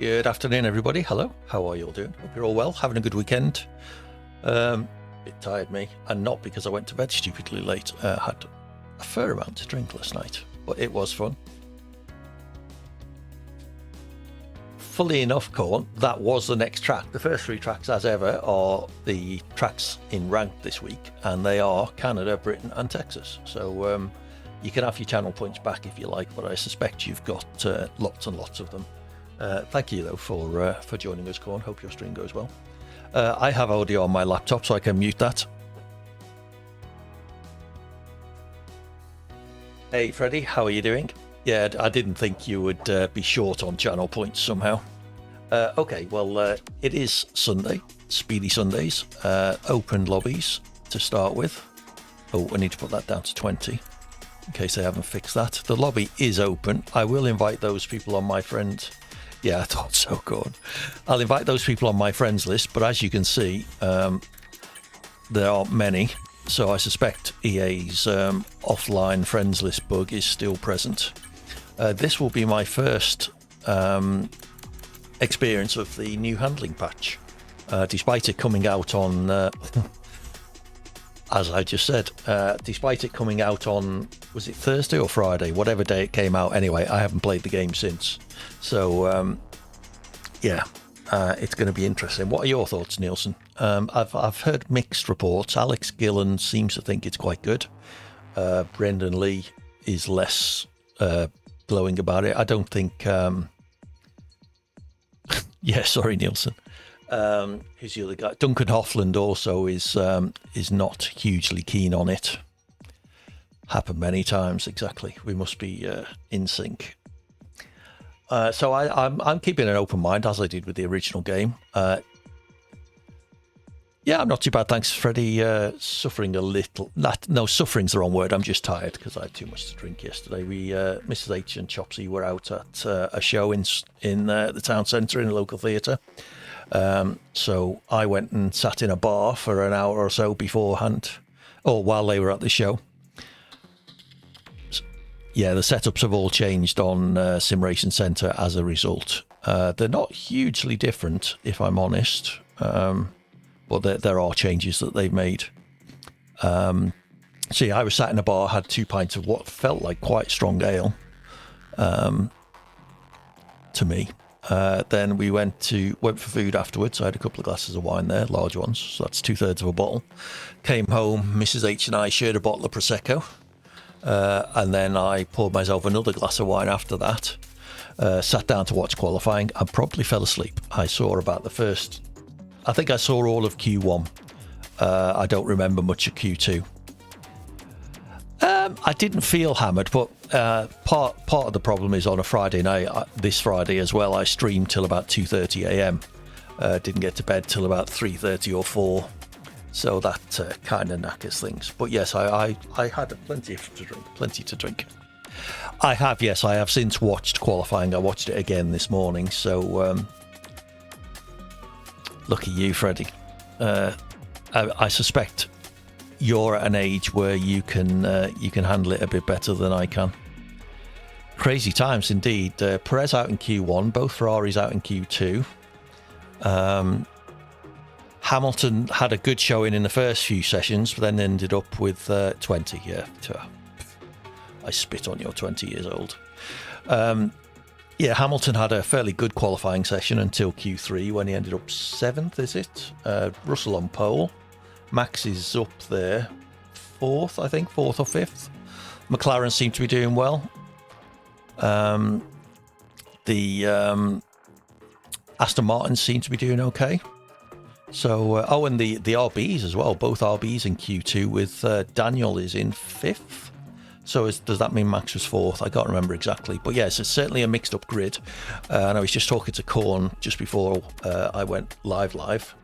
Good afternoon, everybody. Hello. How are you all doing? Hope you're all well. Having a good weekend. Bit tired, me, and not because I went to bed stupidly late. Had a fair amount to drink last night, but it was fun. Fully enough, Corn, that was the next track. The first three tracks, as ever, are the tracks in rank this week, and they are Canada, Britain, and Texas. So you can have your channel points back if you like, but I suspect you've got lots and lots of them. Thank you, though, for joining us, Corn. Hope your stream goes well. I have audio on my laptop, so I can mute that. Hey, Freddie, how are you doing? Yeah, I didn't think you would be short on channel points somehow. Okay, well, it is Sunday, Speedy Sundays. Open lobbies to start with. Oh, I need to put that down to 20 in case I haven't fixed that. The lobby is open. I will invite those people on my friend. Yeah, I thought so, Gordon. I'll invite those people on my friends list, but as you can see, there aren't many. So I suspect EA's offline friends list bug is still present. This will be my first experience of the new handling patch, despite it coming out on, as I just said, despite it coming out on, was it Thursday or Friday? Whatever day it came out anyway, I haven't played the game since. So, yeah, it's going to be interesting. What are your thoughts, Nielsen? I've heard mixed reports. Alex Gillen seems to think it's quite good. Brendan Lee is less glowing about it. I don't think... yeah, sorry, Nielsen. Who's the other guy? Duncan Hoffland also is not hugely keen on it. Happened many times, exactly. We must be in sync. So I'm keeping an open mind, as I did with the original game. Yeah, I'm not too bad, thanks, Freddie. Suffering a little. No, suffering's the wrong word. I'm just tired because I had too much to drink yesterday. Mrs. H and Chopsy were out at a show in the town centre in a local theatre. So I went and sat in a bar for an hour or so beforehand, or while they were at the show. Yeah, the setups have all changed on Sim Racing Centre as a result. They're not hugely different, if I'm honest, but there are changes that they've made. So yeah, I was sat in a bar, had 2 pints of what felt like quite strong ale to me. Then we went for food afterwards. I had a couple of glasses of wine there, large ones, so that's 2/3 of a bottle. Came home, Mrs. H and I shared a bottle of Prosecco. And then I poured myself another glass of wine after that, sat down to watch qualifying, and probably fell asleep. I saw I think I saw all of Q1. I don't remember much of Q2. I didn't feel hammered, but part of the problem is on a Friday night, this Friday as well, I streamed till about 2:30 a.m. Didn't get to bed till about 3:30 or 4. So that kind of knackers things. But yes, I had plenty to drink. I have since watched qualifying. I watched it again this morning. So lucky you, Freddie. I suspect you're at an age where you can handle it a bit better than I can. Crazy times indeed. Perez out in Q1, both Ferraris out in Q2. Hamilton had a good showing in the first few sessions, but then ended up with 20. Yeah, I spit on your 20 years old. Yeah, Hamilton had a fairly good qualifying session until Q3 when he ended up 7th, is it? Russell on pole. Max is up there, 4th, I think, 4th or 5th. McLaren seemed to be doing well. The Aston Martin seemed to be doing okay. So, and the RBs as well, both RBs in Q2 with Daniel is in 5th. So does that mean Max was 4th? I can't remember exactly. But yes, it's certainly a mixed up grid. And I was just talking to Corn just before I went live.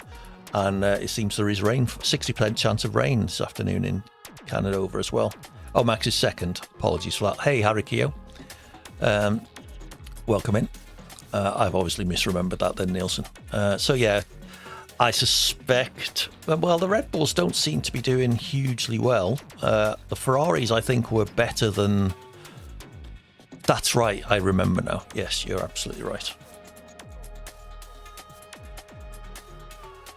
And it seems there is rain, 60% chance of rain this afternoon in Canada over as well. Oh, Max is 2nd. Apologies for that. Hey, Harry Keogh. Welcome in. I've obviously misremembered that then, Nielsen. So yeah, I suspect, well, the Red Bulls don't seem to be doing hugely well. The Ferraris, I think, were better than... That's right, I remember now. Yes, you're absolutely right.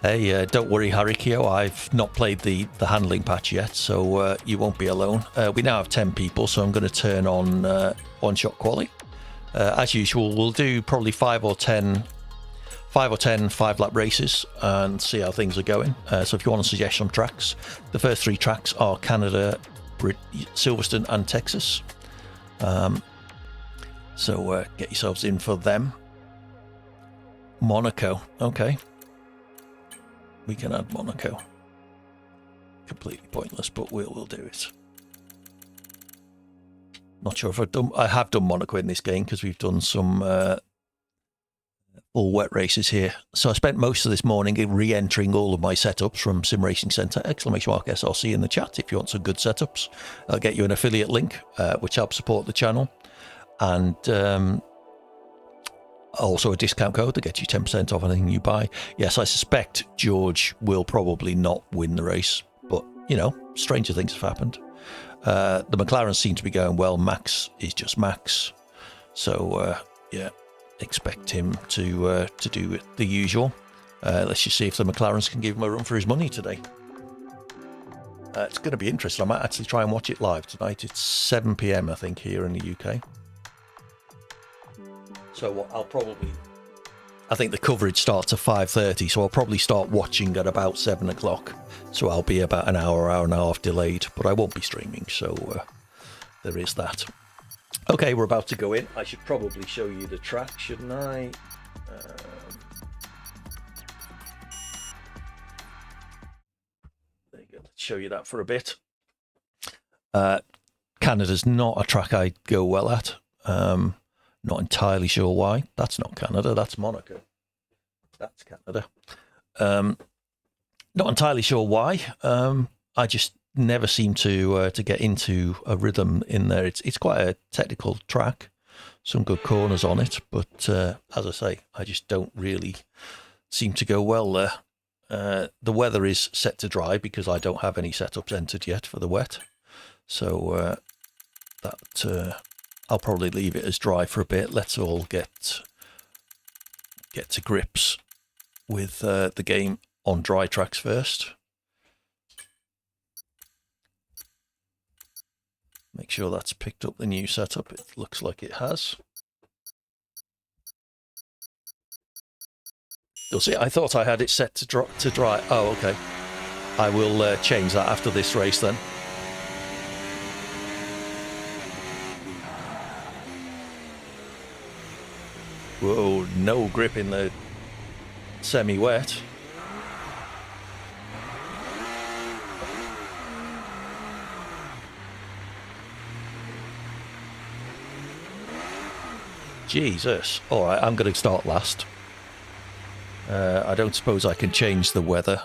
Hey, don't worry, Harikyo. I've not played the handling patch yet, so you won't be alone. We now have 10 people, so I'm going to turn on one-shot quali. As usual, we'll do probably 5 or 10 5-lap races and see how things are going. So if you want to suggest some tracks, the first 3 tracks are Canada, Silverstone and Texas. So get yourselves in for them. Monaco, okay. We can add Monaco. Completely pointless, but we'll do it. Not sure if I have done Monaco in this game because we've done some all wet races here. So I spent most of this morning re-entering all of my setups from Sim Racing Centre. !SRC in the chat if you want some good setups. I'll get you an affiliate link, which helps support the channel, and also a discount code that gets you 10% off anything you buy. Yes, I suspect George will probably not win the race, but, you know, stranger things have happened. The McLarens seem to be going well. Max is just Max. So, yeah, expect him to do the usual. Let's just see if the McLarens can give him a run for his money today. It's going to be interesting. I might actually try and watch it live tonight. It's 7 p.m, I think, here in the UK. So I think the coverage starts at 5:30, so I'll probably start watching at about 7 o'clock. So I'll be about an hour and a half delayed, but I won't be streaming, so there is that. Okay, we're about to go in. I should probably show you the track, shouldn't I? There you go. Let's show you that for a bit. Canada's not a track I go well at. Not entirely sure why. That's not Canada, that's Monaco. That's Canada. Not entirely sure why. I just never seem to get into a rhythm in there. It's quite a technical track, some good corners on it, but as I say, I just don't really seem to go well there. The weather is set to dry because I don't have any setups entered yet for the wet, so I'll probably leave it as dry for a bit. Let's all get to grips with the game on dry tracks first. Make sure that's picked up the new setup. It looks like it has. You'll see, I thought I had it set to dry. Oh, okay. I will change that after this race then. Whoa, no grip in the semi-wet. Jesus. All right, I'm going to start last. I don't suppose I can change the weather.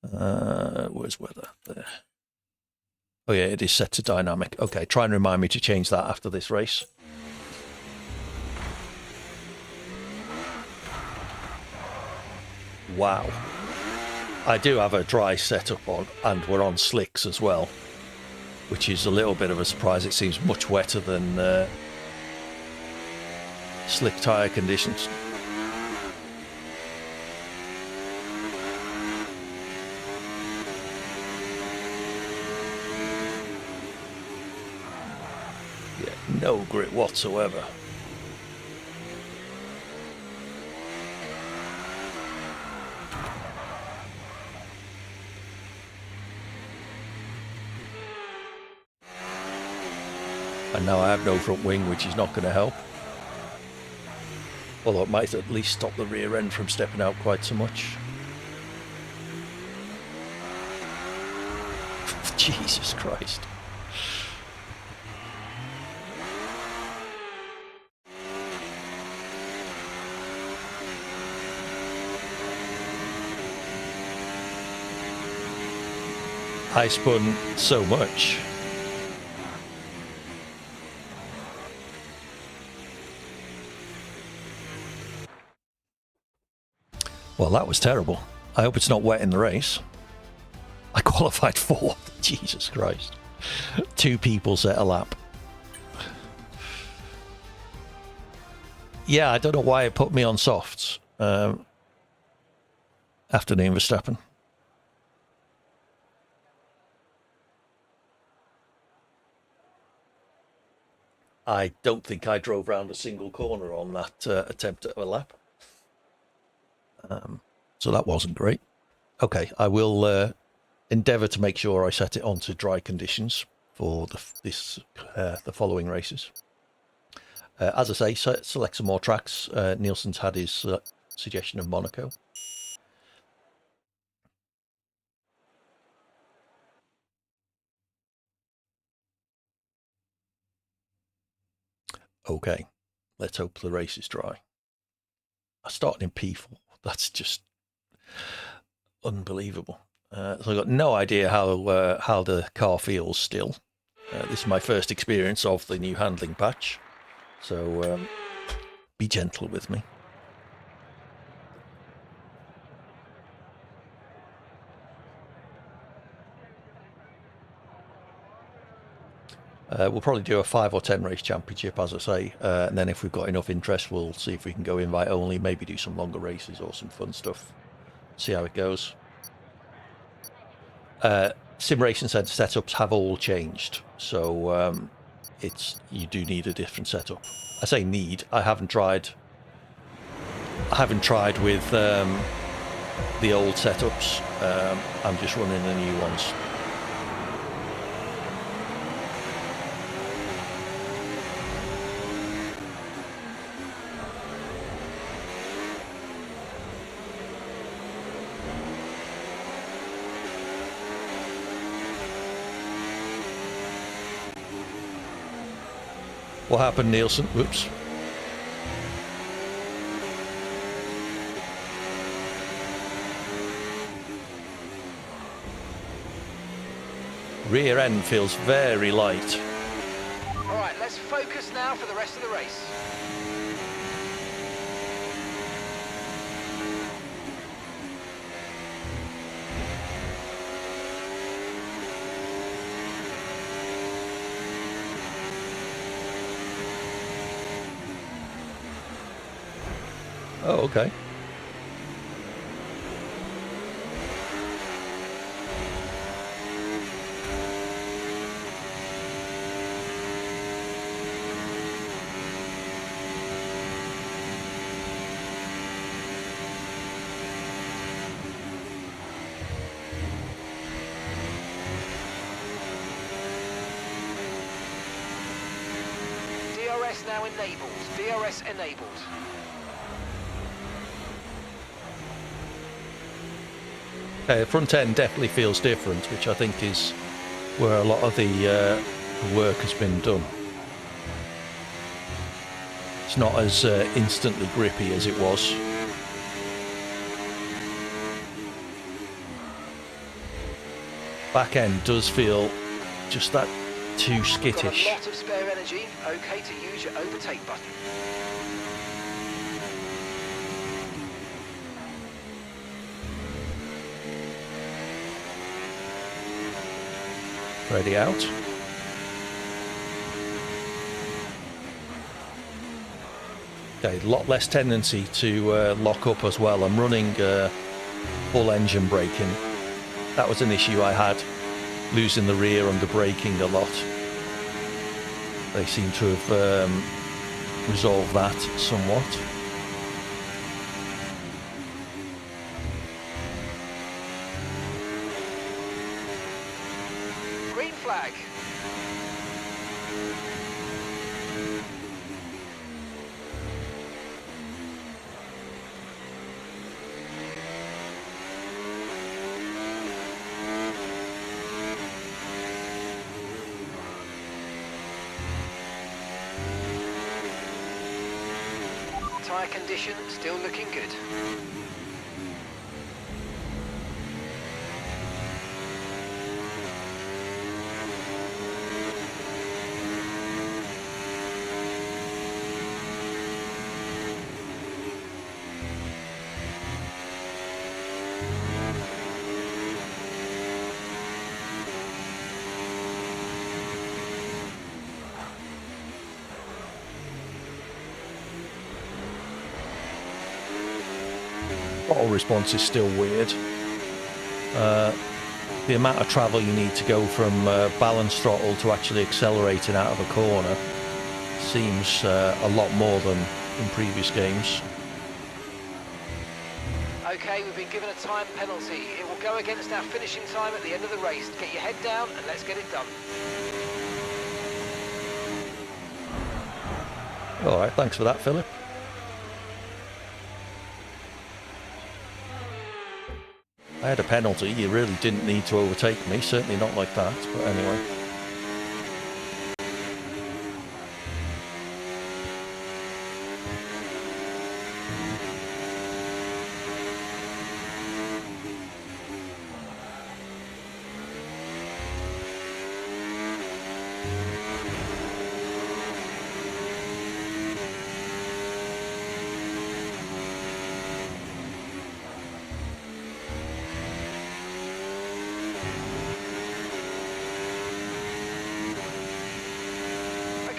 Where's weather? There. Oh yeah, it is set to dynamic. Okay, try and remind me to change that after this race. Wow. I do have a dry setup on, and we're on slicks as well, which is a little bit of a surprise. It seems much wetter than slick tyre conditions. Yeah, no grip whatsoever. And now I have no front wing, which is not going to help. Although it might at least stop the rear end from stepping out quite so much. Jesus Christ. I spun so much. Well, that was terrible. I hope it's not wet in the race. I qualified fourth. Jesus Christ. 2 people set a lap. Yeah, I don't know why it put me on softs. Afternoon, Verstappen. I don't think I drove round a single corner on that attempt at a lap. So that wasn't great. Okay, I will endeavour to make sure I set it onto dry conditions for the following races. As I say, select some more tracks. Nielsen's had his suggestion of Monaco. Okay, let's hope the race is dry. I started in P4. That's just unbelievable. So I've got no idea how the car feels still. This is my first experience of the new handling patch, so be gentle with me. We'll probably do a 5 or 10 race championship, as I say, and then if we've got enough interest, we'll see if we can go invite only, maybe do some longer races or some fun stuff. See how it goes. Sim Racing Centre setups have all changed, so you do need a different setup. I say need. I haven't tried with the old setups. I'm just running the new ones. What happened, Nielsen? Whoops. Rear end feels very light. All right, let's focus now for the rest of the race. Oh, okay. DRS now enabled. DRS enabled. Okay, the front end definitely feels different, which I think is where a lot of the work has been done. It's not as instantly grippy as it was. Back end does feel just that too skittish. Got a lot of spare energy. Okay to use your overtake button. Ready out. Okay, a lot less tendency to lock up as well. I'm running full engine braking. That was an issue I had, losing the rear under braking a lot. They seem to have resolved that somewhat. Green flag. Tyre condition still looking good. throttle response is still weird. The amount of travel you need to go from balance throttle to actually accelerating out of a corner seems a lot more than in previous games. Okay, we've been given a time penalty. It will go against our finishing time at the end of the race. Get your head down and let's get it done. All right, thanks for that, Philip. I had a penalty. You really didn't need to overtake me. Certainly not like that, but anyway.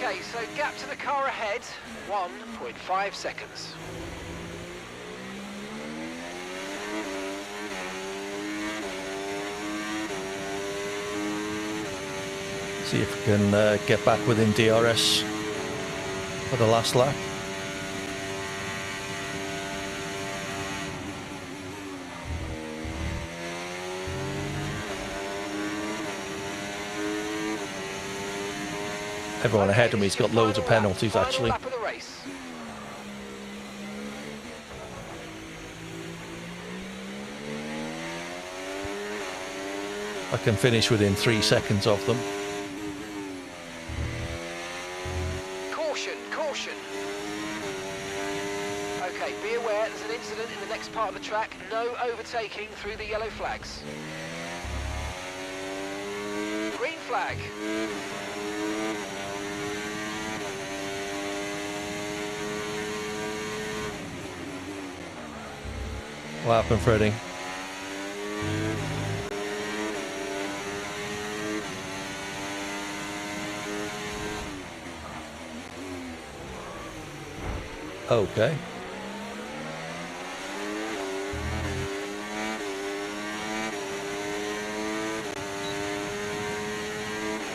Okay, so gap to the car ahead, 1.5 seconds. See if we can get back within DRS for the last lap. Everyone ahead of me's got loads of penalties, actually. Lap of the race. I can finish within 3 seconds of them. Caution, caution. Okay, be aware there's an incident in the next part of the track. No overtaking through the yellow flags. Green flag. What happened, Freddie? Okay.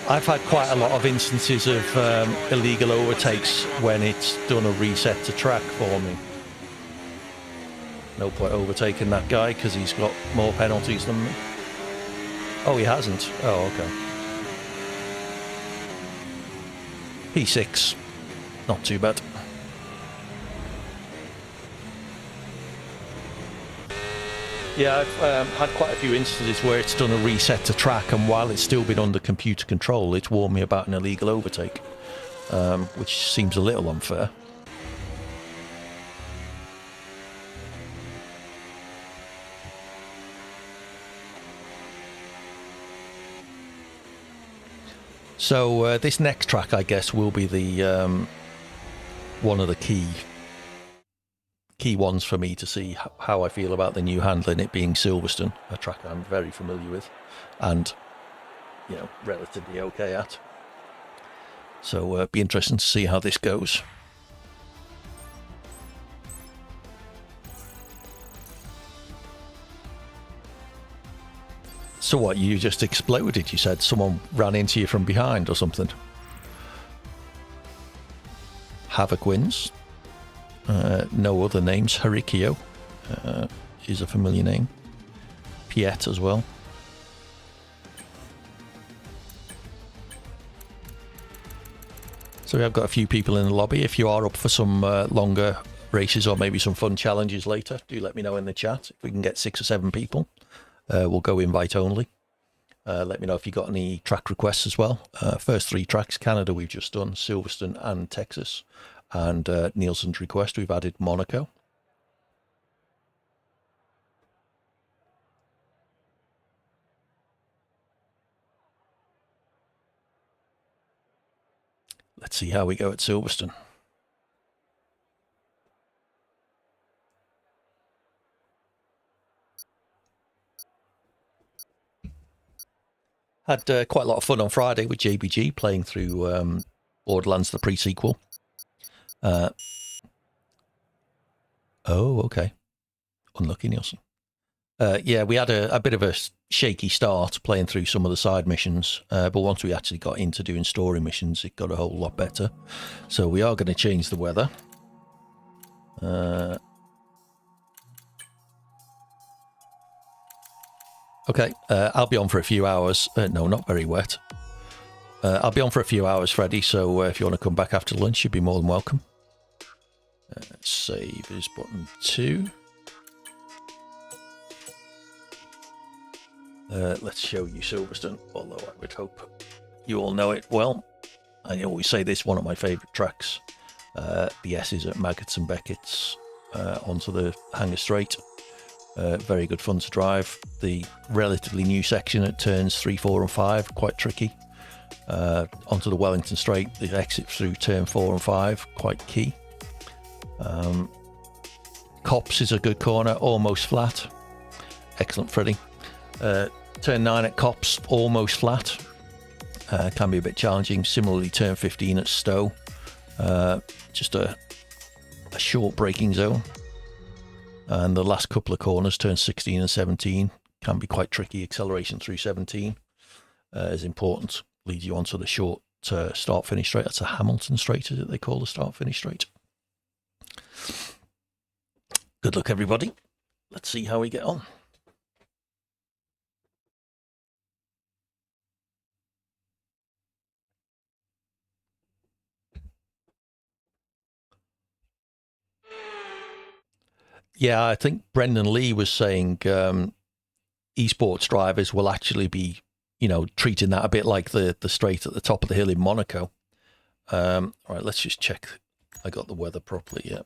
I've had quite a lot of instances of illegal overtakes when it's done a reset to track for me. No point overtaking that guy because he's got more penalties than me. Oh, he hasn't. Oh, okay. P6. Not too bad. Yeah, I've had quite a few instances where it's done a reset to track, and while it's still been under computer control, it's warned me about an illegal overtake, which seems a little unfair. So this next track, I guess, will be the one of the key ones for me to see how I feel about the new handling, it being Silverstone, a track I'm very familiar with and, you know, relatively okay at. So it'd be interesting to see how this goes. So what, you just exploded? You said someone ran into you from behind or something? Havoc wins. No other names. Harikio is a familiar name. Piet as well. So we have got a few people in the lobby. If you are up for some longer races or maybe some fun challenges later, do let me know in the chat. If we can get 6 or 7 people, we'll go invite only. Let me know if you got any track requests as well. First 3 tracks, Canada we've just done, Silverstone and Texas. And Nielsen's request, we've added Monaco. Let's see how we go at Silverstone. Had quite a lot of fun on Friday with JBG playing through Borderlands, the pre-sequel. Oh, okay. Unlucky, Nielsen. Yeah, we had a bit of a shaky start playing through some of the side missions, but once we actually got into doing story missions, it got a whole lot better. So we are going to change the weather. Okay, I'll be on for a few hours. No, not very wet. I'll be on for a few hours, Freddie, so if you want to come back after lunch, you'd be more than welcome. Save is button 2. Let's show you Silverstone, although I would hope you all know it well. I always say this, one of my favourite tracks. The S's at Maggots and Beckett's onto the Hanger Straight. Very good fun to drive. The relatively new section at turns 3, 4 and 5, quite tricky. Onto the Wellington Straight, the exit through turn 4 and 5, quite key. Cops is a good corner, almost flat. Excellent, Freddie. Turn 9 at Cops, almost flat. Can be a bit challenging. Similarly, turn 15 at Stowe. Just a short braking zone. And the last couple of corners, turn 16 and 17, can be quite tricky. Acceleration through 17 is important. Leads you onto the short start-finish straight. That's a Hamilton straight, is it they call the start-finish straight? Good luck, everybody. Let's see how we get on. Yeah, I think Brendan Lee was saying esports drivers will actually be, treating that a bit like the straight at the top of the hill in Monaco. All right, let's just check I got the weather properly. Yeah.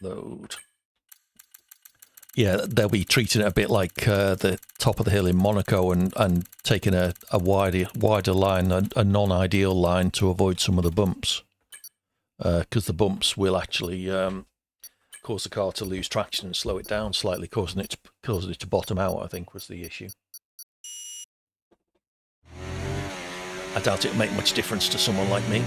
Load. Yeah, they'll be treating it a bit like the top of the hill in Monaco and taking a wider line, a non-ideal line to avoid some of the bumps. Because the bumps will actually cause the car to lose traction and slow it down slightly, causing it to bottom out, I think, was the issue. I doubt it'll make much difference to someone like me.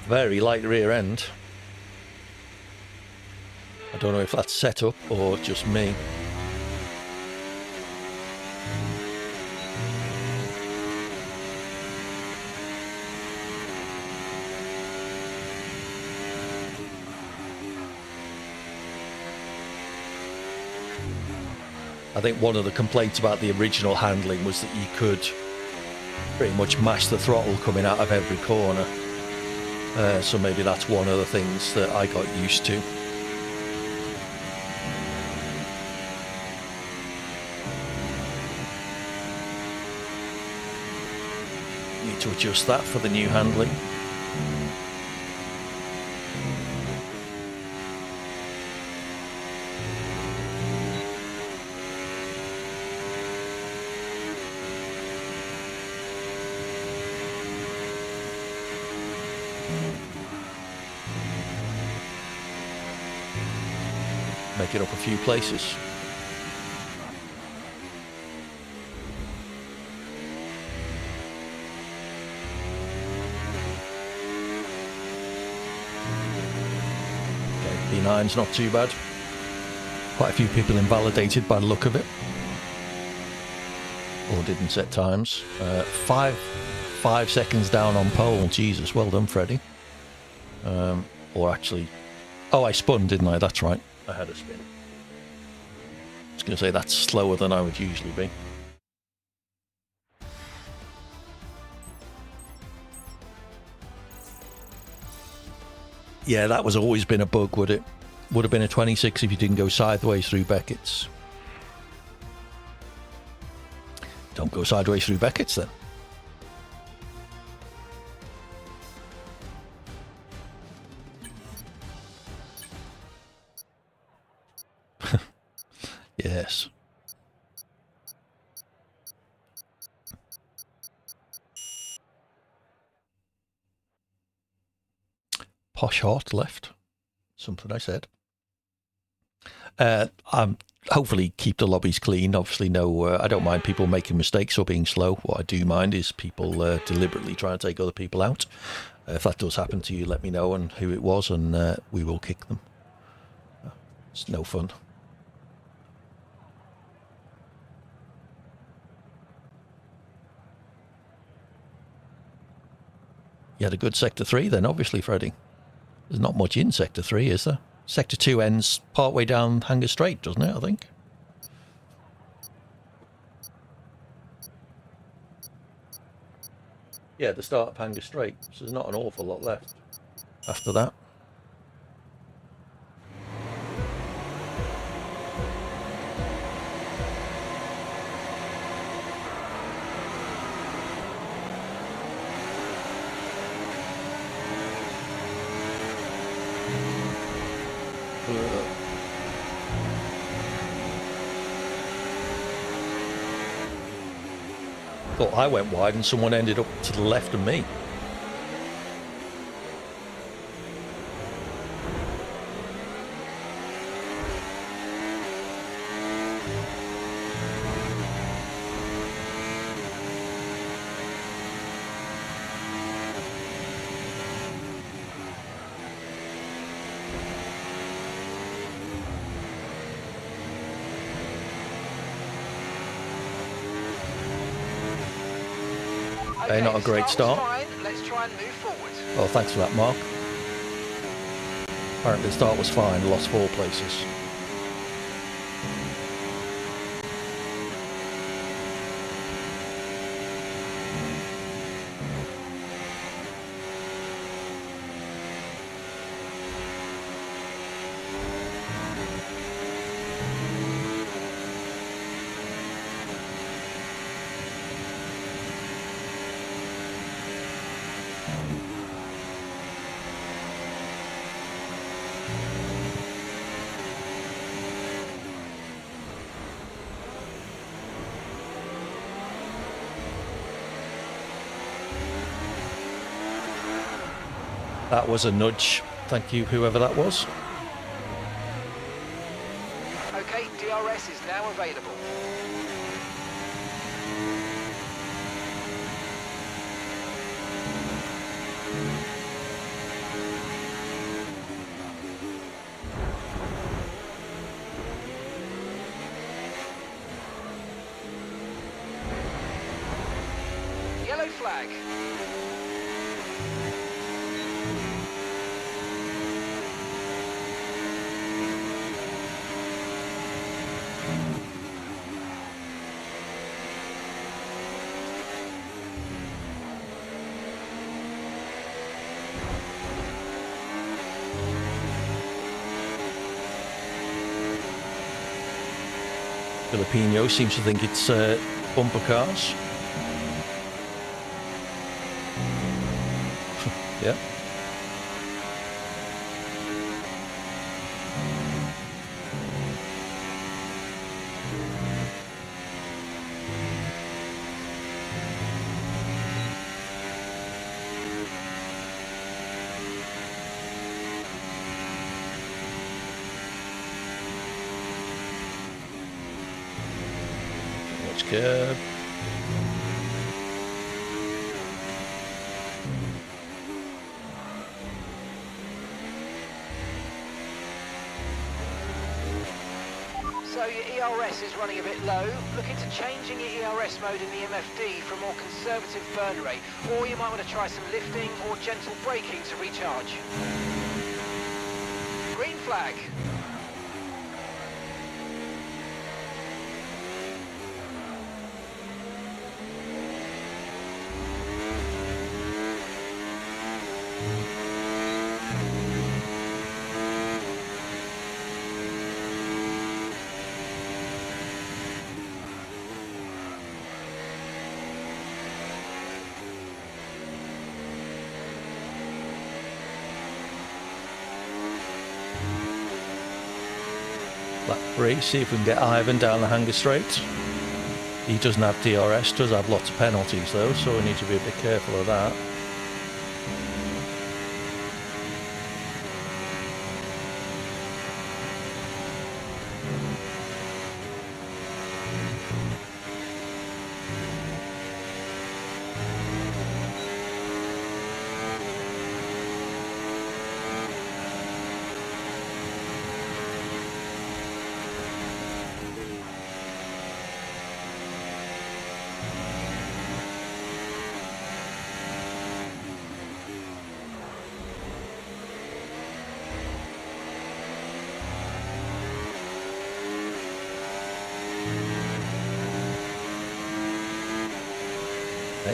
Very light rear end. I don't know if that's set up or just me. I think one of the complaints about the original handling was that you could pretty much mash the throttle coming out of every corner. So maybe that's one of the things that I got used to. Need to adjust that for the new handling. Make it up a few places. Okay, P9's not too bad. Quite a few people invalidated by the look of it. Or didn't set times. 5 seconds down on pole. Jesus, well done, Freddie. Or actually... Oh, I spun, didn't I? That's right. I had a spin. I was going to say that's slower than I would usually be. Yeah, that was always been a bug, would it? Would have been a 26 if you didn't go sideways through Beckett's. Don't go sideways through Beckett's then. Yes. Posh Hart left. Something I said. Hopefully keep the lobbies clean. Obviously, no, I don't mind people making mistakes or being slow. What I do mind is people deliberately trying to take other people out. If that does happen to you, let me know and who it was, and we will kick them. It's no fun. You had a good Sector 3 then, obviously, Freddie. There's not much in Sector 3, is there? Sector 2 ends partway down Hanger Strait, doesn't it, I think? Yeah, the start of Hanger Strait. So there's not an awful lot left after that. Thought I went wide and someone ended up to the left of me. Okay, not a great start. Let's try and move forward. Well, thanks for that, Mark. Apparently the start was fine, lost 4 places. That was a nudge. Thank you, whoever that was. Okay, DRS is now available. Yellow flag. Filipino seems to think it's bumper cars. Yeah. Watch curb. So your ERS is running a bit low. Look into changing your ERS mode in the MFD for a more conservative burn rate, or you might want to try some lifting or gentle braking to recharge. Green flag. Lap 3, see if we can get Ivan down the Hanger Straight. He doesn't have DRS, does have lots of penalties though, so we need to be a bit careful of that.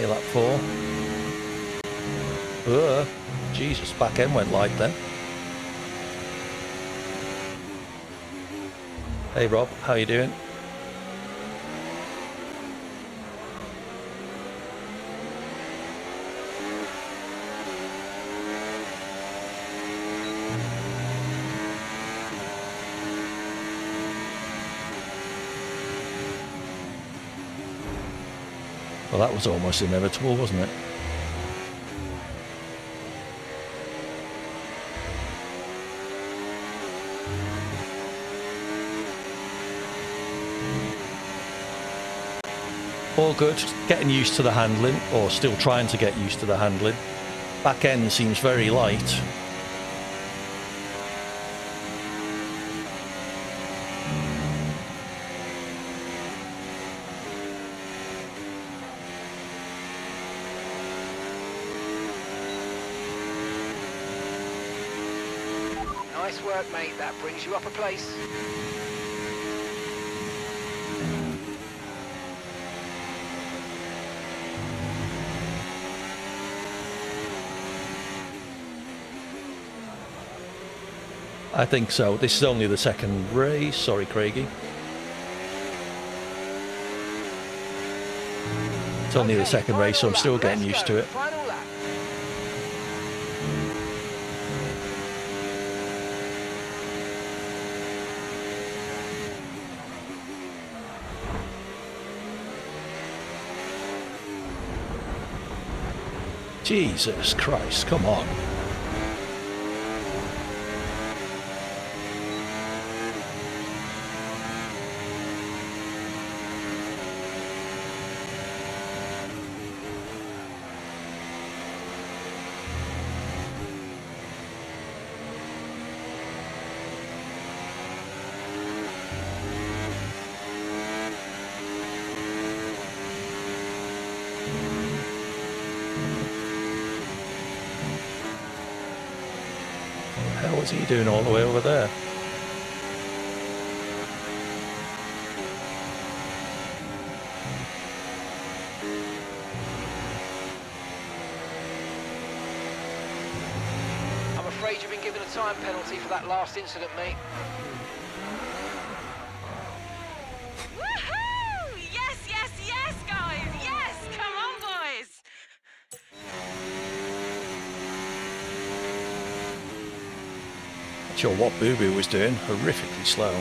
Okay, lap 4. Jesus, back end went light then. Hey Rob, how you doing? Well, that was almost inevitable, wasn't it? All good, getting used to the handling, or still trying to get used to the handling. Back end seems very light. Nice work, mate. That brings you up a place. I think so. This is only the second race. Sorry, Craigie. It's only the second race, so I'm still getting used to it. Final lap. Jesus Christ, come on. What's he doing all the way over there? I'm afraid you've been given a time penalty for that last incident, mate. Woohoo! Yes, yes, yes, guys! Yes! Come on, boys! Not sure what Boo Boo was doing. Horrifically slow.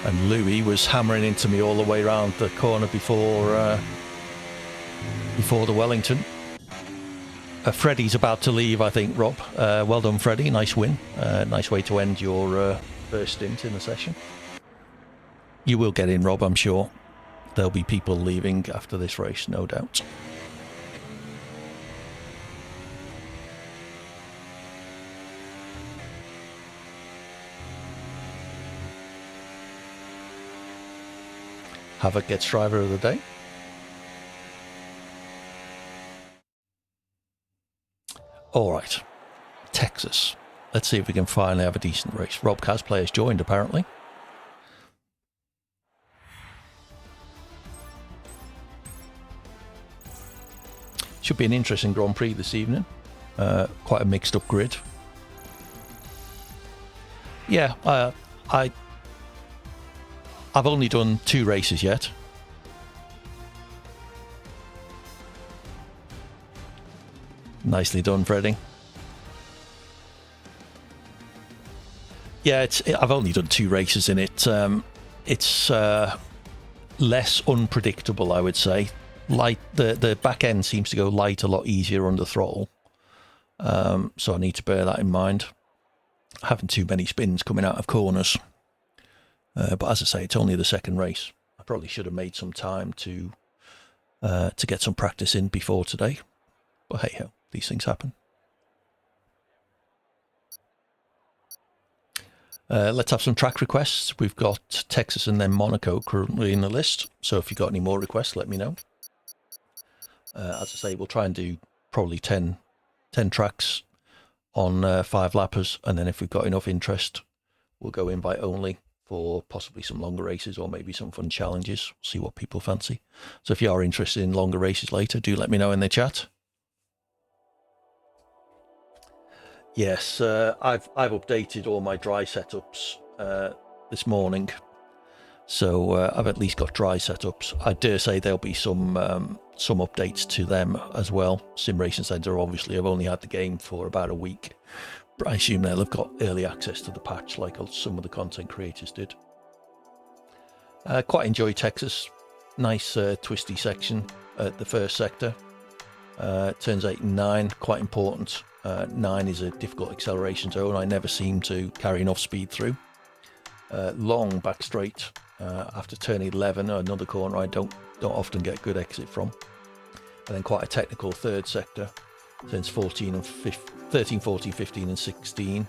And Louis was hammering into me all the way around the corner before the Wellington. Freddie's about to leave, I think, Rob. Well done, Freddie. Nice win. Nice way to end your first stint in the session. You will get in, Rob, I'm sure. There'll be people leaving after this race, no doubt. Havoc gets driver of the day. All right, Texas. Let's see if we can finally have a decent race. Rob Cosplay has joined, apparently. Should be an interesting Grand Prix this evening. Quite a mixed up grid. Yeah, I've only done 2 races yet. Nicely done, Freddie. Yeah, I've only done 2 races in it. It's less unpredictable, I would say. Light, the back end seems to go light a lot easier under throttle. So I need to bear that in mind. Having too many spins coming out of corners. But as I say, it's only the second race. I probably should have made some time to get some practice in before today. But hey ho, these things happen. Let's have some track requests. We've got Texas and then Monaco currently in the list. So if you've got any more requests, let me know. As I say, we'll try and do probably 10 tracks on 5 lappers, and then if we've got enough interest, we'll go invite only for possibly some longer races or maybe some fun challenges. See what people fancy. So if you are interested in longer races later, do let me know in the chat. Yes, I've updated all my dry setups this morning, so I've at least got dry setups. I dare say there'll be some updates to them as well. Sim Racing Centre, obviously, I've only had the game for about a week, but I assume they'll have got early access to the patch like some of the content creators did. Quite enjoy Texas. Nice twisty section at the first sector. Turns 8 and 9, quite important. 9 is a difficult acceleration zone. I never seem to carry enough speed through. Long back straight after turn 11, another corner I don't often get good exit from. And then quite a technical third sector. Turns 13, 14, 15 and 16.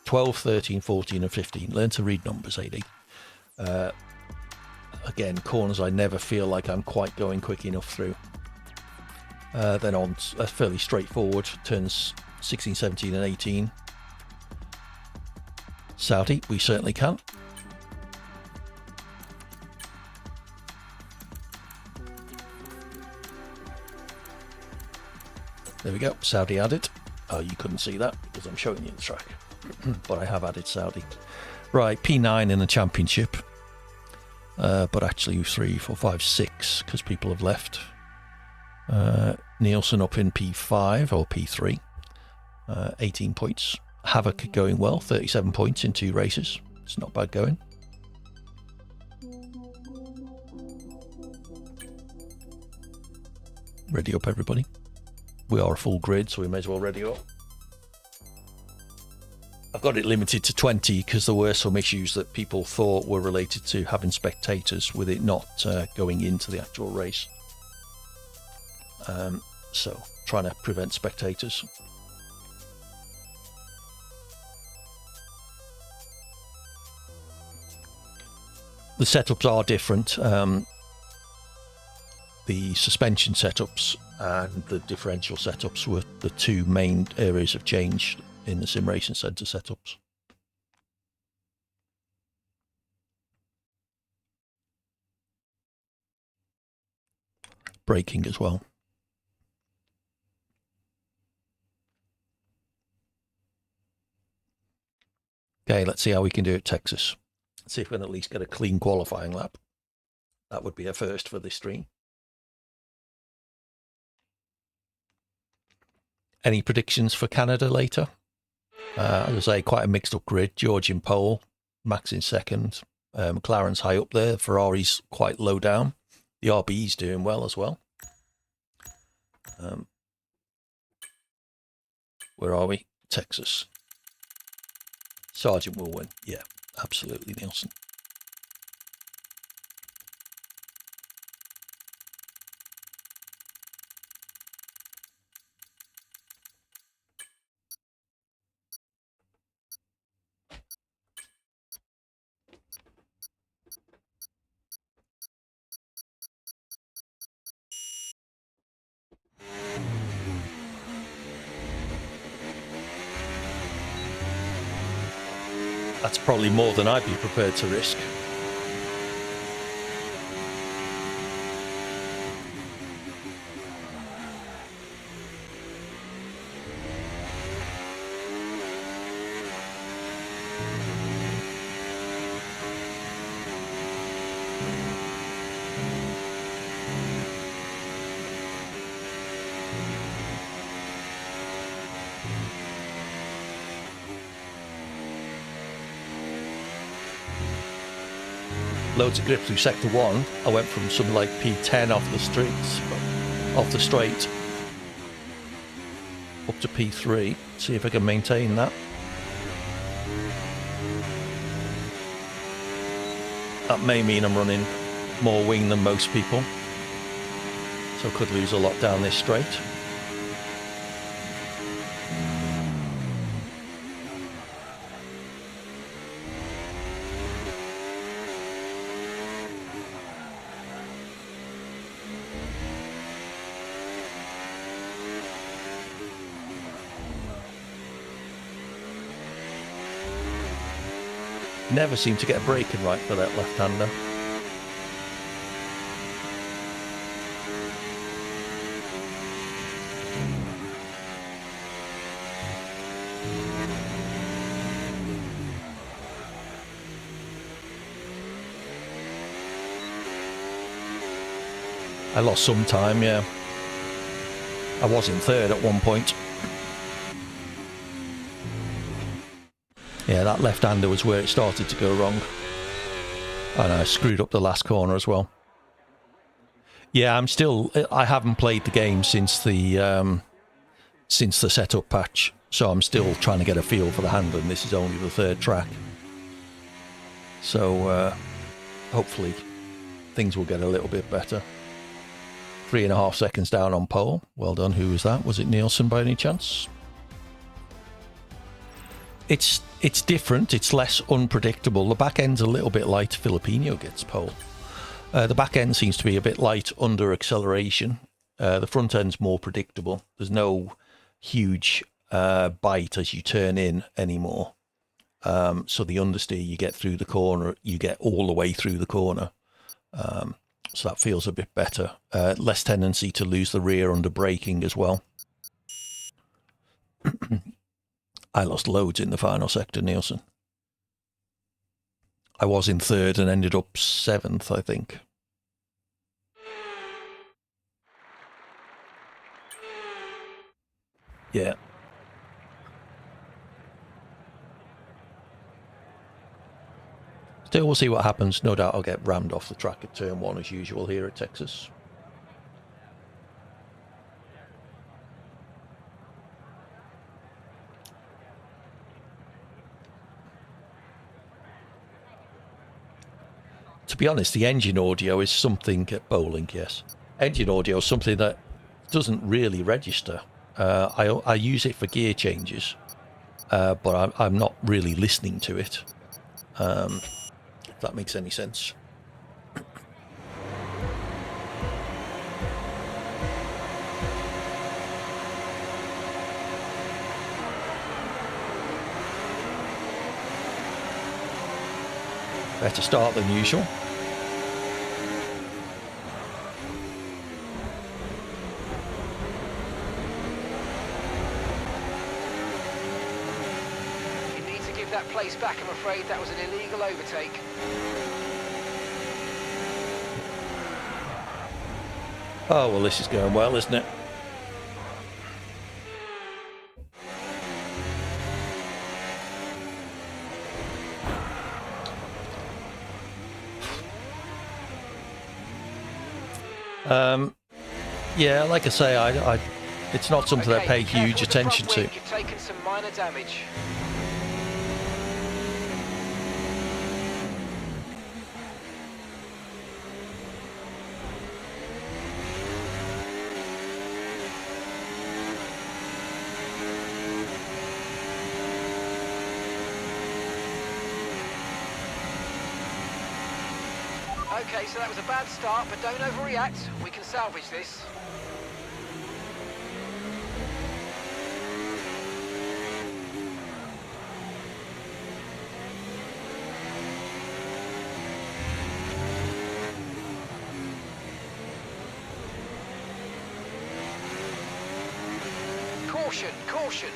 12, 13, 14 and 15. Learn to read numbers, AD. Again, corners I never feel like I'm quite going quick enough through. Then on fairly straightforward, turns 16, 17 and 18. Saudi, we certainly can. There we go, Saudi added. Oh, you couldn't see that because I'm showing you the track. But I have added Saudi. Right, P9 in the championship. But actually 3, 4, 5, 6 because people have left. Nielsen up in P5 or P3, 18 points. Havoc going well, 37 points in 2 races. It's not bad going. Ready up, everybody. We are a full grid, so we may as well ready up. I've got it limited to 20 because there were some issues that people thought were related to having spectators with it not going into the actual race. So trying to prevent spectators. The setups are different. The suspension setups and the differential setups were the 2 main areas of change in the Sim Racing Centre setups. Braking as well. Okay, let's see how we can do at Texas. Let's see if we can at least get a clean qualifying lap. That would be a first for this stream. Any predictions for Canada later? As I say, quite a mixed up grid. George in pole, Max in second. McLaren's high up there. Ferrari's quite low down. The RB's doing well as well. Where are we? Texas. Sargent will win. Yeah, absolutely, Nielsen. That's probably more than I'd be prepared to risk. Loads of grip through sector 1. I went from something like P10 off the straight up to P3. See if I can maintain that. That may mean I'm running more wing than most people, so I could lose a lot down this straight. Never seem to get a braking right for that left-hander. I lost some time, yeah. I was in third at one point. Yeah, that left-hander was where it started to go wrong. And I screwed up the last corner as well. Yeah, I haven't played the game since the setup patch, so I'm still trying to get a feel for the handling. This is only the third track. So, hopefully, things will get a little bit better. 3.5 seconds down on pole. Well done. Who was that? Was it Nielsen by any chance? It's different. It's less unpredictable. The back end's a little bit light. Filipino gets pole. The back end seems to be a bit light under acceleration. The front end's more predictable. There's no huge bite as you turn in anymore. So the understeer you get through the corner, you get all the way through the corner. So that feels a bit better. Less tendency to lose the rear under braking as well. I lost loads in the final sector, Nielsen. I was in third and ended up 7th, I think. Yeah. Still, we'll see what happens. No doubt I'll get rammed off the track at turn 1 as usual here at Texas. To be honest, the engine audio is something at bowling, yes. Engine audio is something that doesn't really register. I use it for gear changes, but I'm not really listening to it. If that makes any sense. Better start than usual. You need to give that place back, I'm afraid. That was an illegal overtake. Oh, well, this is going well, isn't it? Yeah, like I say, it's not something I pay huge attention to. You've taken some minor damage. Okay, so that was a bad start, but don't overreact. We can salvage this. Caution, caution.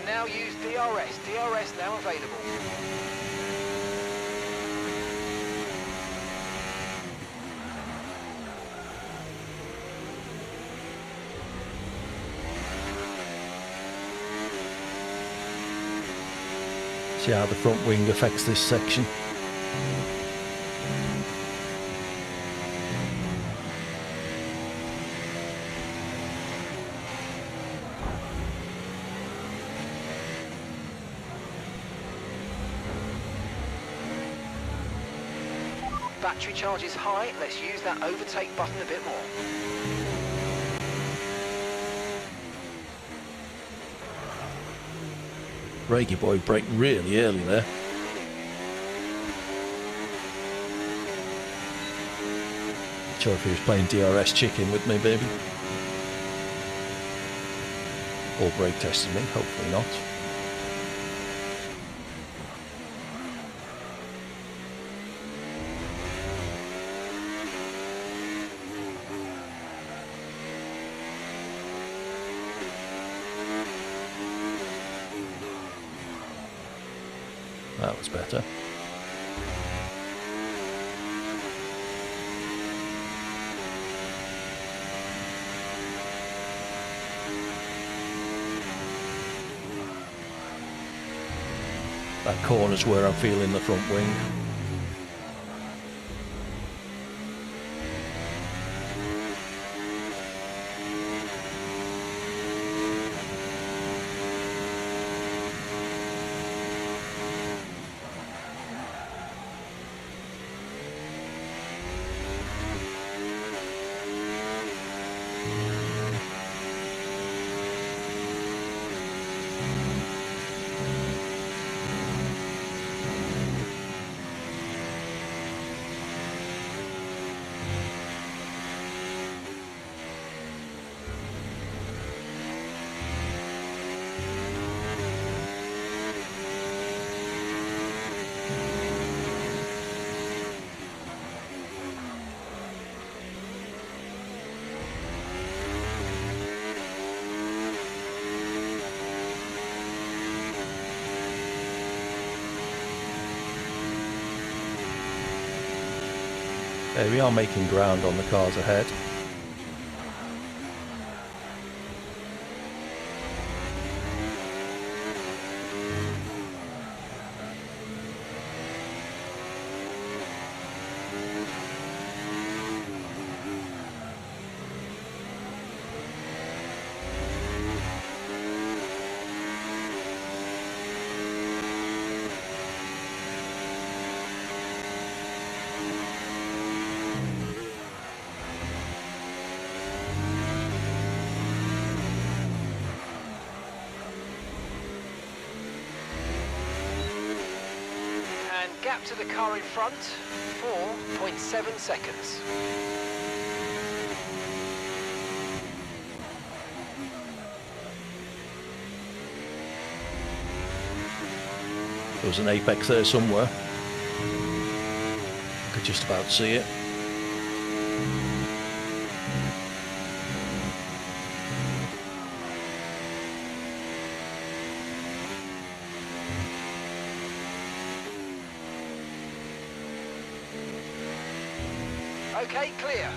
Now use DRS. DRS now available. See how the front wing affects this section. Battery charge is high. Let's use that overtake button a bit more. Reggie boy braked really early there. Not sure if he was playing DRS chicken with me, baby. Or brake testing me, hopefully not. That was better. That corner's where I'm feeling the front wing. Okay, we are making ground on the cars ahead. Gap to the car in front, 4.7 seconds. There was an apex there somewhere. Could just about see it. Okay, clear.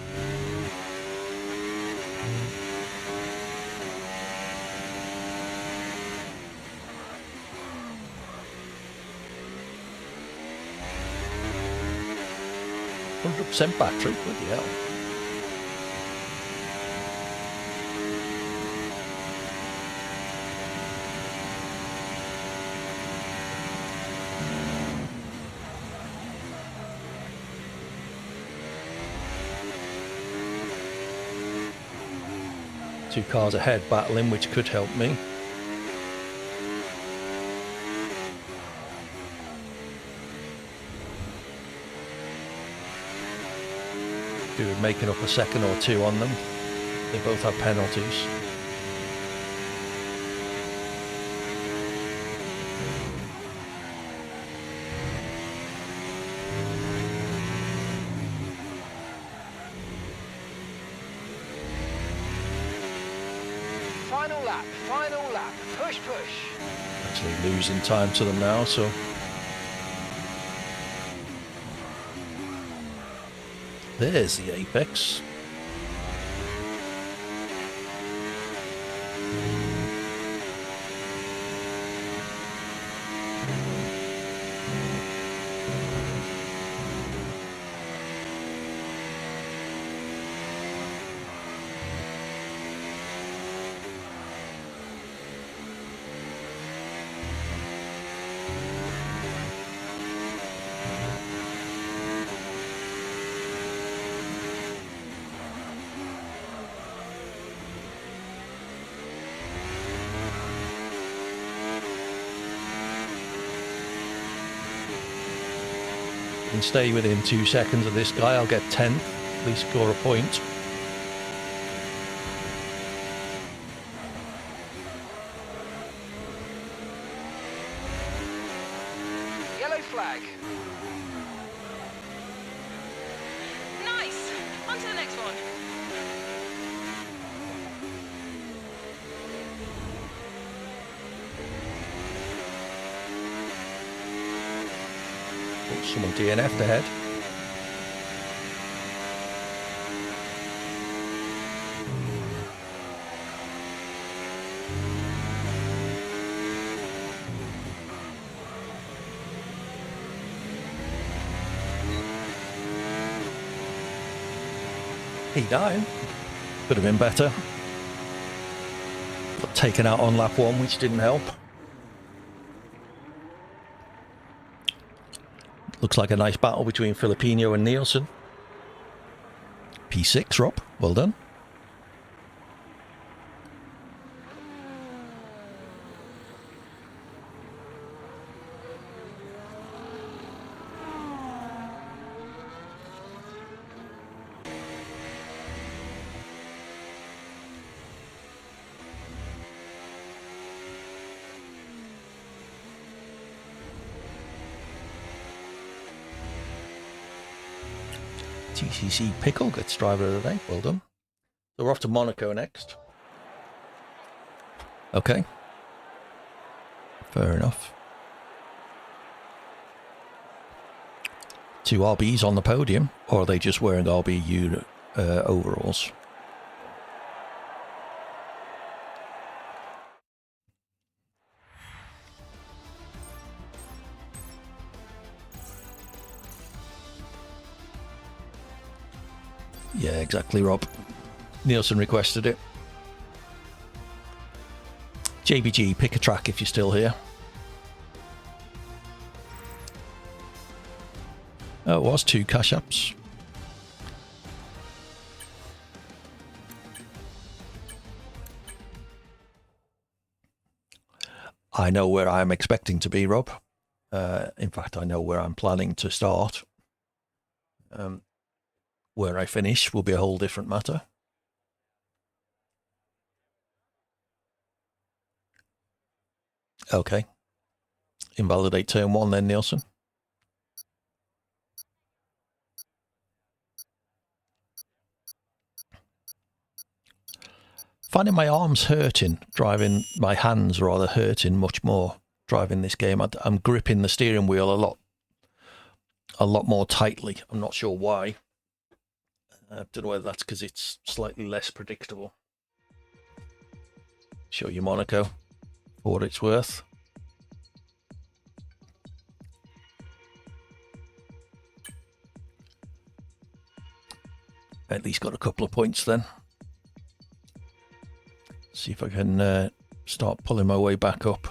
%100% battery, bloody hell. Two cars ahead battling, which could help me. Do with making up a second or two on them. They both have penalties. Final lap, push, push. Actually losing time to them now, so there's the apex. can stay within 2 seconds of this guy, I'll get 10th, at least score a point. Yellow flag. Nice. On to the next one. Oh, someone DNF'd ahead. P9 could have been better. Got taken out on lap 1, which didn't help. Looks like a nice battle between Filipino and Nielsen. P6, Rob. Well done. TCC Pickle gets driver of the day. Well done. So we're off to Monaco next. Okay. Fair enough. 2 RBs on the podium, or are they just wearing RB overalls? Yeah, exactly, Rob. Nielsen requested it. JBG, pick a track if you're still here. Oh, it was 2 cash apps. I know where I'm expecting to be, Rob. In fact, I know where I'm planning to start. Where I finish will be a whole different matter. Okay. Invalidate turn 1 then, Nielsen. Finding my arms hurting, driving, my hands rather hurting much more driving this game. I'm gripping the steering wheel a lot more tightly. I'm not sure why. I don't know whether that's because it's slightly less predictable. Show you Monaco for what it's worth. At least got a couple of points then. See if I can start pulling my way back up.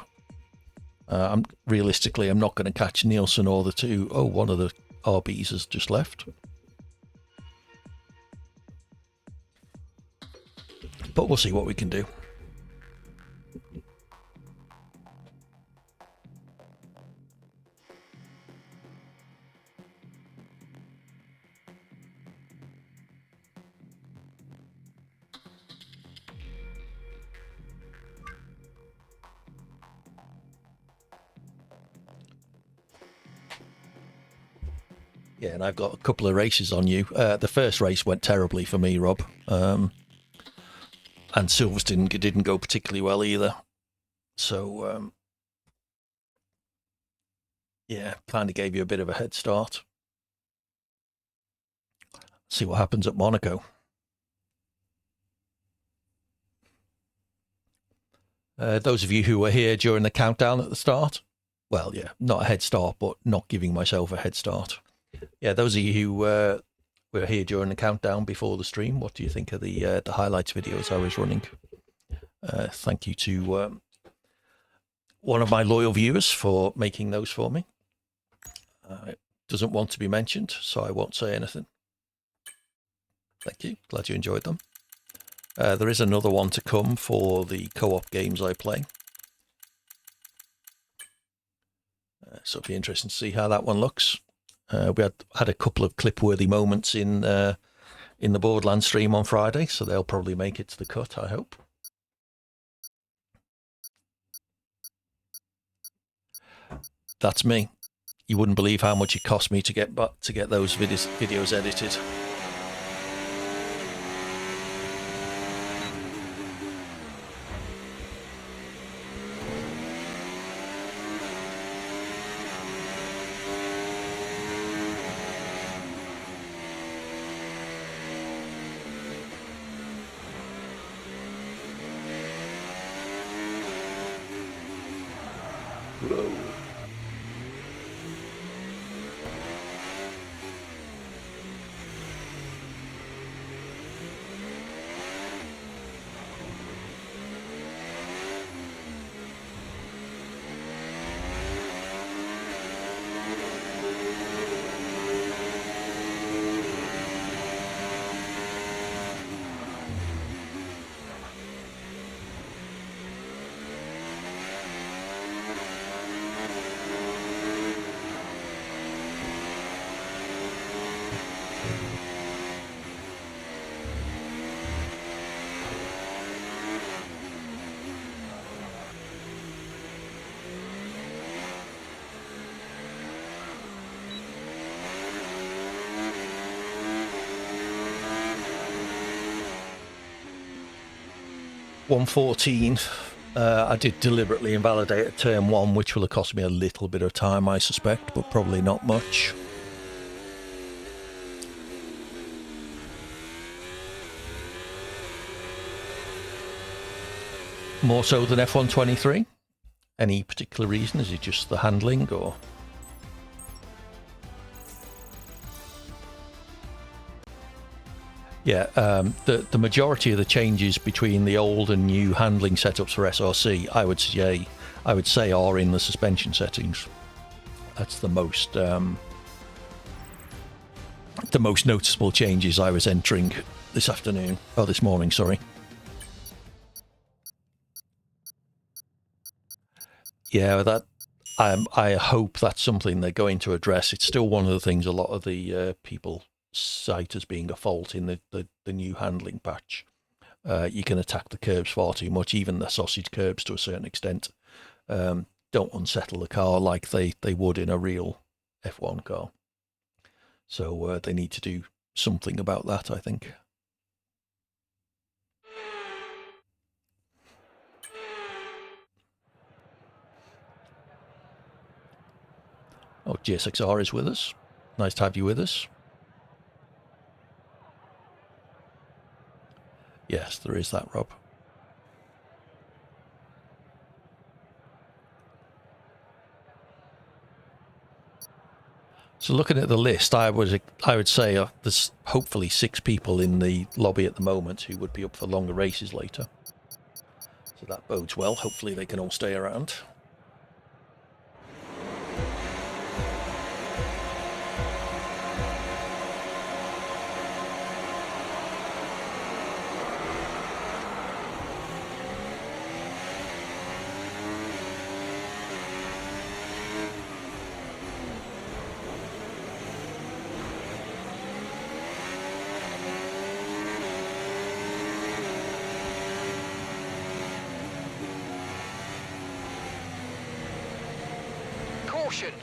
Realistically, I'm not going to catch Nielsen or the 2. Oh, one of the RBs has just left. But we'll see what we can do. Yeah, and I've got a couple of races on you. The first race went terribly for me, Rob. And Silverstone didn't go particularly well either. So, yeah, kind of gave you a bit of a head start. See what happens at Monaco. Those of you who were here during the countdown at the start, well, yeah, not a head start, but not giving myself a head start. Yeah, those of you who were here during the countdown before the stream, what do you think of the highlights videos I was running? Thank you to one of my loyal viewers for making those for me. Doesn't want to be mentioned, so I won't say anything. Thank you. Glad you enjoyed them. There is another one to come for the co-op games I play. So it'll be interesting to see how that one looks. We had a couple of clip-worthy moments in the Borderlands stream on Friday, so they'll probably make it to the cut, I hope. That's me. You wouldn't believe how much it cost me to get those videos edited. Whoa. .114. I did deliberately invalidate at turn 1, which will have cost me a little bit of time, I suspect, but probably not much. More so than F123? Any particular reason? Is it just the handling, or...? Yeah, the majority of the changes between the old and new handling setups for SRC, I would say are in the suspension settings. That's the most noticeable changes I was entering this morning, sorry. Yeah, that I hope that's something they're going to address. It's still one of the things a lot of the people cite as being a fault in the new handling patch. You can attack the curbs far too much, even the sausage curbs to a certain extent. Don't unsettle the car like they would in a real F1 car. So they need to do something about that, I think. Oh, GSXR is with us. Nice to have you with us. Yes, there is that, Rob. So looking at the list, I would say there's hopefully 6 people in the lobby at the moment who would be up for longer races later. So that bodes well. Hopefully they can all stay around.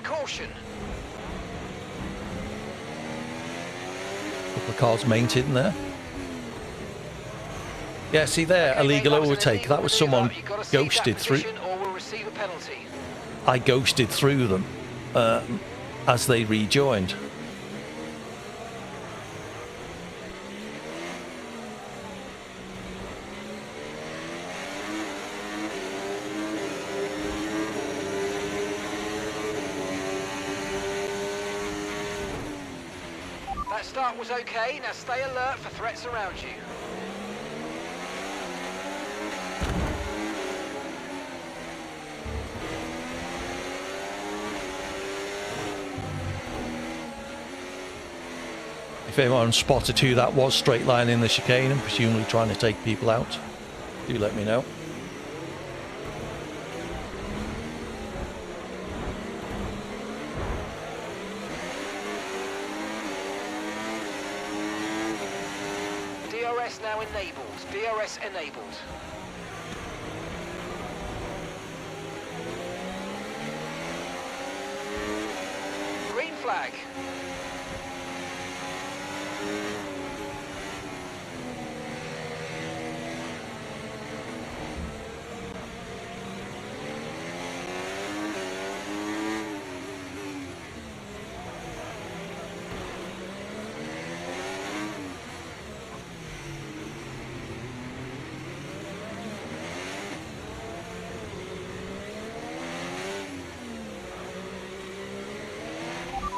Caution! Couple of cars maintained in there. Yeah, see there, Okay, illegal mate, overtake. That was someone ghosted through. Or we'll receive a penalty. I ghosted through them as they rejoined. That start was okay, now stay alert for threats around you. If anyone spotted who that was straight line in the chicane and presumably trying to take people out, do let me know. DRS now enabled. DRS enabled. Green flag.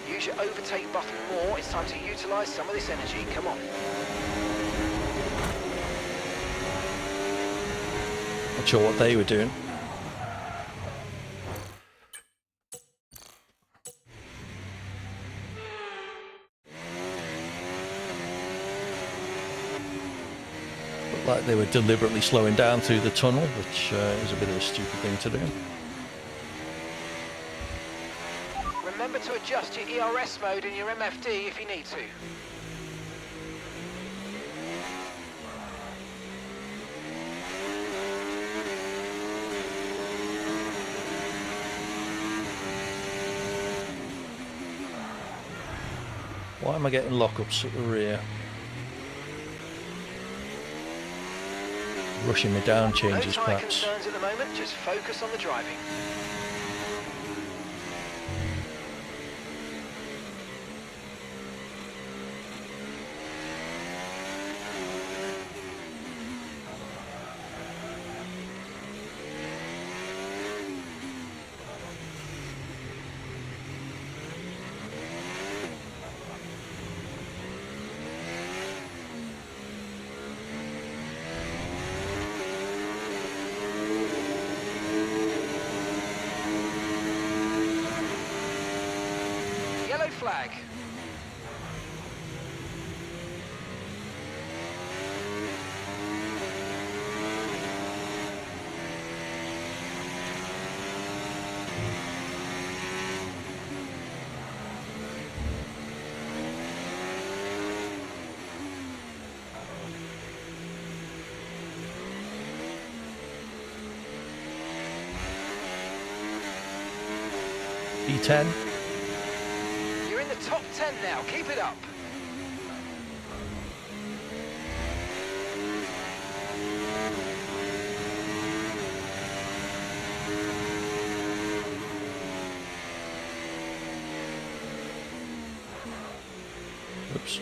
Use your overtake button more. It's time to utilise some of this energy. Come on. Not sure what they were doing. Looked like they were deliberately slowing down through the tunnel, which is a bit of a stupid thing to do. Remember to adjust your ERS mode in your MFD if you need to. Why am I getting lockups at the rear? Rushing me down changes, No tyre perhaps. concerns at the moment, just focus on the driving. Yellow flag. E10. You're in the top 10 now, keep it up. Oops.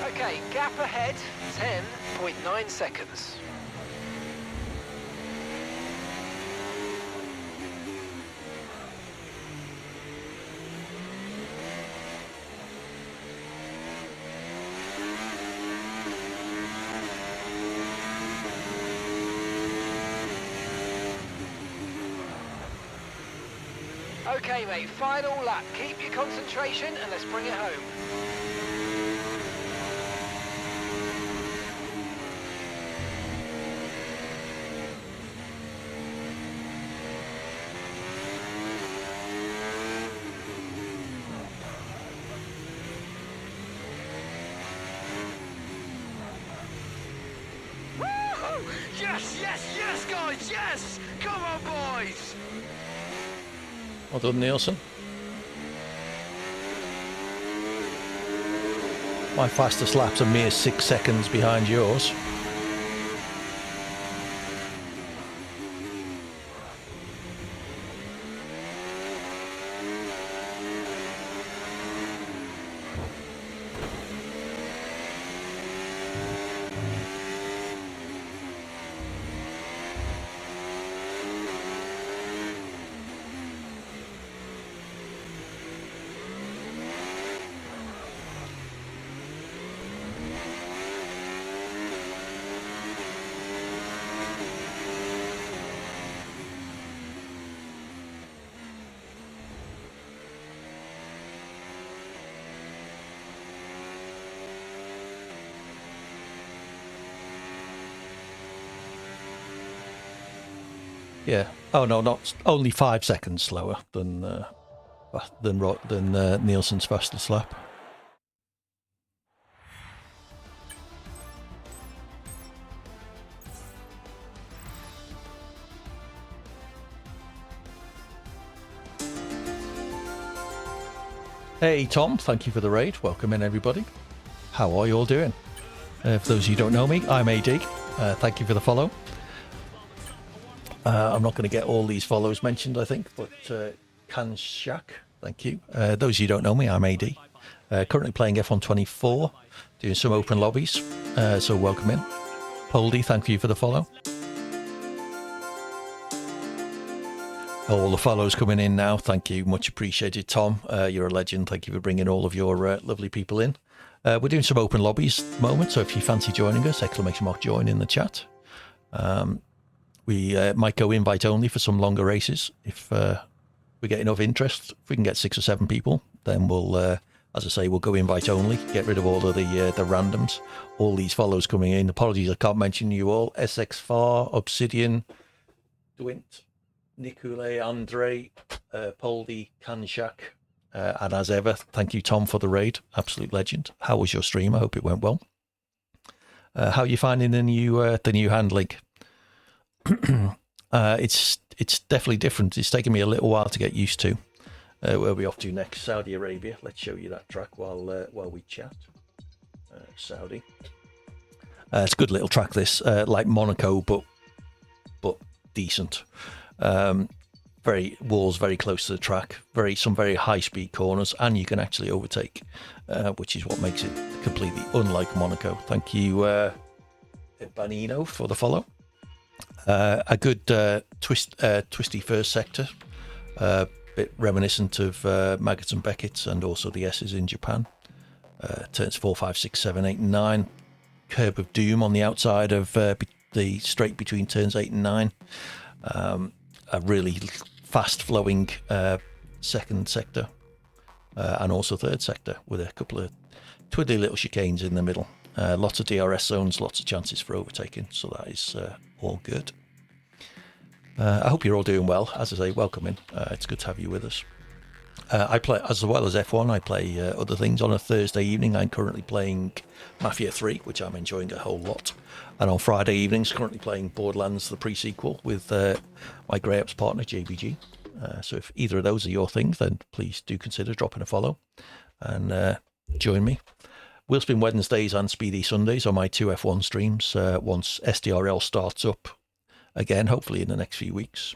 Okay, gap ahead, 10.9 seconds. Okay, mate, final lap. Keep your concentration and let's bring it home. Woo-hoo! Yes, yes, yes, guys, yes! Come on, boys! Well done, Nielsen. My fastest lap's a mere 6 seconds behind yours. Yeah. Oh no, not only 5 seconds slower than Nielsen's fastest lap. Hey Tom, thank you for the raid. Welcome in everybody. How are you all doing? For those of you who don't know me, I'm AD. Thank you for the follow. I'm not going to get all these follows mentioned, I think, but Kanshak, thank you. Those of you who don't know me, I'm AD. Currently playing F1 24, doing some open lobbies, so welcome in. Poldy, thank you for the follow. All the follows coming in now. Thank you. Much appreciated, Tom. You're a legend. Thank you for bringing all of your lovely people in. We're doing some open lobbies at the moment, so if you fancy joining us, !join in the chat. We might go invite only for some longer races. If we get enough interest, if we can get 6 or 7 people, then we'll, as I say, we'll go invite only, get rid of all of the randoms. All these follows coming in. Apologies, I can't mention you all. SX Far, Obsidian, Dwint, Nikule, Andre, Poldy, Kanshak, and as ever, thank you, Tom, for the raid. Absolute legend. How was your stream? I hope it went well. How are you finding the new handling? It's definitely different. It's taken me a little while to get used to. Where are we off to next? Saudi Arabia. Let's show you that track while we chat. Saudi. It's a good little track. This like Monaco, but decent. Walls very close to the track, some very high speed corners, and you can actually overtake, which is what makes it completely unlike Monaco. Thank you, Banino, for the follow. A good twisty first sector, bit reminiscent of Maggots and Beckett's, and also the S's in Japan. Turns 4, 5, 6, 7, 8, and 9. Curb of doom on the outside of the straight between turns 8 and 9. A really fast-flowing second sector, and also third sector with a couple of twiddly little chicanes in the middle. Lots of DRS zones, lots of chances for overtaking, so that is all good. I hope you're all doing well. As I say, welcome in. It's good to have you with us. I play, as well as F1, I play other things. On a Thursday evening, I'm currently playing Mafia 3, which I'm enjoying a whole lot. And on Friday evenings, currently playing Borderlands, the pre-sequel, with my Grey Ops partner, JBG. So if either of those are your things, then please do consider dropping a follow and join me. We'll spin Wednesdays and Speedy Sundays on my 2 F1 streams once SDRL starts up again, hopefully in the next few weeks.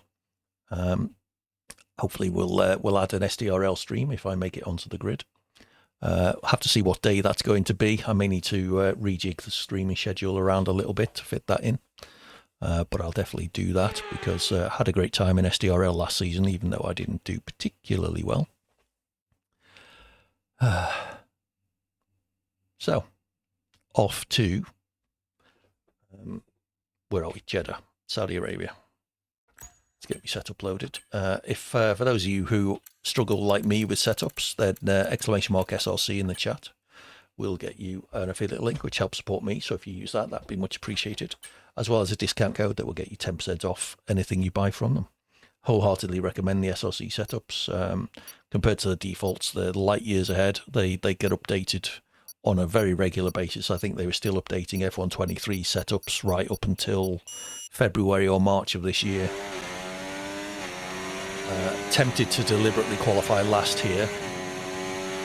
Hopefully we'll add an SDRL stream if I make it onto the grid. Have to see what day that's going to be. I may need to rejig the streaming schedule around a little bit to fit that in. But I'll definitely do that because I had a great time in SDRL last season, even though I didn't do particularly well. So, off to, where are we? Jeddah, Saudi Arabia. Let's get my setup loaded. If for those of you who struggle like me with setups, then !SRC in the chat will get you an affiliate link, which helps support me. So if you use that, that'd be much appreciated, as well as a discount code that will get you 10% off anything you buy from them. Wholeheartedly recommend the SRC setups. Compared to the defaults, they're light years ahead. They get updated on a very regular basis. I think they were still updating F1 23 setups right up until February or March of this year. Tempted to deliberately qualify last here,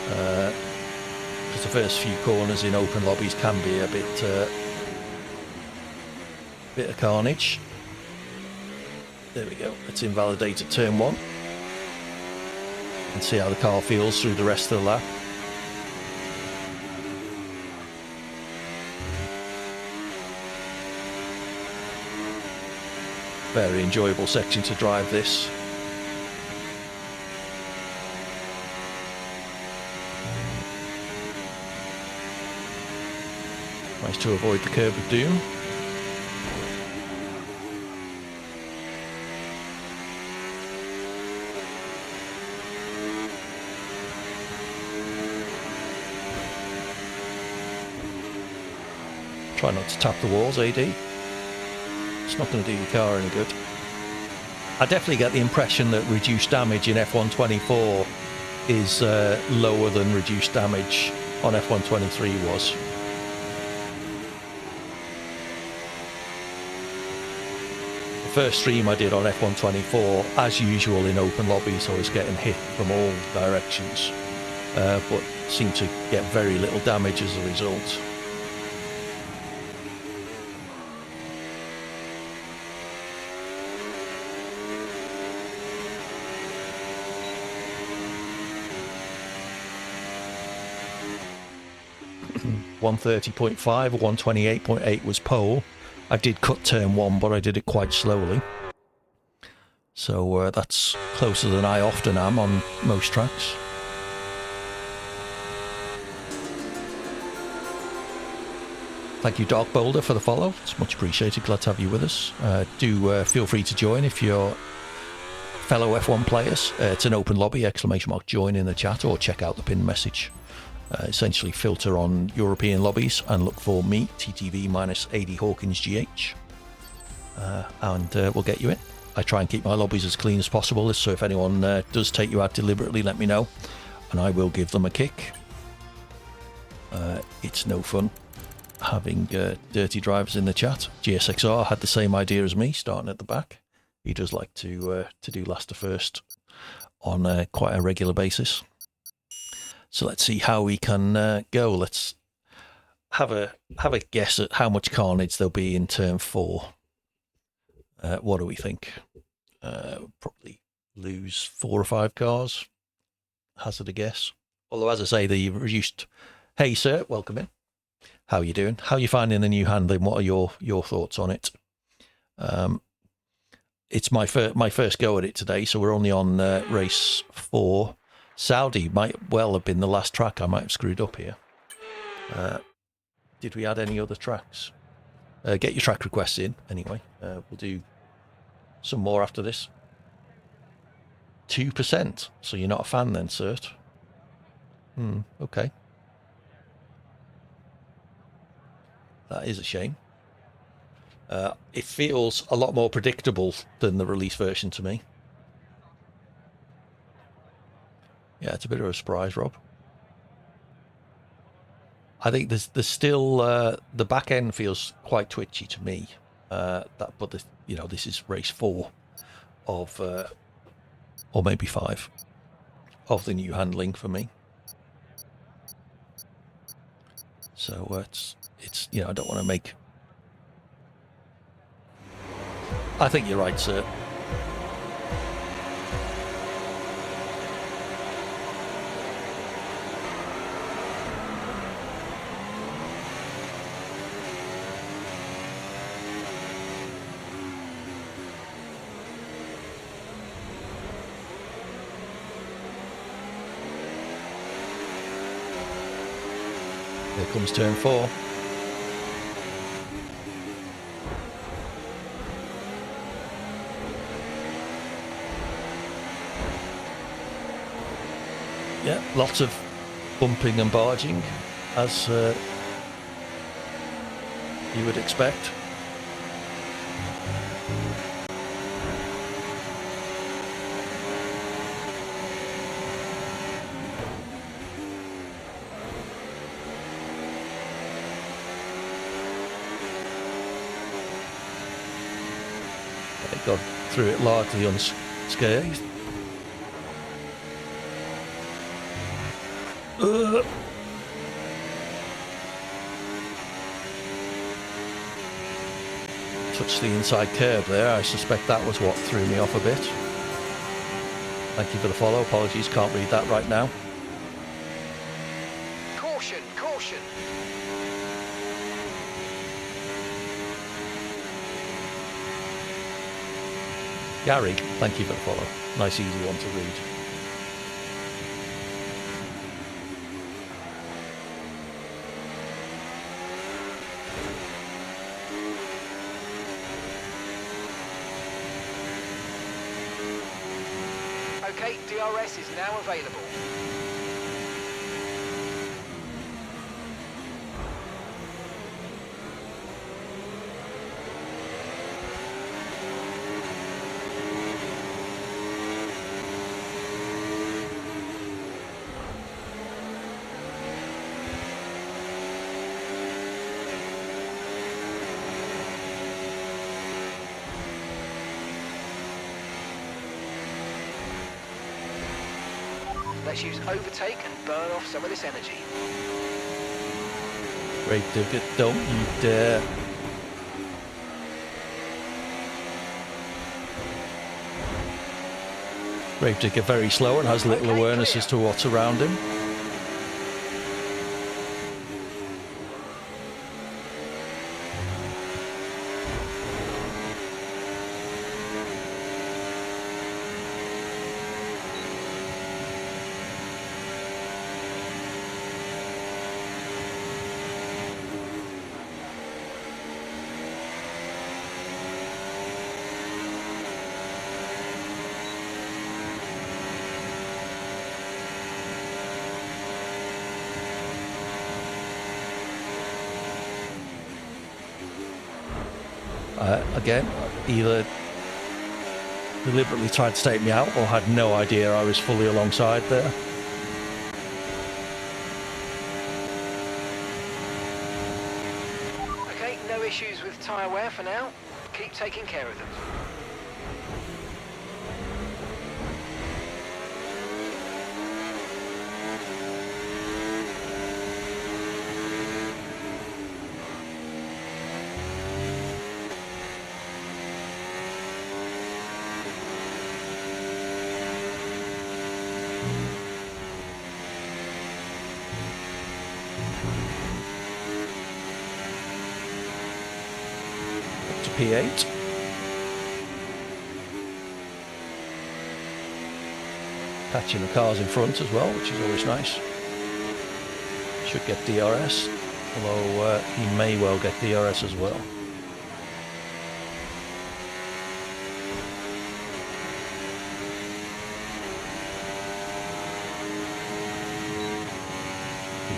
because the first few corners in open lobbies can be a bit of carnage. There we go. Let's invalidate at turn 1 and see how the car feels through the rest of the lap. Very enjoyable section to drive this. Nice to avoid the curb of doom. Try not to tap the walls, AD. It's not going to do your car any good. I definitely get the impression that reduced damage in F124 is lower than reduced damage on F123 was. The first stream I did on F124, as usual in open lobbies, I was getting hit from all directions, but seemed to get very little damage as a result. .5 or 128.8 was pole. I did cut turn 1, but I did it quite slowly. So that's closer than I often am on most tracks. Thank you, Dark Boulder, for the follow. It's much appreciated. Glad to have you with us. Do feel free to join if you're fellow F1 players. It's an open lobby, ! Join in the chat, or check out the pinned message. Essentially filter on European lobbies and look for me, TTV-AD Hawkins GH, and we'll get you in. I try and keep my lobbies as clean as possible, so if anyone does take you out deliberately, let me know and I will give them a kick. It's no fun having dirty drivers in the chat. GSXR had the same idea as me, starting at the back. He does like to do last to first on quite a regular basis. So let's see how we can go. Let's have a guess at how much carnage there'll be in turn 4. What do we think? Probably lose 4 or 5 cars. Hazard a guess. Although, as I say, the reduced... Hey, sir, welcome in. How are you doing? How are you finding the new handling? What are your thoughts on it? It's my first go at it today, so we're only on race 4. Saudi might well have been the last track. I might have screwed up here. Did we add any other tracks? Get your track requests in, anyway. We'll do some more after this. 2%. So you're not a fan then, Cert? Okay. That is a shame. It feels a lot more predictable than the release version to me. Yeah, it's a bit of a surprise, Rob. I think there's still the back end feels quite twitchy to me. But this is race 4 of, or maybe 5 of the new handling for me. So it's I don't want to make. I think you're right, sir. Here comes turn 4. Yeah, lots of bumping and barging, as you would expect. They got through it largely unscathed. Touched the inside curb there. I suspect that was what threw me off a bit. Thank you for the follow. Apologies, can't read that right now. Caution, caution. Gary, thank you for the follow. Nice easy one to read. Okay, DRS is now available. let's use overtake and burn off some of this energy. Gravedigger, don't you dare. Gravedigger very slow and has little Okay, awareness clear. as to what's around him. Again, either deliberately tried to take me out or had no idea I was fully alongside there. Okay, no issues with tyre wear for now. Keep taking care of them. To P8. Catching the cars in front as well, which is always nice. Should get DRS, although he may well get DRS as well.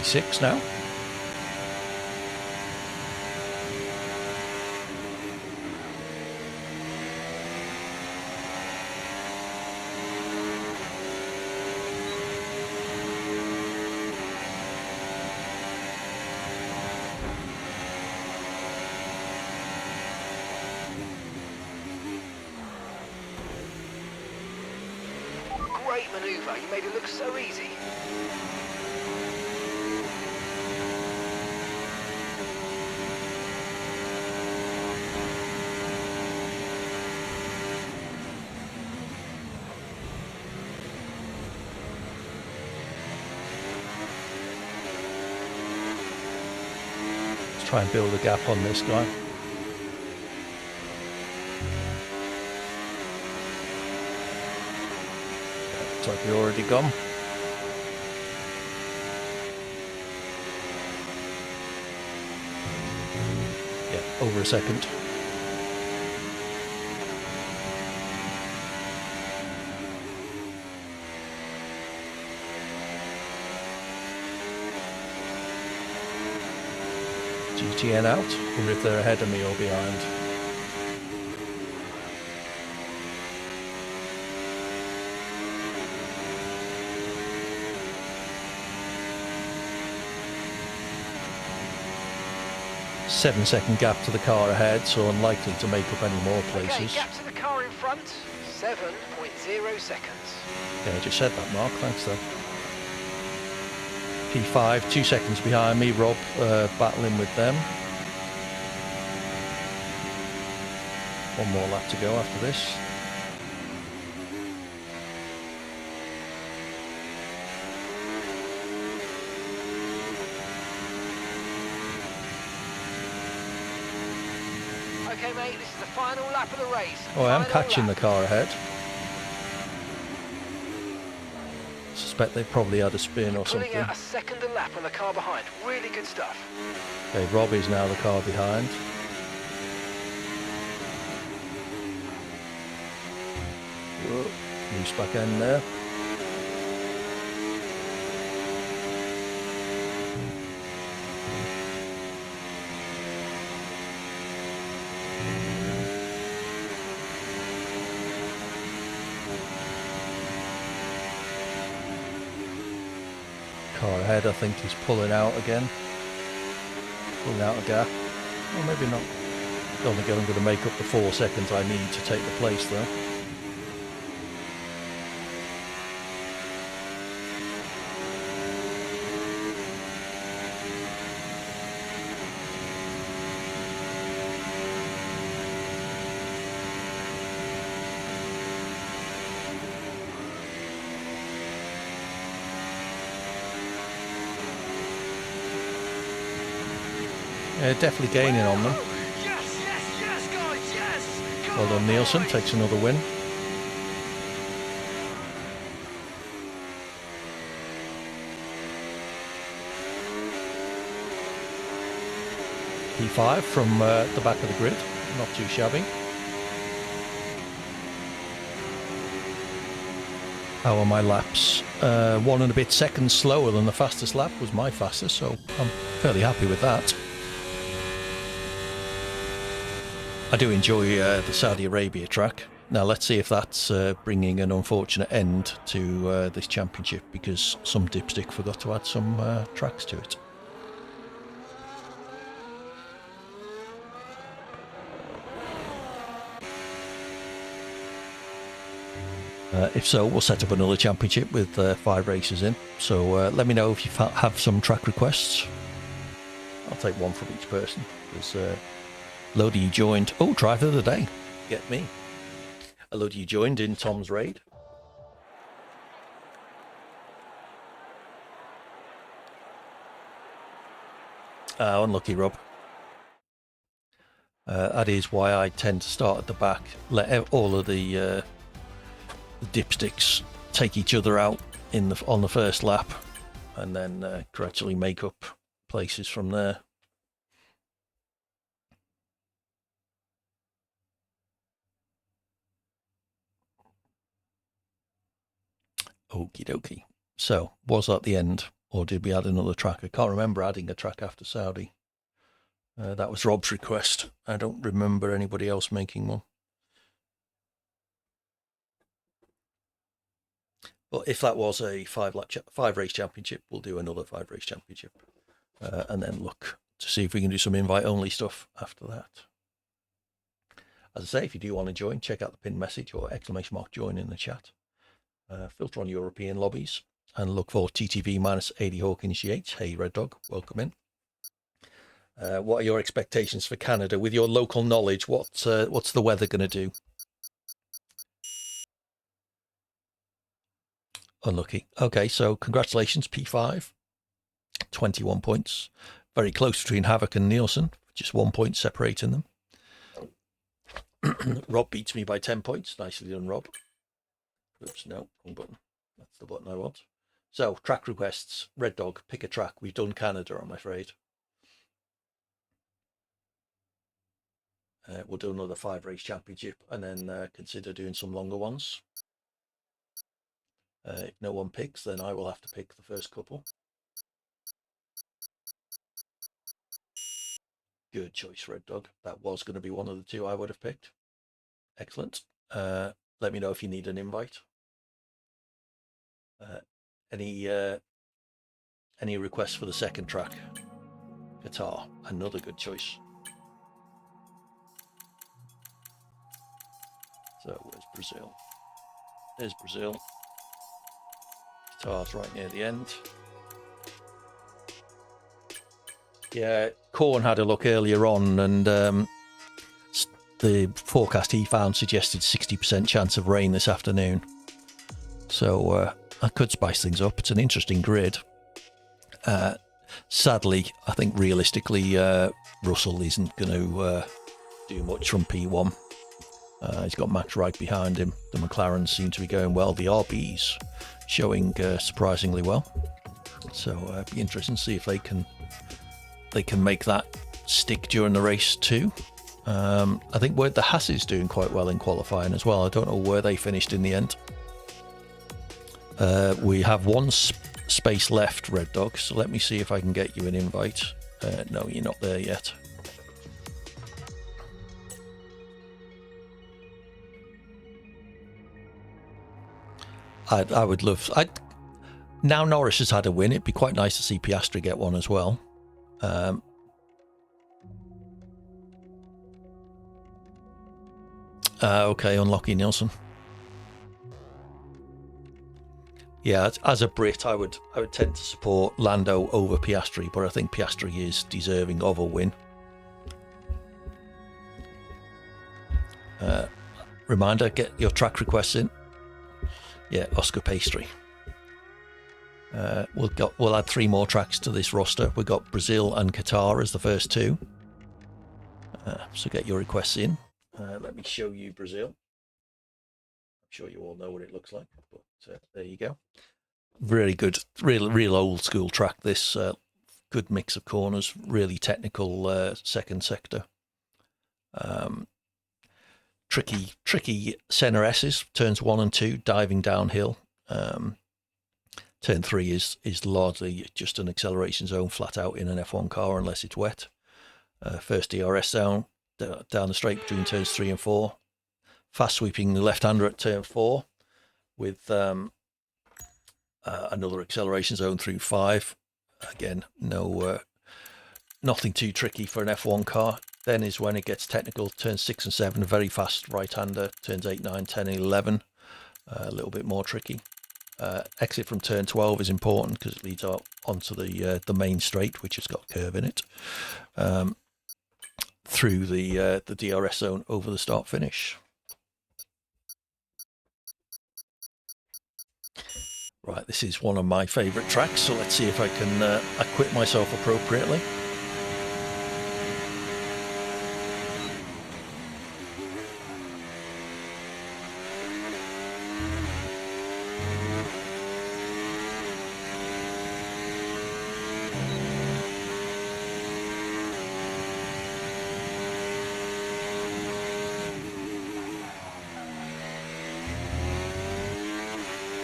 P6 now. Great manoeuvre, you made it look so easy. Let's try and build a gap on this guy. Looks like we're already gone. Yeah, over a second. GTN out. Wonder if they're ahead of me or behind. Seven-second gap to the car ahead, so unlikely to make up any more Okay, places. gap to the car in front, 7.0 seconds. Yeah, I just said that, Mark. Thanks, though. P5, 2 seconds behind me. Rob battling with them. One more lap to go after this. Okay, mate, this is the final lap of the race. Oh, I am Final catching the lap. car ahead. Suspect they probably had a spin or Pulling something. out a second a lap on the car behind. Really good stuff. Okay, Robbie's now the car behind. Whoa, loose back end there. Car ahead, I think, is pulling out again. Pulling out a gap. Or maybe not. Don't think I'm going to make up the 4 seconds I need to take the place, though. Definitely gaining on them. Yes, yes, yes, guys, yes! Come Well done, on, Nielsen. boys. Takes another win. P5 from the back of the grid. Not too shabby. How are my laps? 1 and a bit seconds slower than the fastest lap was my fastest, so I'm fairly happy with that. I do enjoy the Saudi Arabia track. Now let's see if that's bringing an unfortunate end to this championship, because some dipstick forgot to add some tracks to it. If so, we'll set up another championship with 5 races in. So let me know if you have some track requests. I'll take one from each person. There's Lodi joined. Oh, driver of the day. Get me. Lodi joined in Tom's raid. Unlucky, Rob. That is why I tend to start at the back. Let all of the dipsticks take each other out on the first lap, and then gradually make up places from there. Okie dokie. So, was that the end, or did we add another track? I can't remember adding a track after Saudi. That was Rob's request. I don't remember anybody else making one. But if that was a 5-race championship, we'll do another 5-race championship, and then look to see if we can do some invite-only stuff after that. As I say, if you do want to join, check out the pinned message or ! join in the chat. Filter on European lobbies and look for TTV-80 Hawkins GH. Hey, Red Dog, welcome in. What are your expectations for Canada? With your local knowledge, what's the weather going to do? Unlucky. Okay, so congratulations, P5. 21 points. Very close between Havoc and Nielsen. Just 1 point separating them. Rob beats me by 10 points. Nicely done, Rob. Oops, no, wrong button. That's the button I want. So, track requests. Red Dog, pick a track. We've done Canada, I'm afraid. We'll do another 5-race championship and then consider doing some longer ones. If no one picks, then I will have to pick the first couple. Good choice, Red Dog. That was going to be one of the 2 I would have picked. Excellent. Let me know if you need an invite. Any requests for the second track? Qatar, another good choice. So where's Brazil? There's Brazil. Qatar's right near the end. Yeah, Corn had a look earlier on, and the forecast he found suggested 60% chance of rain this afternoon. So that could spice things up. It's an interesting grid. Sadly, I think realistically, Russell isn't going to do much from P1. He's got Max right behind him. The McLarens seem to be going well. The RBs showing surprisingly well. So it'd be interesting to see if they can make that stick during the race too. I think the Haas is doing quite well in qualifying as well. I don't know where they finished in the end. We have one space left, Red Dog, so let me see if I can get you an invite. No, you're not there yet. I would love... now Norris has had a win, it'd be quite nice to see Piastri get one as well. Okay, unlucky, Nielsen. Yeah, as a Brit, I would tend to support Lando over Piastri, but I think Piastri is deserving of a win. Reminder, get your track requests in. Yeah, Oscar Pastry. We'll add 3 more tracks to this roster. We've got Brazil and Qatar as the first 2. So get your requests in. Let me show you Brazil. I'm sure you all know what it looks like, but there you go. Really good, real old school track. This good mix of corners, really technical second sector. Tricky center S's, turns 1 and 2, diving downhill. Turn 3 is largely just an acceleration zone flat out in an F1 car unless it's wet. First DRS down the straight between turns 3 and 4. Fast sweeping the left-hander at turn 4 with another acceleration zone through 5. Again, nothing too tricky for an F1 car. Then is when it gets technical. Turns 6 and 7, very fast right-hander. Turns 8, 9, 10, and 11, a little bit more tricky. Exit from turn 12 is important because it leads onto the main straight, which has got a curve in it. Through the DRS zone over the start-finish. Right, this is one of my favourite tracks, so let's see if I can acquit myself appropriately.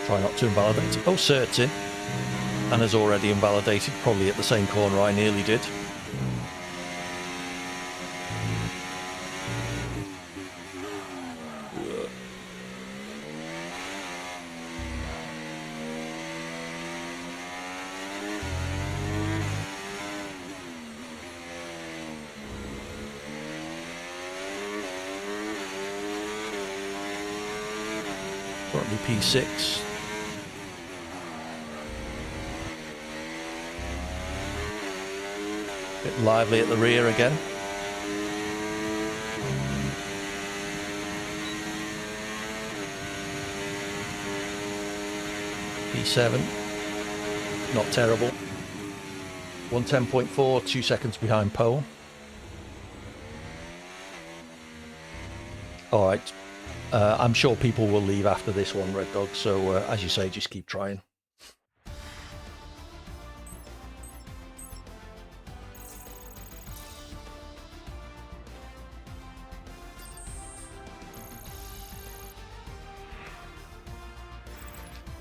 Try not to invalidate. Oh, Cert's in and has already invalidated, probably at the same corner I nearly did. Currently P6. Bit lively at the rear again. P7, not terrible. 110.4, 2 seconds behind pole. All right, I'm sure people will leave after this one, Red Dog, so as you say, just keep trying.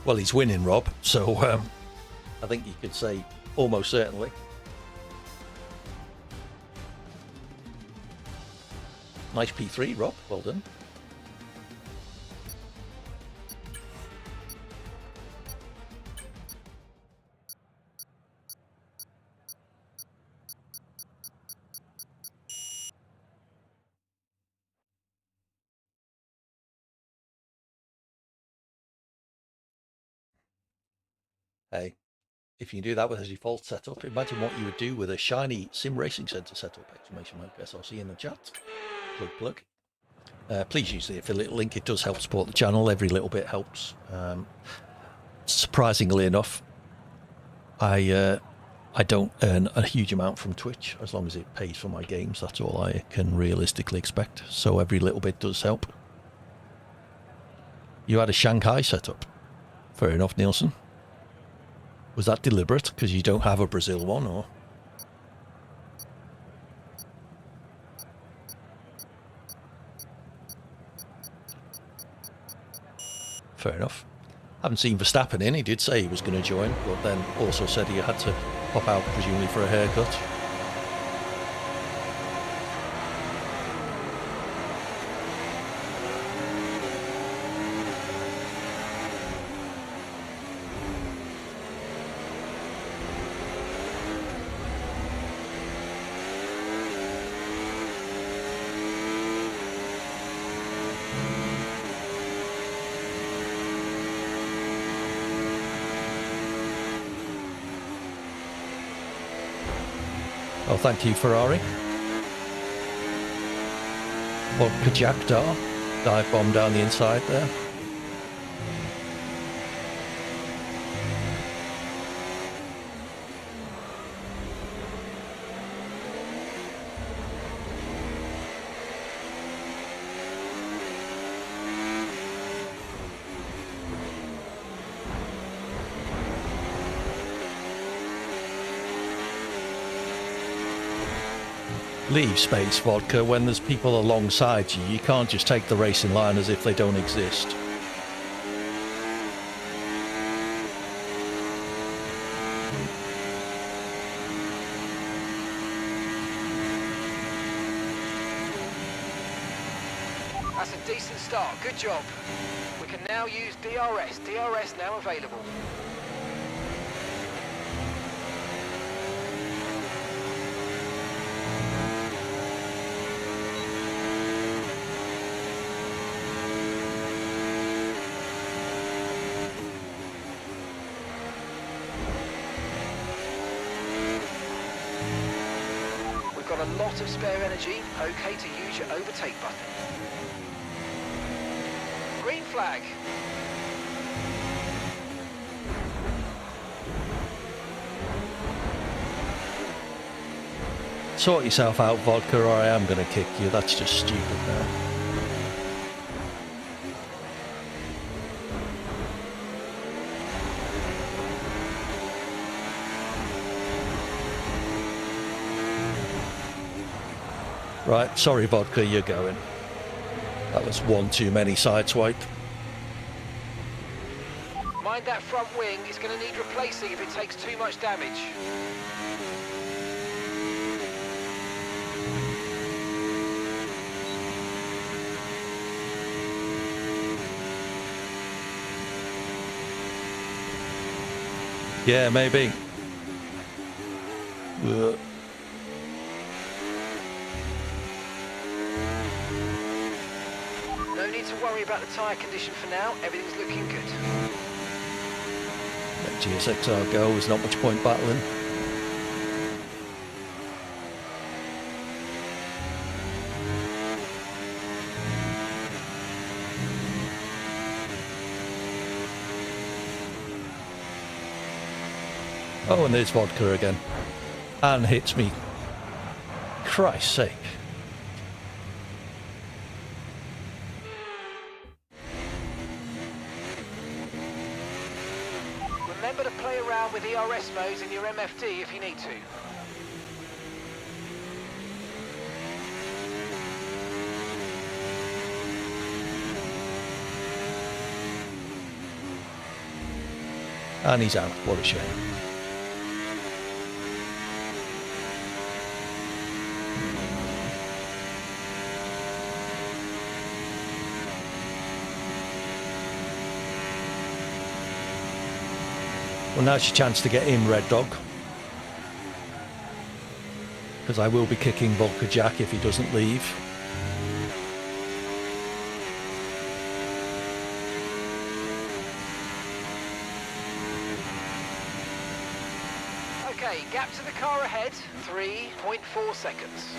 Well, he's winning, Rob, so I think you could say almost certainly. Nice P3, Rob. Well done. Hey, if you can do that with a default setup, imagine what you would do with a shiny Sim Racing Centre setup! Exclamation mark SRC in the chat. Plug, plug. Please use the affiliate link. It does help support the channel. Every little bit helps. Surprisingly enough, I don't earn a huge amount from Twitch. As long as it pays for my games, that's all I can realistically expect. So every little bit does help. You had a Shanghai setup. Fair enough, Nielsen. Was that deliberate because you don't have a Brazil one, or? Fair enough. Haven't seen Verstappen in. He did say he was going to join, but then also said he had to pop out, presumably for a haircut. Oh, thank you, Ferrari. Well, Kajakdar, dive bomb down the inside there. leave space, Vodka, when there's people alongside you. You can't just take the racing line as if they don't exist. That's a decent start. Good job. We can now use DRS. DRS now available. We've got a lot of spare energy. Okay to use your overtake button. Green flag. Sort yourself out, Vodka, or I am going to kick you. That's just stupid now. Right, sorry, Vodka, you're going. That was one too many sideswipe. Mind that front wing, it's going to need replacing if it takes too much damage. Yeah, maybe. Ugh. No need to worry about the tyre condition for now, everything's looking good. Let GSXR go, there's not much point battling. Oh, and there's Vodka again. And hits me. Christ's sake. Remember to play around with ERS modes in your MFD if you need to. And he's out. What a shame. Well, now's your chance to get in, Red Dog. Because I will be kicking Vodka Jack if he doesn't leave. Okay, gap to the car ahead, 3.4 seconds.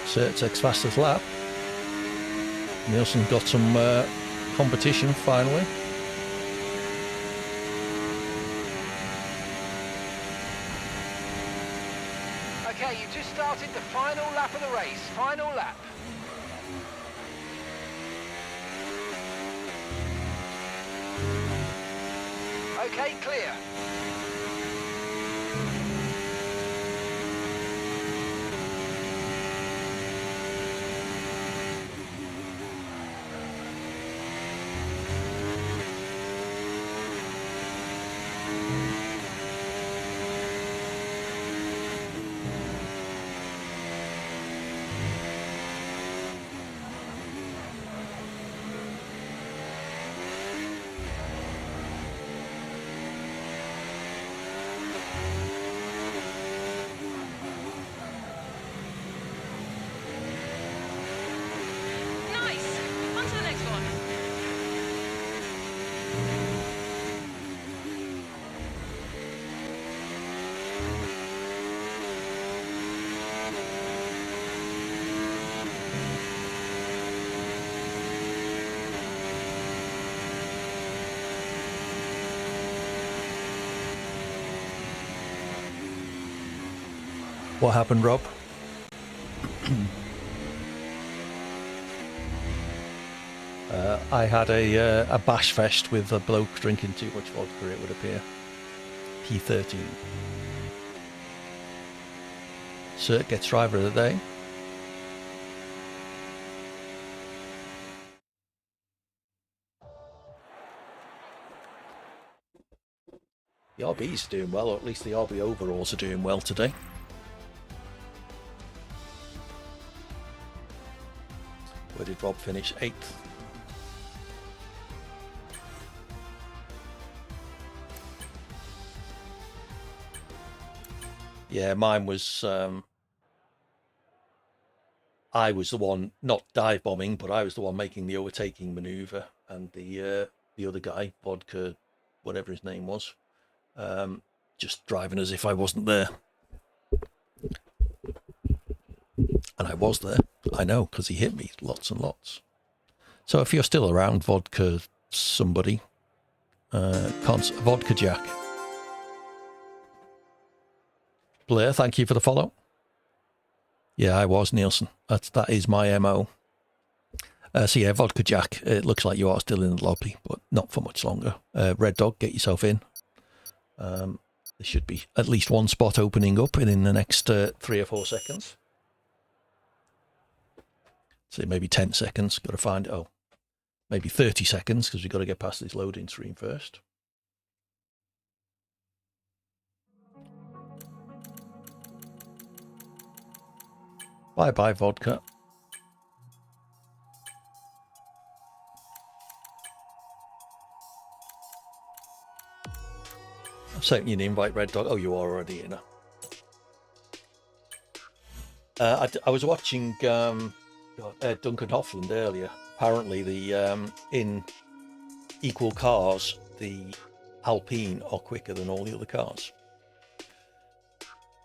Certec's fastest lap. Nielsen got some competition finally. Okay, you just started the final lap of the race. Final lap. Okay, clear. What happened, Rob? I had a bash fest with a bloke drinking too much vodka, it would appear. P13. Cert gets driver of the day. The RB's doing well, or at least the RB overalls are doing well today. Where did Rob finish? 8th. Yeah, mine was, I was the one, not dive bombing, but I was the one making the overtaking maneuver, and the other guy, Vodka, whatever his name was, just driving as if I wasn't there. And I was there, I know, because he hit me lots and lots. So if you're still around, Vodka somebody, Vodka Jack. Blair, thank you for the follow. Yeah, I was, Nielsen. That is my MO. So yeah, Vodka Jack, it looks like you are still in the lobby, but not for much longer. Red Dog, get yourself in. There should be at least one spot opening up in the next 3 or 4 seconds. So maybe 10 seconds, got to find, maybe 30 seconds, because we've got to get past this loading screen first. Bye-bye, Vodka. Sent you an invite, Red Dog. Oh, you are already in. I was watching Duncan Hoffland earlier. Apparently, the in equal cars, the Alpine are quicker than all the other cars.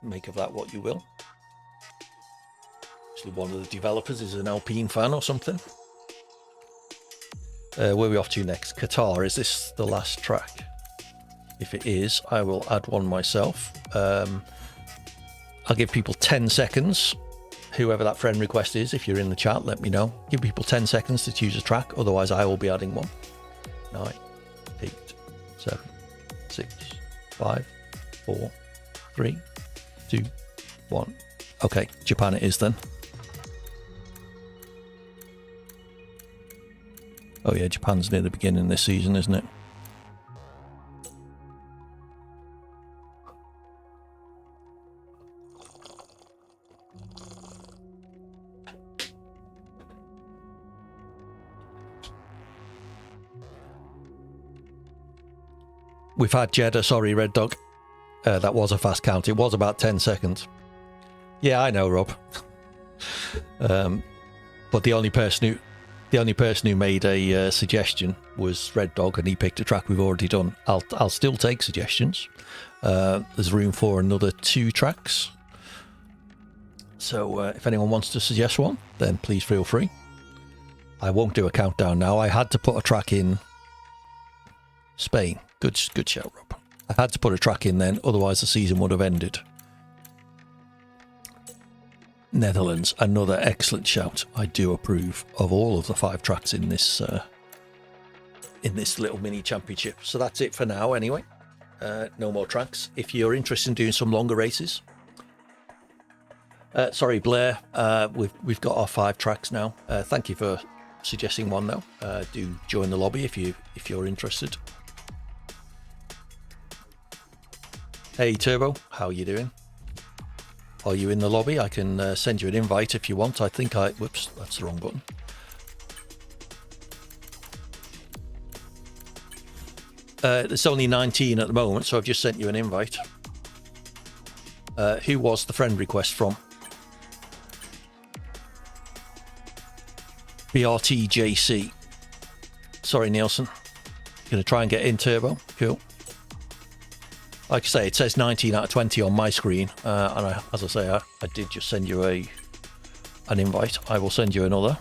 Make of that what you will. Actually, one of the developers is an Alpine fan or something. Where are we off to next? Qatar. Is this the last track? If it is, I will add one myself. I'll give people 10 seconds. Whoever that friend request is, if you're in the chat, let me know. Give people 10 seconds to choose a track. Otherwise, I will be adding one. 9, 8, 7, 6, 5, 4, 3, 2, 1. Okay, Japan it is then. Oh yeah, Japan's near the beginning this season, isn't it? We've had Jeddah, sorry, Red Dog. That was a fast count. It was about 10 seconds. Yeah, I know, Rob. But the only person who made a suggestion was Red Dog, and he picked a track we've already done. I'll still take suggestions. There's room for another 2 tracks. So if anyone wants to suggest one, then please feel free. I won't do a countdown now. I had to put a track in Spain. Good shout, Rob. I had to put a track in then, otherwise the season would have ended. Netherlands, another excellent shout. I do approve of all of the 5 tracks in this little mini championship. So that's it for now anyway. No more tracks. If you're interested in doing some longer races, sorry Blair, we've got our 5 tracks now. Thank you for suggesting one though. Do join the lobby if you're interested. Hey Turbo, how are you doing? Are you in the lobby? I can send you an invite if you want. I think whoops, that's the wrong button. It's only 19 at the moment, so I've just sent you an invite. Who was the friend request from? BRTJC. Sorry, Nielsen. Gonna try and get in, Turbo. Cool. Like I say, it says 19 out of 20 on my screen, and as I say, I did just send you an invite. I will send you another.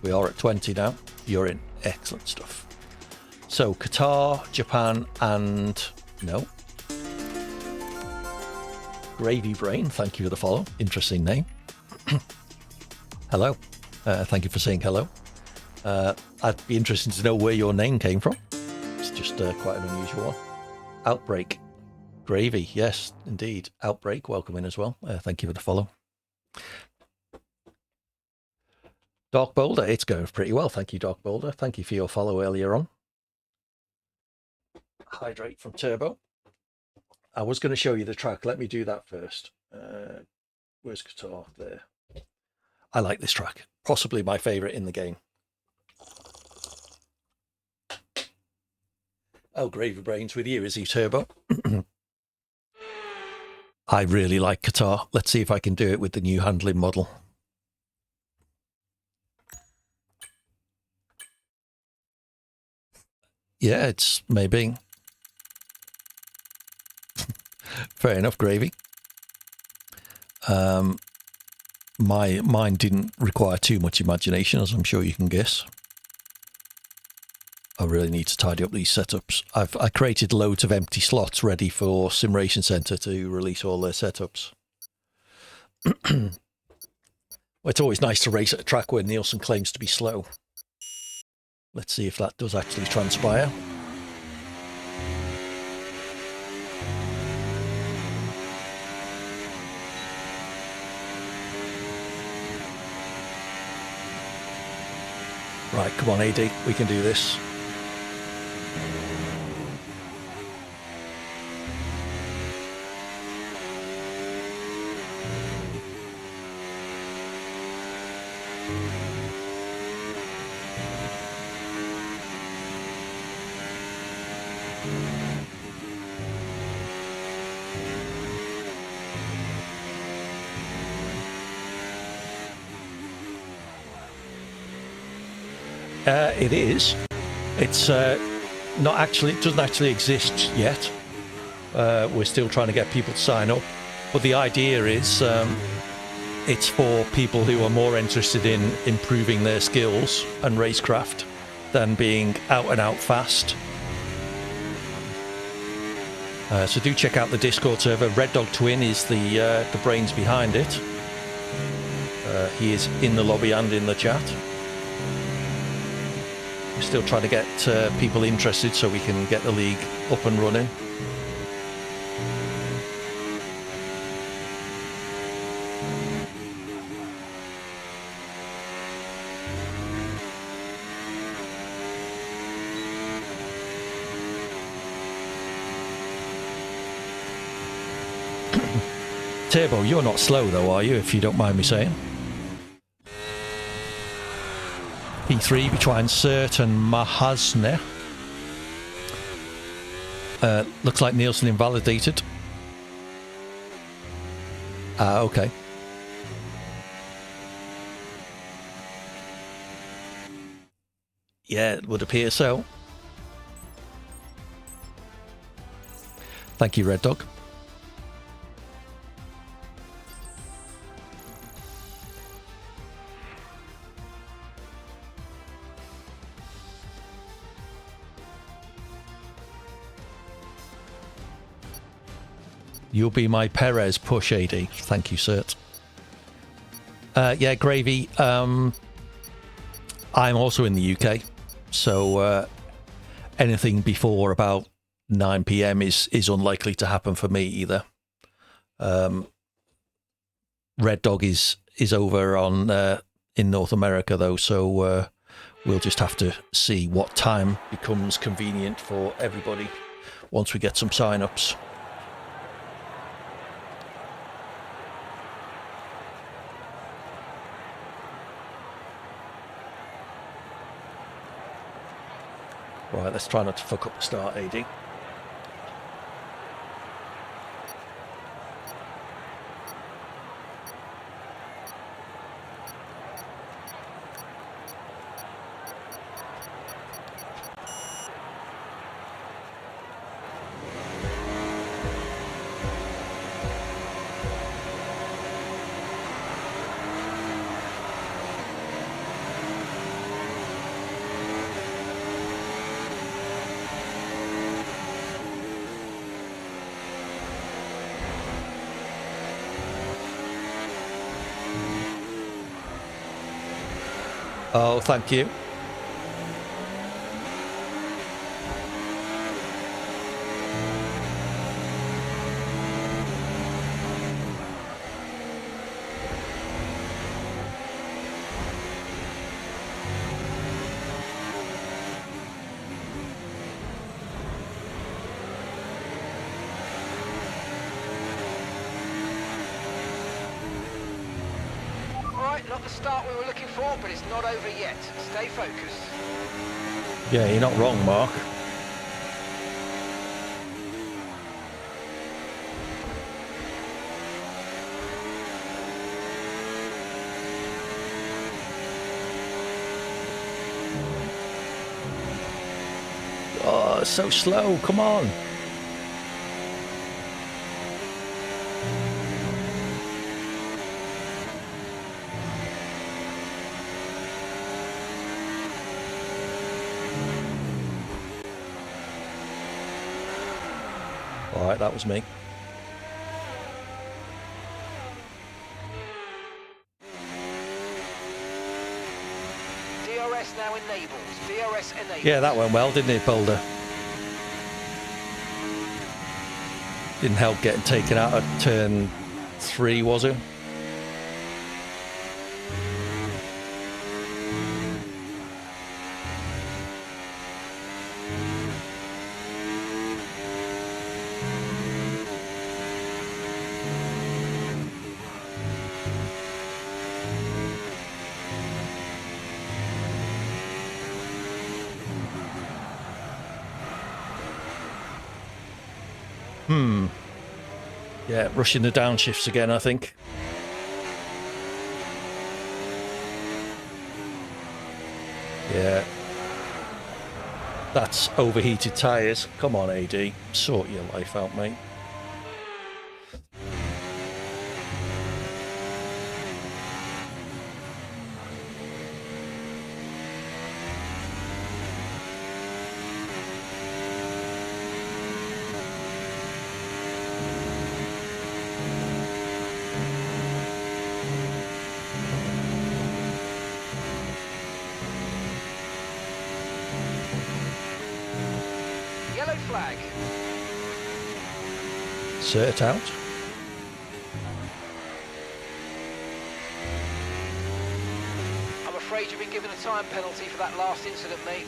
We are at 20 now. You're in. Excellent stuff. So Qatar, Japan, and no, Gravy Brain, thank you for the follow. Interesting name. Hello. Thank you for saying hello. I'd be interested to know where your name came from. It's just quite an unusual one. Outbreak. Gravy, yes, indeed. Outbreak, welcome in as well. Thank you for the follow. Dark Boulder, it's going pretty well. Thank you, Dark Boulder. Thank you for your follow earlier on. Hydrate from Turbo. I was going to show you the track. Let me do that first. Where's guitar? There. I like this track. Possibly my favourite in the game. Oh, Gravy Brains with you, is he, Turbo? I really like guitar. Let's see if I can do it with the new handling model. Yeah, it's maybe. Fair enough, Gravy. Mine didn't require too much imagination, as I'm sure you can guess. I really need to tidy up these setups. I created loads of empty slots ready for Sim Racing Centre to release all their setups. Well, it's always nice to race at a track where Nielsen claims to be slow. Let's see if that does actually transpire. Right, come on, AD, we can do this. It is. It's not actually. It doesn't actually exist yet. We're still trying to get people to sign up. But the idea is it's for people who are more interested in improving their skills and racecraft than being out and out fast. So do check out the Discord server. Red Dog Twin is the brains behind it. He is in the lobby and in the chat. We're still trying to get people interested so we can get the league up and running. Turbo, you're not slow though, are you, if you don't mind me saying? P3 between Cert and Mahasne. Looks like Nielsen invalidated. Okay. Yeah, it would appear so. Thank you, Red Dog. You'll be my Perez push, AD. Thank you, Cert. Yeah, Gravy. I'm also in the UK, so anything before about 9 PM is unlikely to happen for me either. Red Dog is over on in North America though, so we'll just have to see what time becomes convenient for everybody once we get some sign-ups. Right, let's try not to fuck up the start, AD. Oh, thank you. Alright, not the start we were looking for, but it's not over yet. Stay focused. Yeah, you're not wrong, Mark. Oh, it's so slow. Come on. All right, that was me. DRS now enabled. DRS enabled. Yeah, that went well, didn't it, Boulder? Didn't help getting taken out at turn 3, was it? Yeah, rushing the downshifts again, I think. Yeah. That's overheated tyres. Come on, AD. Sort your life out, mate. Yellow flag. Cert out. I'm afraid you've been given a time penalty for that last incident, mate.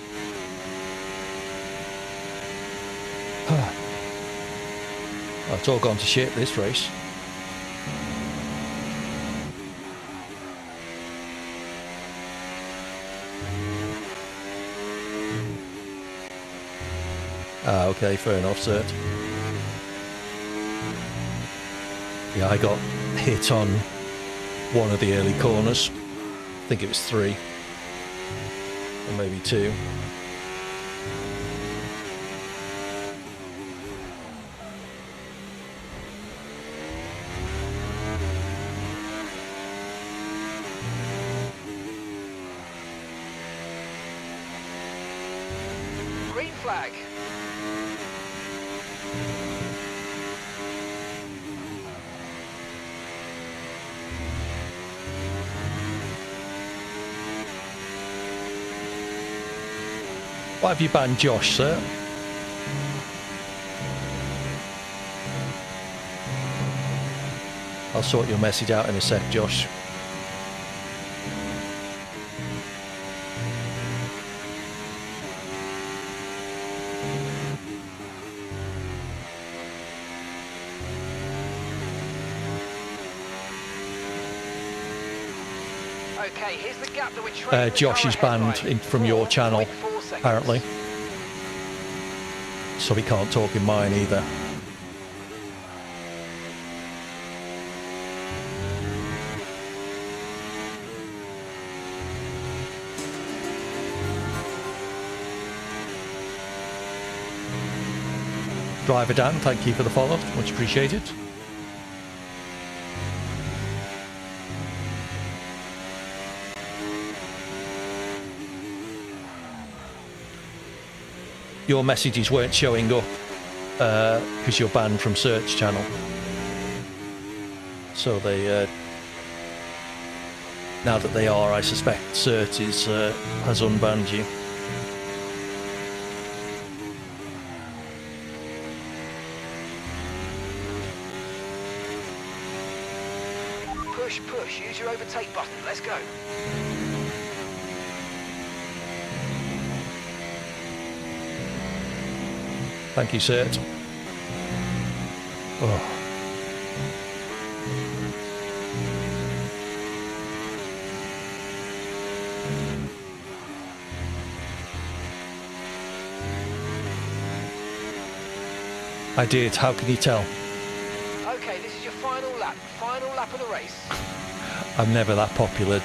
It's all gone to shit this race. Ah, okay, fair enough, Cert. Yeah, I got hit on one of the early corners. I think it was 3. Or maybe 2. Green flag. Why have you banned Josh, sir? I'll sort your message out in a sec, Josh. Okay, here's the gap that we're trading the Josh car is ahead banned by. from your channel, 4.4 seconds. apparently. So he can't talk in mine either. Driver Dan, thank you for the follow, much appreciated. Your messages weren't showing up because you're banned from search channel. So they Now that they are, I suspect Cert has unbanned you. Push, push. Use your overtake button. Let's go. Thank you, Cert. Oh. I did. How can you tell? Okay, this is your final lap. Final lap of the race. I'm never that popular,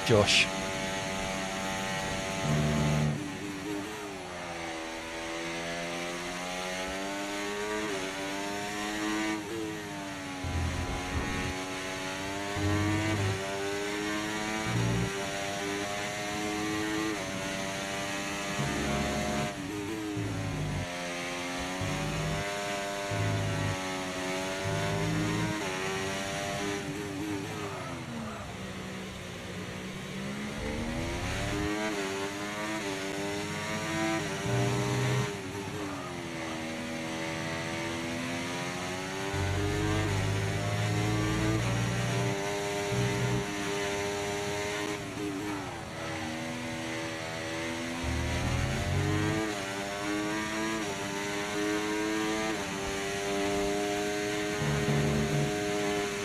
Josh.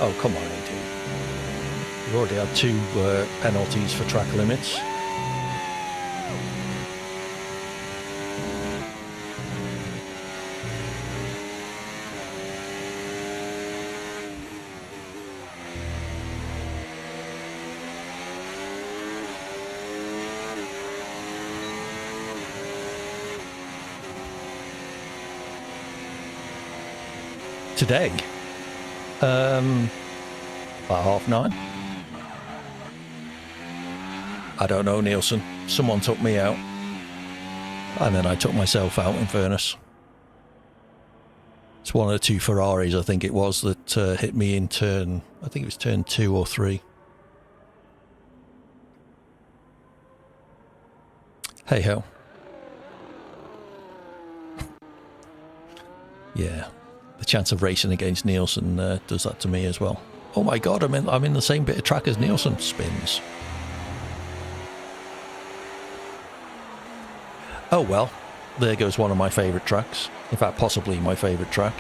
Oh, come on, AD. You've already had 2 penalties for track limits. Today? About 9:30. I don't know, Nielsen. Someone took me out. And then I took myself out, in fairness. It's one of the 2 Ferraris, I think it was, that hit me in turn... I think it was turn 2 or 3. Hey-ho. Yeah. The chance of racing against Nielsen does that to me as well. Oh my god, I'm in the same bit of track as Nielsen. Spins. Oh well, there goes one of my favourite tracks. In fact, possibly my favourite track.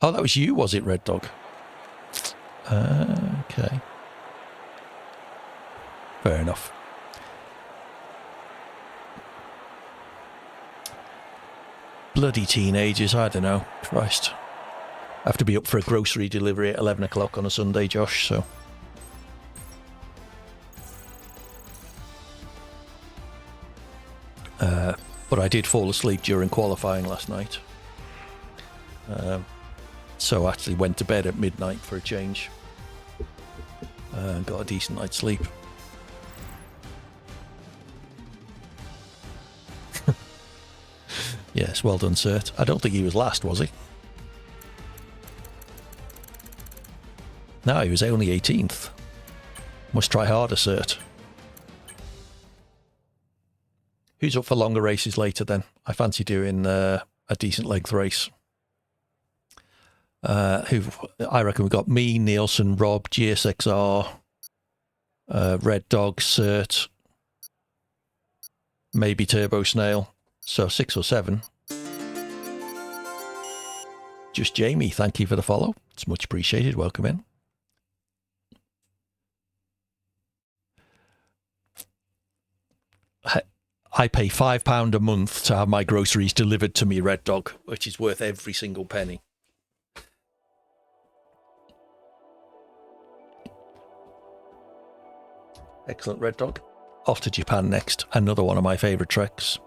Oh, that was you, was it, Red Dog? Okay. Fair enough. Bloody teenagers, I don't know. Christ. I have to be up for a grocery delivery at 11 o'clock on a Sunday, Josh, so... but I did fall asleep during qualifying last night. So I actually went to bed at midnight for a change. Got a decent night's sleep. Yes, well done, Cert. I don't think he was last, was he? No, he was only 18th. Must try harder, Cert. Who's up for longer races later then? I fancy doing a decent length race. I reckon we've got me, Nielsen, Rob, GSXR, Red Dog, Cert, maybe Turbo Snail. So 6 or 7. Just Jamie, thank you for the follow. It's much appreciated. Welcome in. I pay £5 a month to have my groceries delivered to me, Red Dog, which is worth every single penny. Excellent, Red Dog. Off to Japan next. Another one of my favourite treks.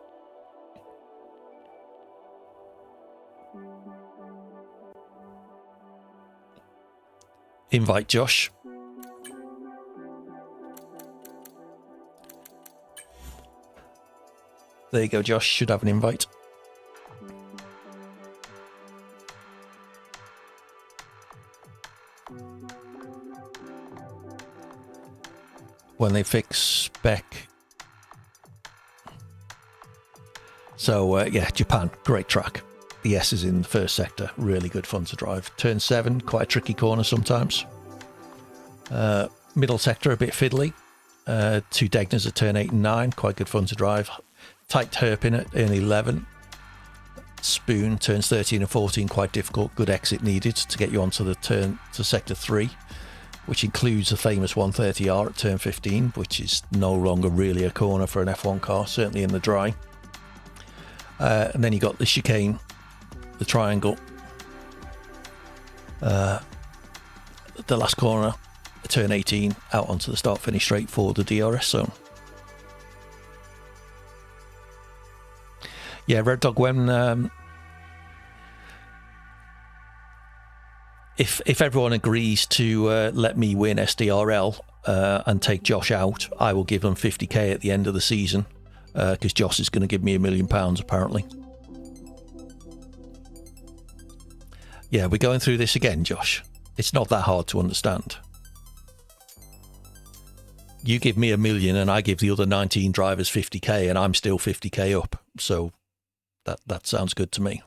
Invite Josh. There you go, Josh. Should have an invite. when they fix spec. So, yeah, Japan, great track. The S is in the first sector, really good fun to drive. Turn 7, quite a tricky corner sometimes. Middle sector, a bit fiddly. 2 Degners at turn 8 and 9, quite good fun to drive. Tight hairpin at turn 11. Spoon, turns 13 and 14, quite difficult. Good exit needed to get you onto the turn to sector 3, which includes the famous 130R at turn 15, which is no longer really a corner for an F1 car, certainly in the dry. And then you got the chicane, the triangle, the last corner, turn 18, out onto the start finish straight for the DRS zone. Yeah, Red Dog, when if everyone agrees to let me win SDRL and take Josh out, I will give them 50k at the end of the season, because Josh is going to give me £1 million apparently. Yeah, we're going through this again, Josh. It's not that hard to understand. You give me $1 million and I give the other 19 drivers 50k, and I'm still 50k up. So that sounds good to me.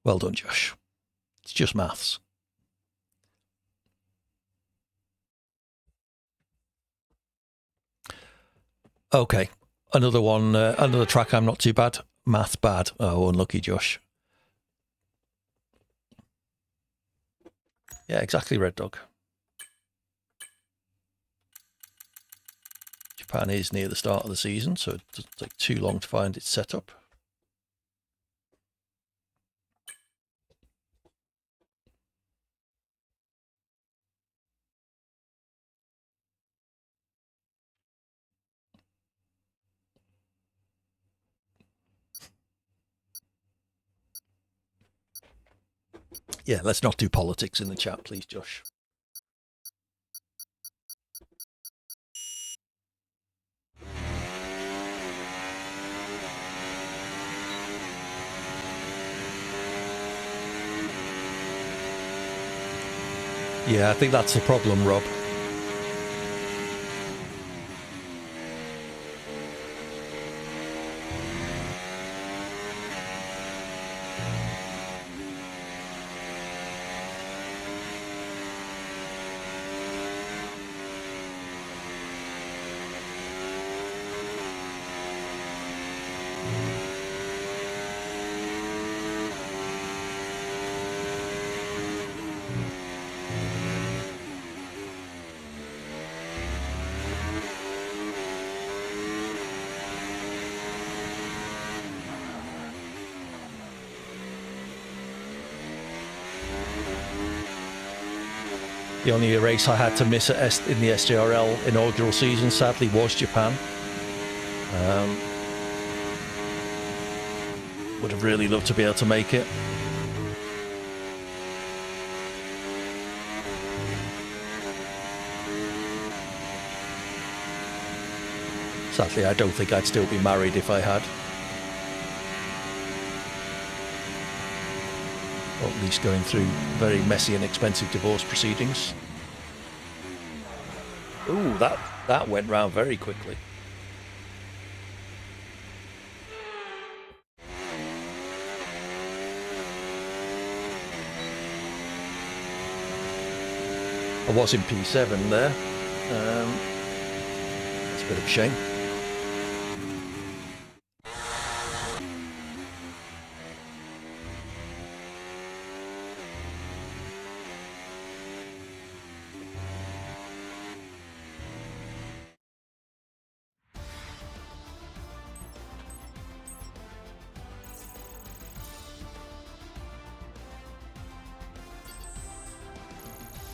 Well done, Josh. It's just maths. Okay, another one, another track I'm not too bad. Math bad. Oh, unlucky, Josh. Yeah, exactly, Red Dog. Japan is near the start of the season, so it doesn't take too long to find its setup. Yeah, let's not do politics in the chat, please, Josh. Yeah, I think that's the problem, Rob. The only race I had to miss in the SJRL inaugural season, sadly, was Japan. Would have really loved to be able to make it. Sadly, I don't think I'd still be married if I had. Or at least going through very messy and expensive divorce proceedings. Ooh, that went round very quickly. I was in P7 there. That's a bit of a shame.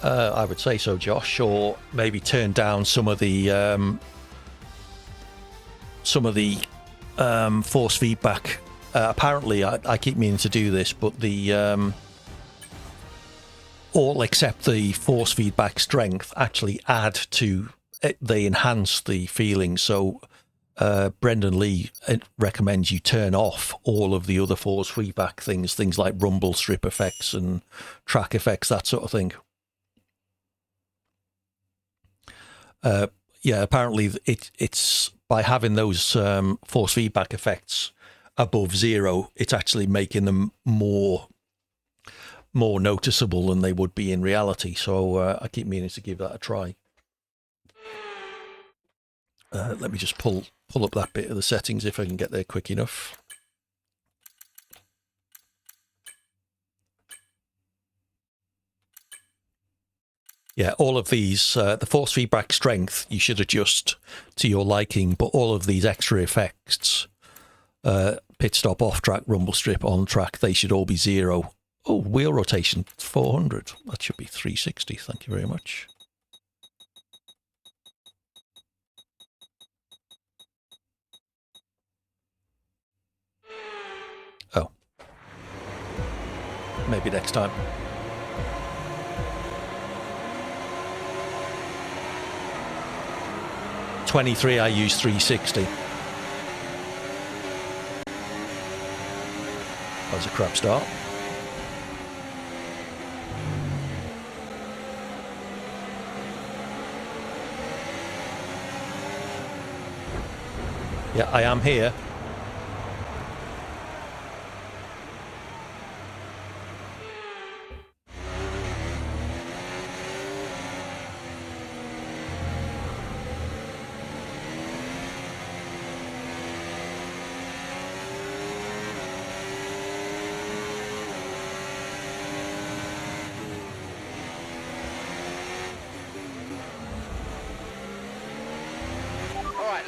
I would say so, Josh, or maybe turn down some of the force feedback. Apparently, I keep meaning to do this, but the all except the force feedback strength actually add to it, they enhance the feeling. So Brendan Lee recommends you turn off all of the other force feedback things like rumble strip effects and track effects, that sort of thing. Yeah, apparently it's by having those force feedback effects above 0, it's actually making them more noticeable than they would be in reality. So I keep meaning to give that a try. Let me just pull up that bit of the settings if I can get there quick enough. Yeah, all of these, the force feedback strength, you should adjust to your liking, but all of these extra effects, pit stop, off track, rumble strip, on track, they should all be 0. Oh, wheel rotation, 400. That should be 360. Thank you very much. Oh. Maybe next time. '23, I use 360. That was a crap start. Yeah, I am here.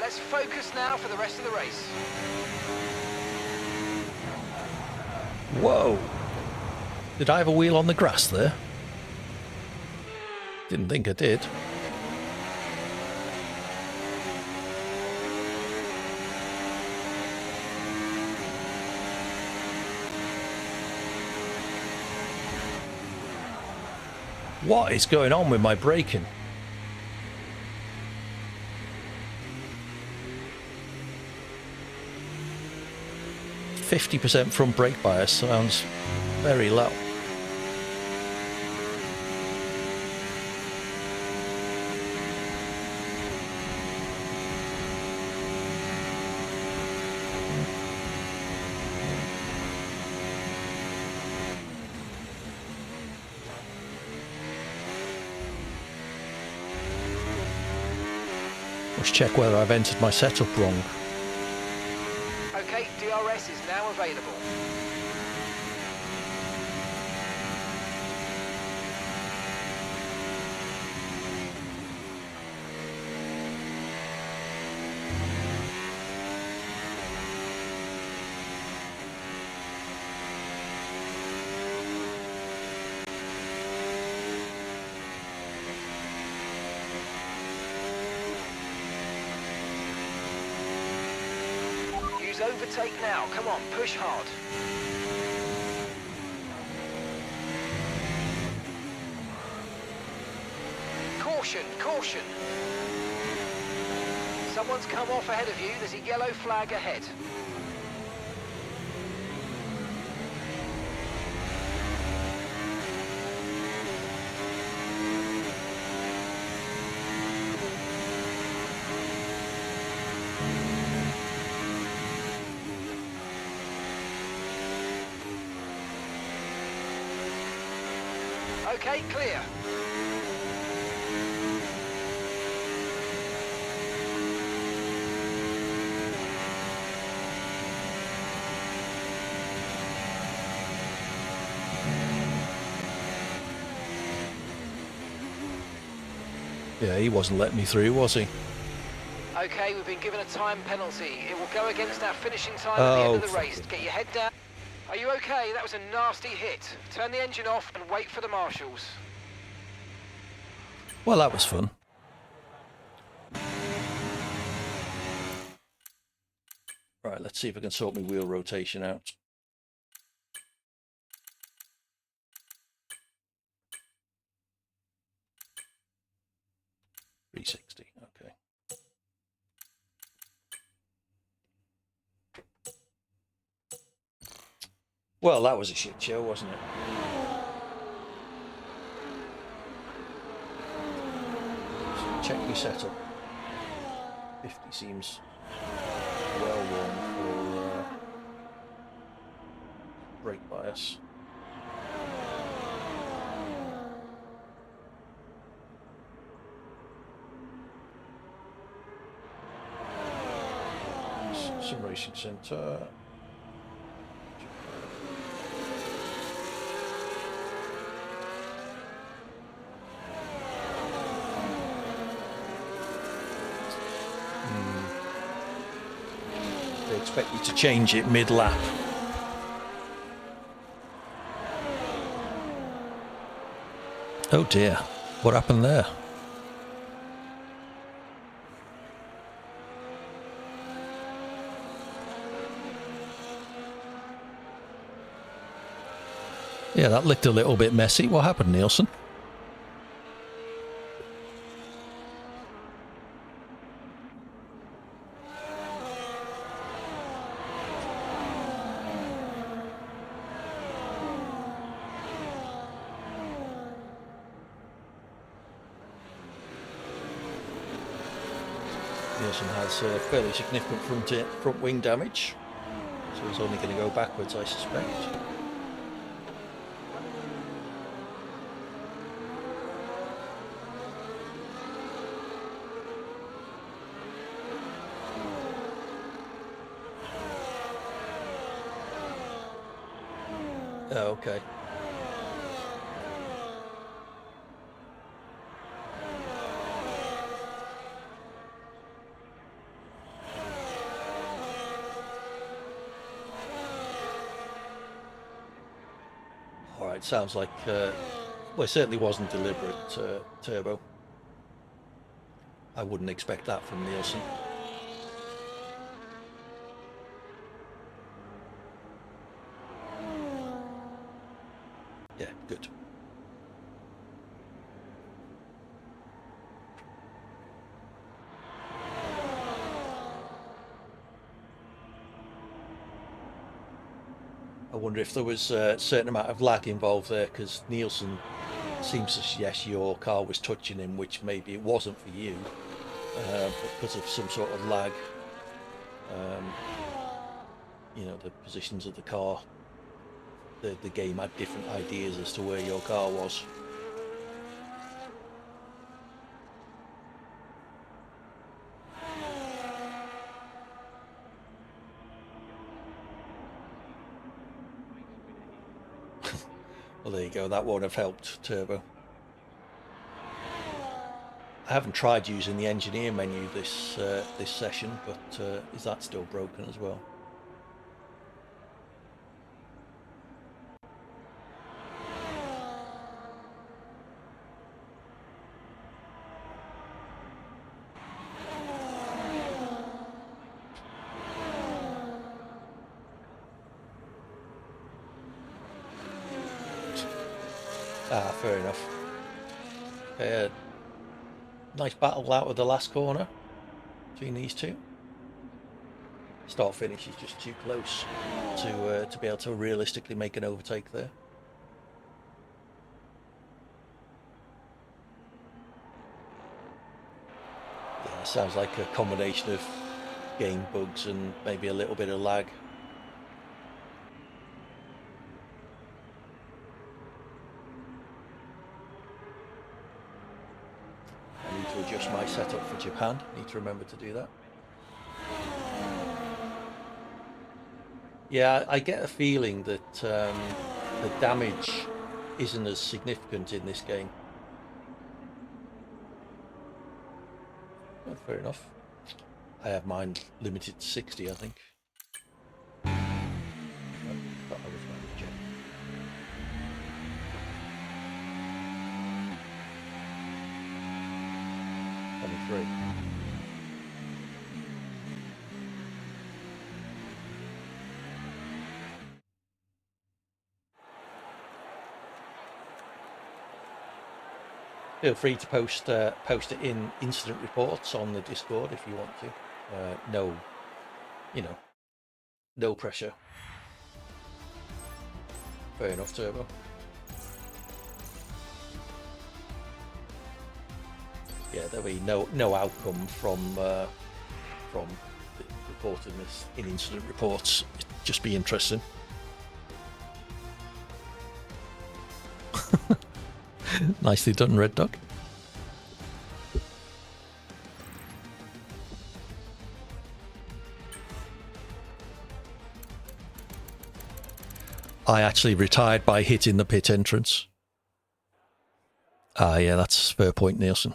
Let's focus now for the rest of the race. Whoa. Did I have a wheel on the grass there? Didn't think I did. What is going on with my braking? %50 front brake bias sounds very low. Let's check whether I've entered my setup wrong. Okay, DRS is now available. Overtake now. Come on, push hard. Caution, caution. Someone's come off ahead of you. There's a yellow flag ahead. Okay, clear. Yeah, he wasn't letting me through, was he? Okay, we've been given a time penalty. It will go against our finishing time at the end of the race. Get your head down. Are you okay? That was a nasty hit. Turn the engine off and wait for the marshals. Well, that was fun. Right, let's see if I can sort my wheel rotation out. .360, okay. Well, that was a shit show, wasn't it? So check your setup. 50 seems well worn for brake bias. Sim Racing Centre. They expect you to change it mid-lap. Oh dear, what happened there? Yeah, that looked a little bit messy. What happened, Nielsen? Nielsen has fairly significant front wing damage, so he's only going to go backwards, I suspect. Oh, okay. All right, sounds like, well, it certainly wasn't deliberate, Turbo. I wouldn't expect that from Nielsen. Yeah, good. I wonder if there was a certain amount of lag involved there, because Nielsen seems to suggest your car was touching him, which maybe it wasn't for you, but because of some sort of lag. You know, the positions of the car, the game had different ideas as to where your car was. Well, there you go. That won't have helped, Turbo. I haven't tried using the engineer menu this session, but is that still broken as well? Ah, fair enough. Okay, nice battle out of the last corner between these two. Start finish is just too close to be able to realistically make an overtake there. Yeah, sounds like a combination of game bugs and maybe a little bit of lag. I need to adjust my setup for Japan. Need to remember to do that. Yeah, I get a feeling that the damage isn't as significant in this game. Oh, fair enough. I have mine limited to 60, I think. Oh, thought I was going to check. 23. Feel free to post it in incident reports on the Discord if you want to. No, no pressure. Fair enough, Turbo. Yeah, there'll be no outcome from reporting this in incident reports. It'd just be interesting. Nicely done, Red Dog. I actually retired by hitting the pit entrance. Ah, yeah, that's a fair point, Nielsen.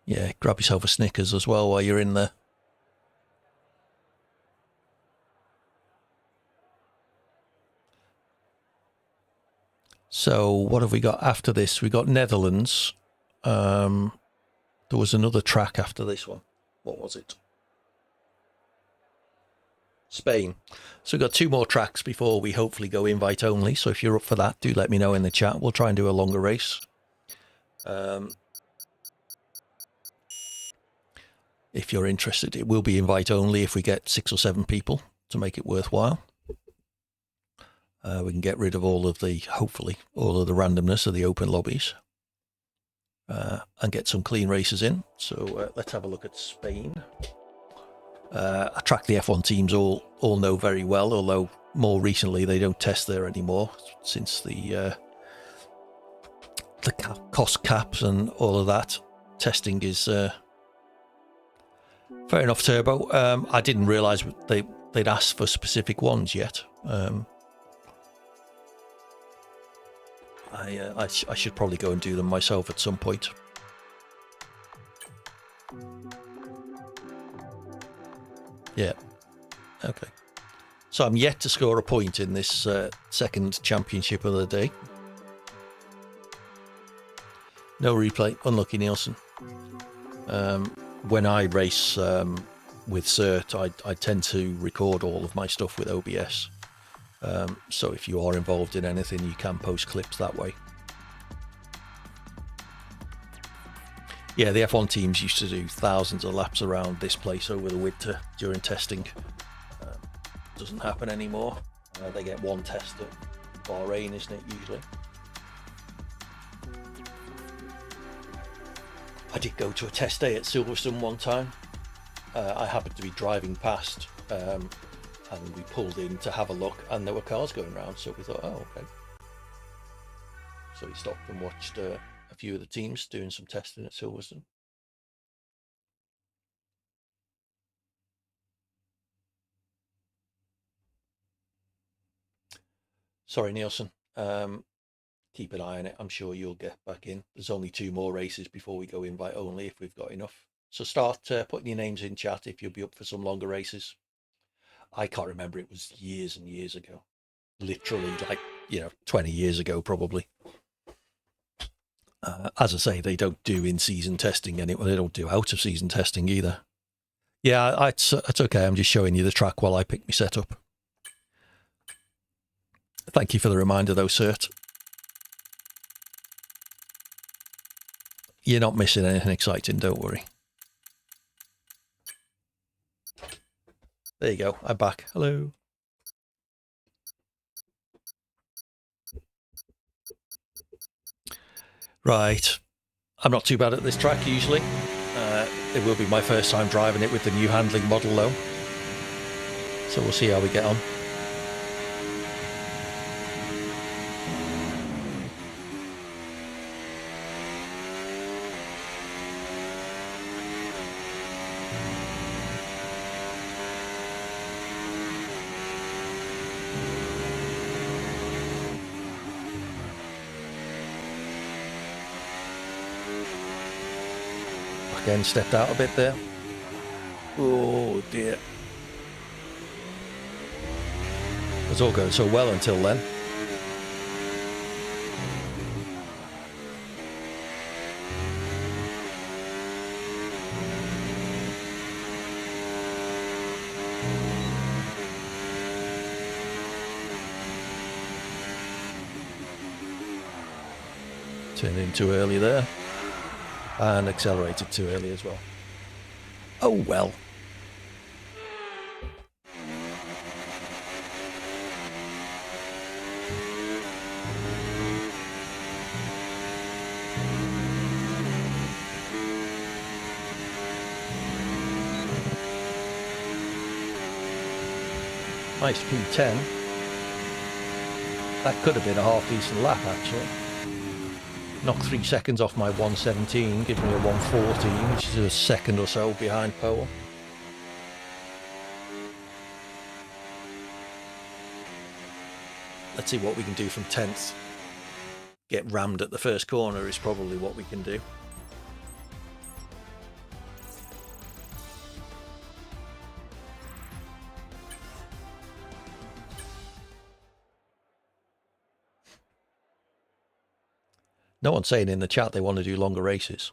Yeah, grab yourself a Snickers as well while you're in there. So what have we got after this? We got Netherlands. There was another track after this one. What was it? Spain. So we've got 2 more tracks before we hopefully go invite only. So if you're up for that, do let me know in the chat. We'll try and do a longer race. If you're interested, it will be invite only if we get 6 or 7 people to make it worthwhile. We can get rid of hopefully, all of the randomness of the open lobbies and get some clean races in. So let's have a look at Spain. A track the F1 teams all know very well, although more recently they don't test there anymore since the cost caps and all of that. Testing is fair enough, Turbo. I didn't realise they'd asked for specific ones yet. I should probably go and do them myself at some point. Yeah. Okay. So I'm yet to score a point in this second championship of the day. No replay. Unlucky, Nielsen. When I race with CERT, I tend to record all of my stuff with OBS. So if you are involved in anything, you can post clips that way. Yeah, the F1 teams used to do thousands of laps around this place over the winter during testing. Doesn't happen anymore. They get 1 test at Bahrain, isn't it, usually? I did go to a test day at Silverstone one time. I happened to be driving past and we pulled in to have a look and there were cars going around, so we thought, oh, okay. So we stopped and watched a few of the teams doing some testing at Silverstone. Sorry, Nielsen. Keep an eye on it. I'm sure you'll get back in. There's only 2 more races before we go invite only if we've got enough. So start putting your names in chat if you'll be up for some longer races. I can't remember. It was years and years ago. Literally, 20 years ago, probably. As I say, they don't do in-season testing anymore. They don't do out-of-season testing either. Yeah, it's okay. I'm just showing you the track while I pick my setup. Thank you for the reminder, though, Cert. You're not missing anything exciting, don't worry. There you go. I'm back. Hello. Right. I'm not too bad at this track usually. It will be my first time driving it with the new handling model though. So we'll see how we get on. Again, stepped out a bit there. Oh dear. It was all going so well until then. Turned in too early there. And accelerated too early as well. Oh well. Nice P10. That could have been a half decent lap actually. Knocked 3 seconds off my 117, gives me a 114, which is a second or so behind pole. Let's see what we can do from 10th. Get rammed at the first corner is probably what we can do. No one's saying in the chat they want to do longer races.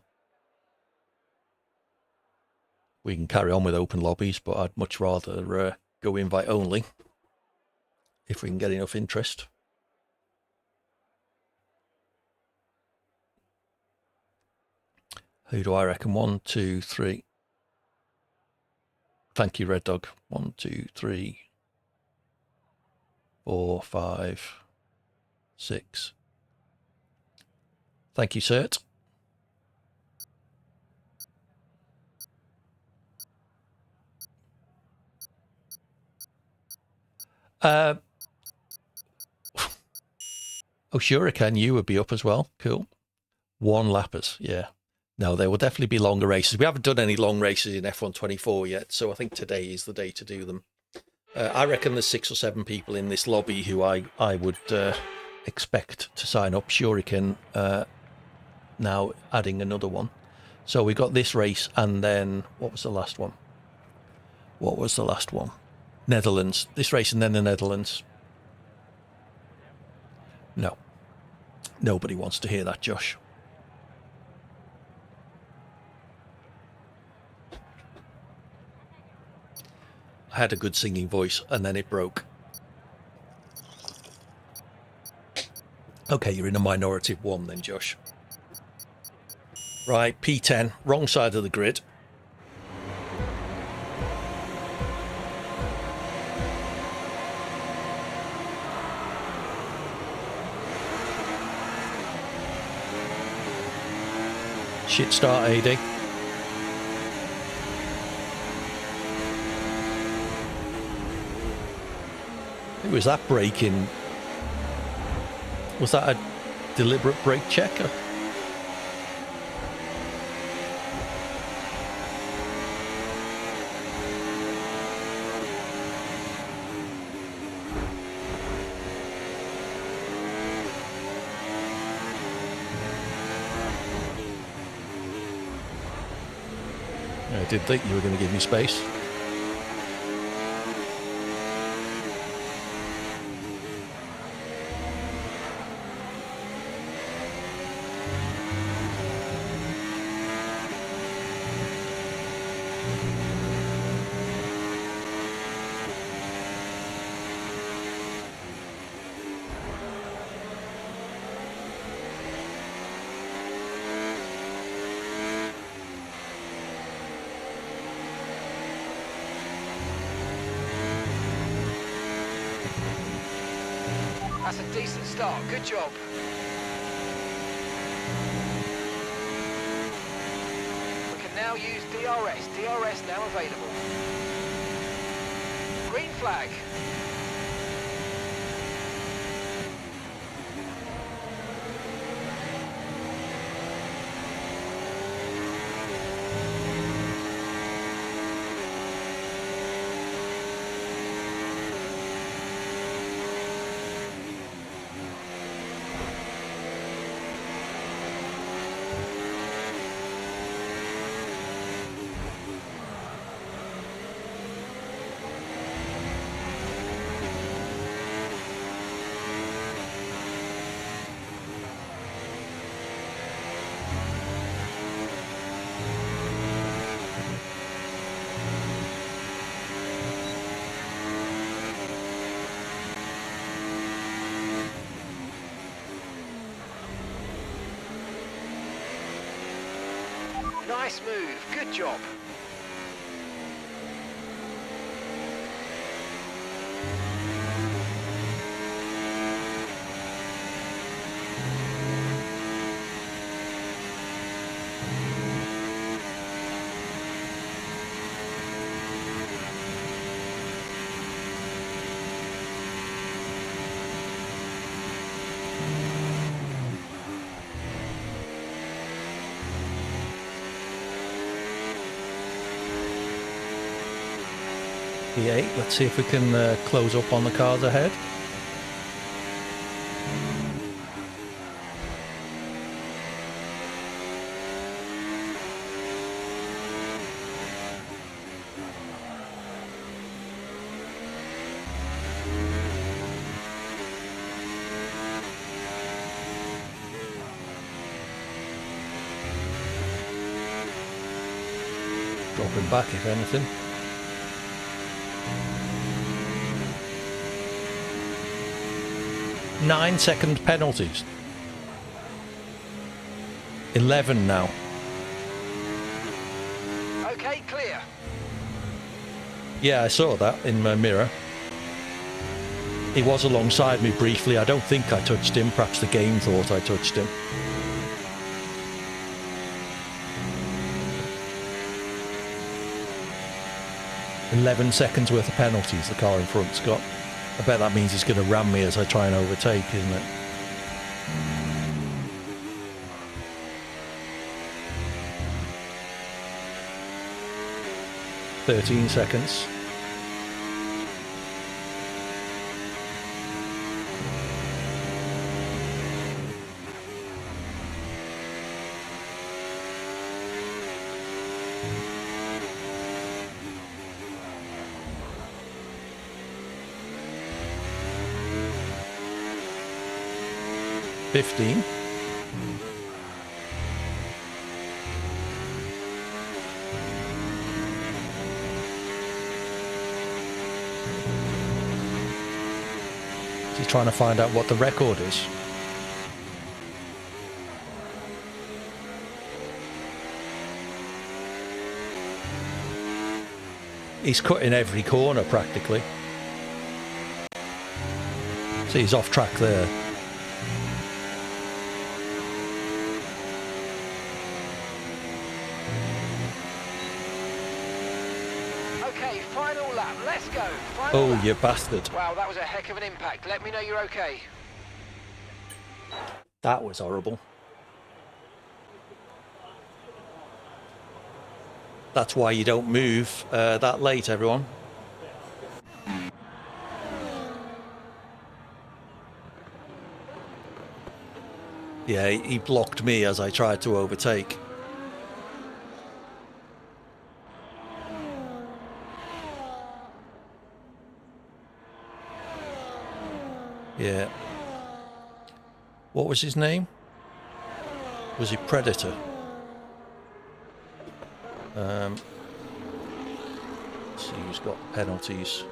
We can carry on with open lobbies, but I'd much rather go invite only if we can get enough interest. Who do I reckon? 1, 2, 3. Thank you, Red Dog. 1, 2, 3, 4, 5, 6. Thank you, Cert. Oh, Shuriken, you would be up as well. Cool. 1 lappers, yeah. No, there will definitely be longer races. We haven't done any long races in F124 yet, so I think today is the day to do them. I reckon there's 6 or 7 people in this lobby who I would expect to sign up. Shuriken now adding another one. So we got this race, and then what was the last one? What was the last one? Netherlands. This race and then the Netherlands. No. Nobody wants to hear that, Josh. I had a good singing voice and then it broke. Okay, you're in a minority of 1 then, Josh. Right, P10, wrong side of the grid. Shit start, AD. Who was that braking? Was that a deliberate brake checker? I did think you were going to give me space. That's a decent start. Good job. We can now use DRS. DRS now available. Green flag. Nice move. Good job. P8. Let's see if we can close up on the cars ahead. Dropping back, if anything. Nine-second penalties. 11 now. Okay, clear. Yeah, I saw that in my mirror. He was alongside me briefly. I don't think I touched him. Perhaps the game thought I touched him. "11 seconds worth of penalties the car in front's got. I bet that means he's going to ram me as I try and overtake, isn't it?" "13 seconds. "15. He's trying to find out what the record is. He's cutting every corner practically. See, he's off track there. Okay, final lap. Let's go. Final Oh, lap. you bastard. Wow, that was a heck of an impact. Let me know you're okay. That was horrible. That's why you don't move that late, everyone. Yeah, he blocked me as I tried to overtake. Yeah. What was his name? Was he Predator? Let's see who's got penalties.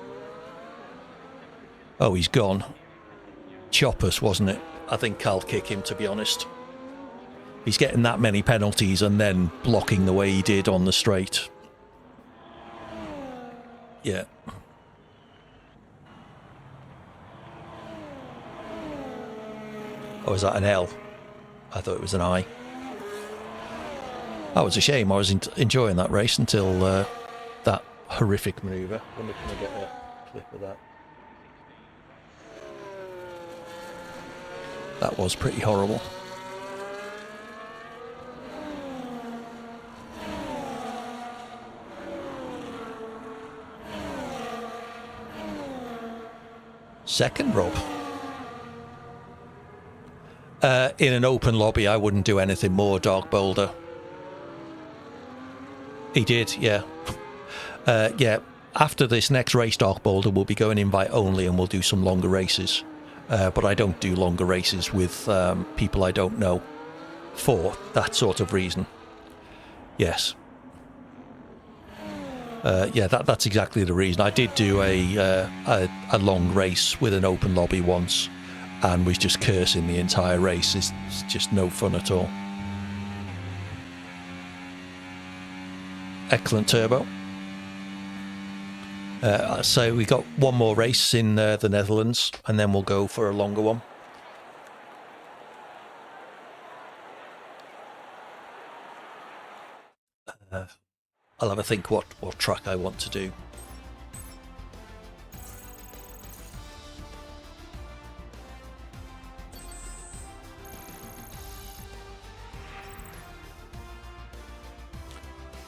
Oh, he's gone. Choppers, wasn't it? I think I'll kick him, to be honest. He's getting that many penalties and then blocking the way he did on the straight. Yeah. Oh, is that an L? I thought it was an I. That was a shame. I was enjoying that race until that horrific manoeuvre. Wonder if I can get a clip of that. That was pretty horrible. Second, Rob. In an open lobby, I wouldn't do anything more, Dark Boulder. He did, yeah. Yeah, after this next race, Dark Boulder, we'll be going invite only and we'll do some longer races. But I don't do longer races with people I don't know for that sort of reason. Yes. Yeah, that's exactly the reason. I did do a long race with an open lobby once and was just cursing the entire race. It's just no fun at all. Excellent turbo. So we got one more race in the Netherlands and then we'll go for a longer one. I'll have a think what track I want to do.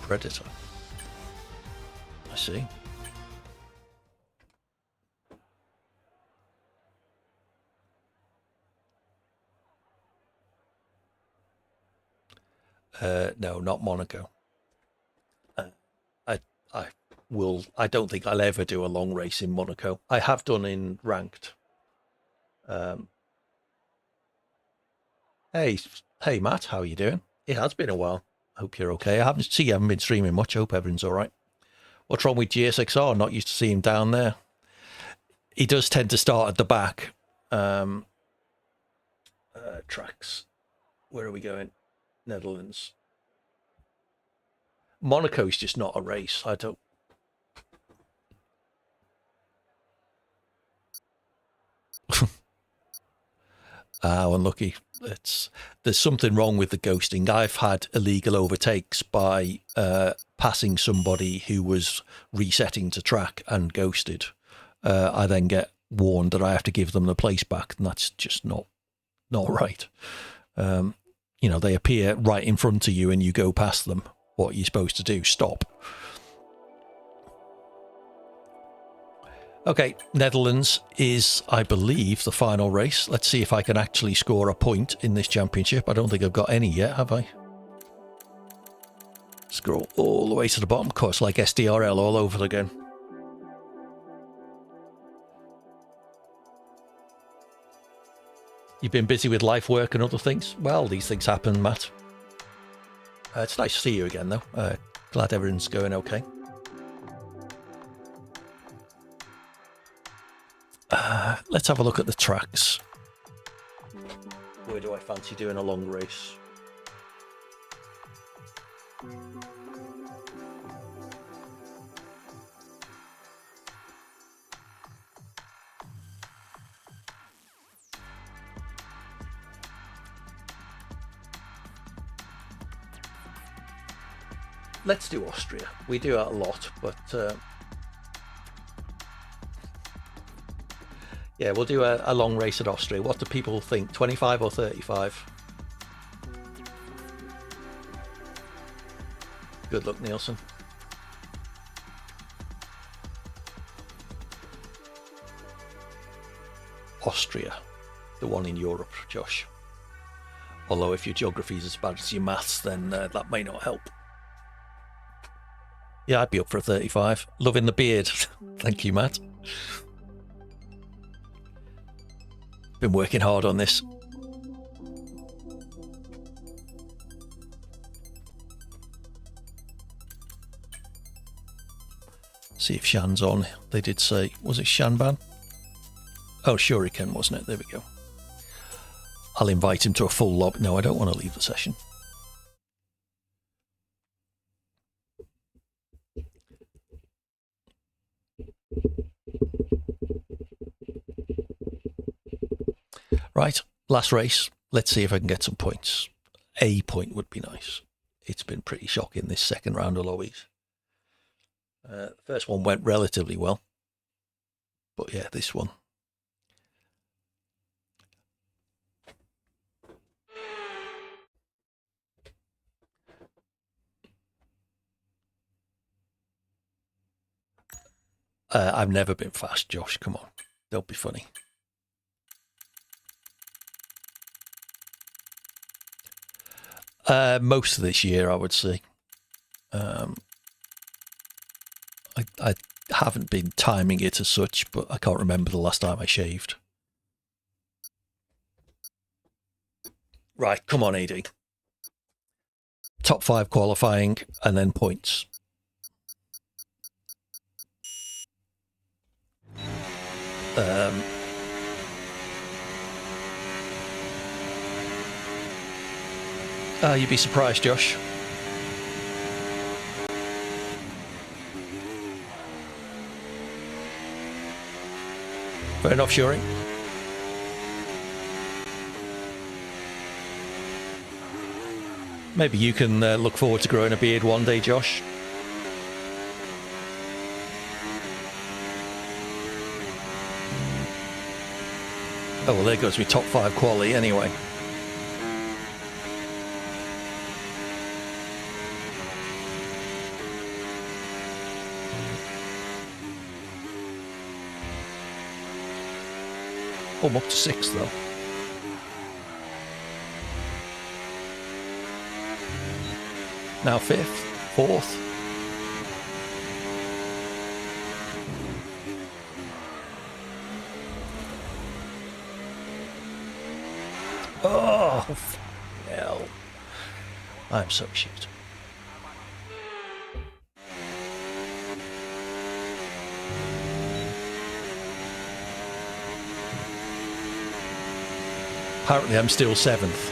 Predator. I see. No, not Monaco. I I will. I don't think I'll ever do a long race in Monaco. I have done in ranked. Hey, hey, Matt, how are you doing? It has been a while. Hope you're okay. I haven't see you haven't been streaming much. Hope everything's all right. What's wrong with GSXR? Not used to see him down there. He does tend to start at the back. Tracks. Where are we going? Netherlands. Monaco's just not a race. I don't. Unlucky. There's something wrong with the ghosting. I've had illegal overtakes by passing somebody who was resetting to track and ghosted. I then get warned that I have to give them the place back, and that's just not right. They appear right in front of you and you go past them. What are you supposed to do? Stop. Okay, Netherlands is, I believe, the final race. Let's see if I can actually score a point in this championship. I don't think I've got any yet, have I? Scroll all the way to the bottom. Of course, like SDRL all over again. You've been busy with life, work and other things? Well, these things happen, Matt. It's nice to see you again, though. Glad everything's going okay. Let's have a look at the tracks. Where do I fancy doing a long race? Let's do Austria. We do that a lot, but yeah, we'll do a long race at Austria. What do people think? 25 or 35? Good luck, Nielsen. Austria, the one in Europe, Josh. Although if your geography is as bad as your maths, then that may not help. Yeah, I'd be up for a 35. Loving the beard. Thank you, Matt. Been working hard on this. See if Shan's on. They did say, was it Shanban? Oh, Shuriken, wasn't it? There we go. I'll invite him to a full lobby. No, I don't want to leave the session. Right, last race. Let's see if I can get some points. A point would be nice. It's been pretty shocking, this second round of lobbies. The first one went relatively well. But yeah, this one. I've never been fast, Josh. Come on. Don't be funny. Most of this year, I would say. I haven't been timing it as such, but I can't remember the last time I shaved. Right, come on, AD. Top 5 qualifying and then points. You'd be surprised, Josh. Fair enough, Shuri. Maybe you can look forward to growing a beard one day, Josh. Oh, well, there goes my top 5 quality anyway. Oh, I'm up to 6, though. Now 5th, 4th. Oh, hell. I'm so shit. Apparently I'm still 7th.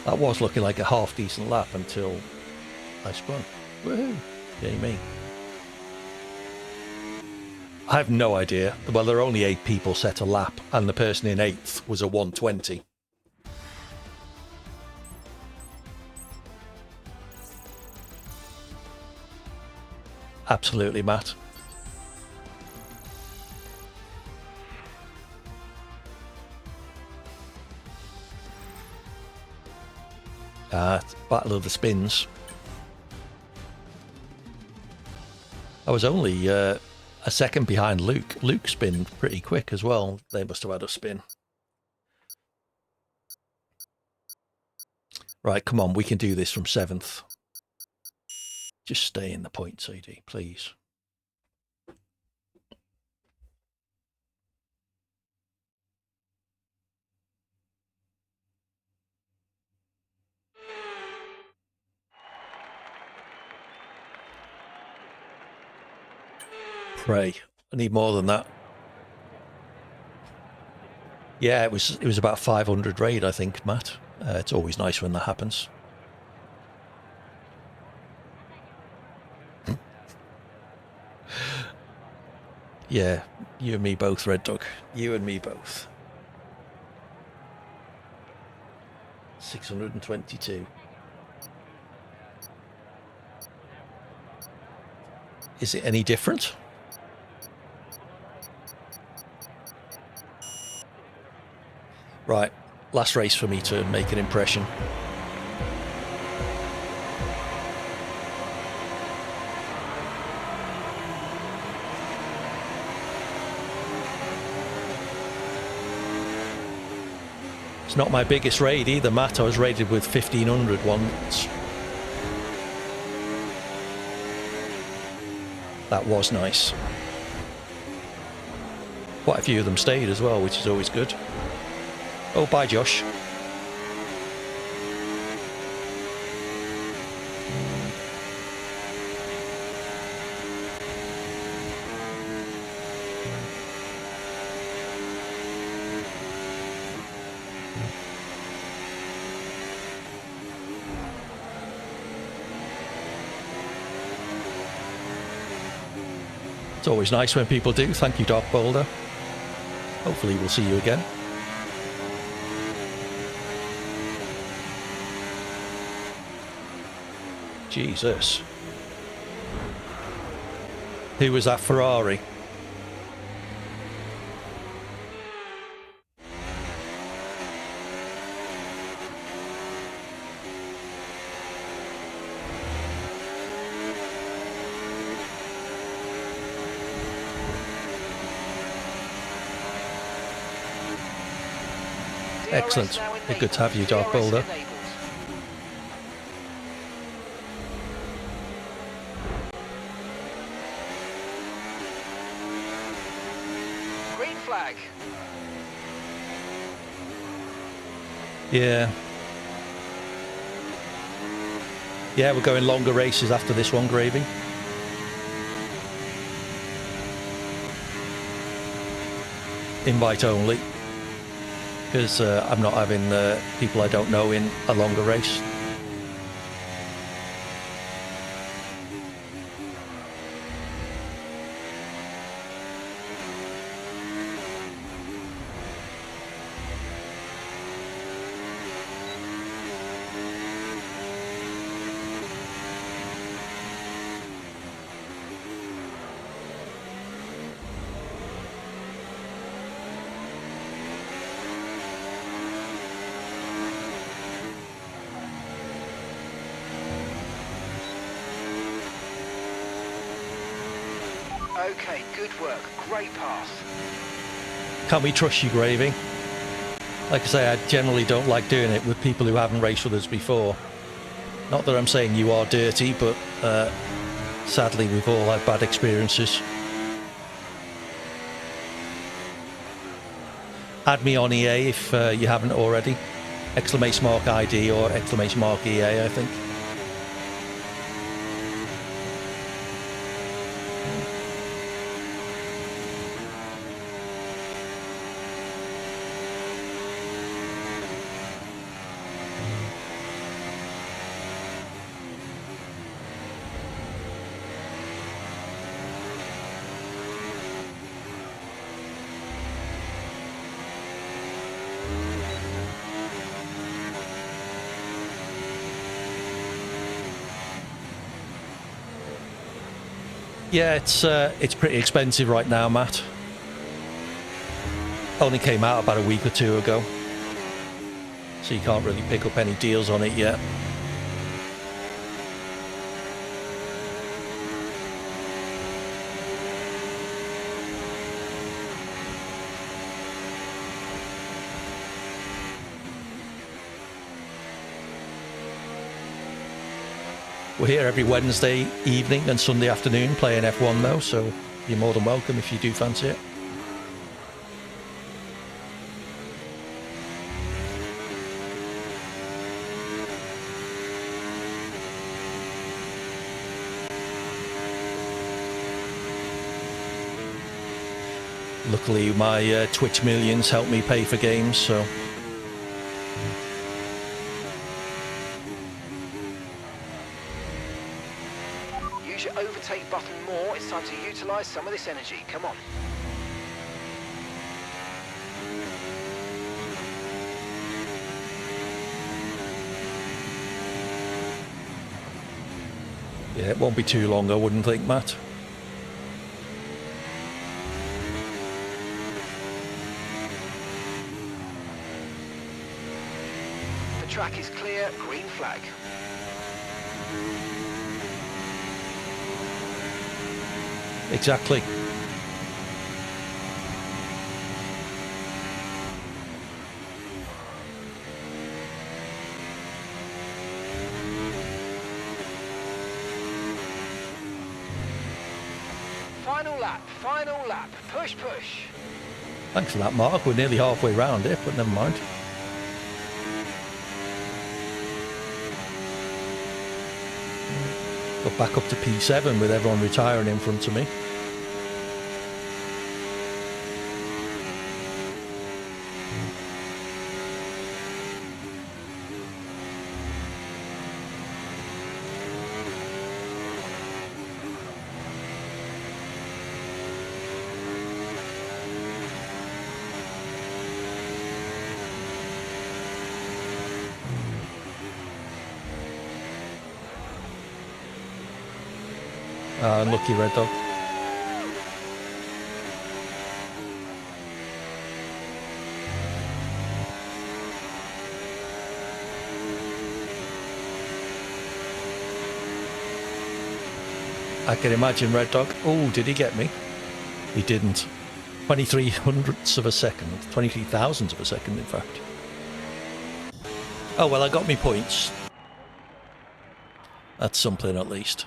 That was looking like a half decent lap until I spun. Woohoo! Yay me. I have no idea. Well, there are only 8 people set a lap, and the person in 8th was a 120. Absolutely, Matt. Battle of the Spins. I was only a second behind Luke. Luke spinned pretty quick as well. They must have had a spin. Right, come on, we can do this from 7th. Just stay in the point, CD, please. Pray. I need more than that. Yeah, it was about 500 raid, I think, Matt. It's always nice when that happens. Yeah, you and me both, Red Dog. You and me both. 622. Is it any different? Right, last race for me to make an impression. It's not my biggest raid either, Matt. I was raided with 1500 once. That was nice. Quite a few of them stayed as well, which is always good. Oh, bye, Josh. It's always nice when people do. Thank you, Dark Boulder. Hopefully we'll see you again. Jesus. Who was that Ferrari? Excellent. Good to have you, Dark Boulder. Green flag. Yeah. Yeah, we're going longer races after this one, Gravy. Invite only. Because I'm not having people I don't know in a longer race. Okay, good work. Great pass. Can we trust you, Gravy? Like I say, I generally don't like doing it with people who haven't raced with us before. Not that I'm saying you are dirty, but sadly we've all had bad experiences. Add me on EA if you haven't already. !ID or !EA, I think. Yeah, it's pretty expensive right now, Matt. Only came out about a week or two ago, so you can't really pick up any deals on it yet. We're here every Wednesday evening and Sunday afternoon playing F1 though, so you're more than welcome if you do fancy it. Luckily my Twitch millions help me pay for games, so... Use your overtake button more. It's time to utilise some of this energy. Come on. Yeah, it won't be too long, I wouldn't think, Matt. The track is clear. Green flag. Exactly. Final lap. Final lap. Push, push. Thanks for that, Mark. We're nearly halfway round it, but never mind. Got back up to P7 with everyone retiring in front of me. Unlucky, Red Dog. I can imagine, Red Dog. Oh, did he get me? He didn't. 23 hundredths of a second. 23 thousandths of a second, in fact. Oh, well, I got me points. That's something, at least.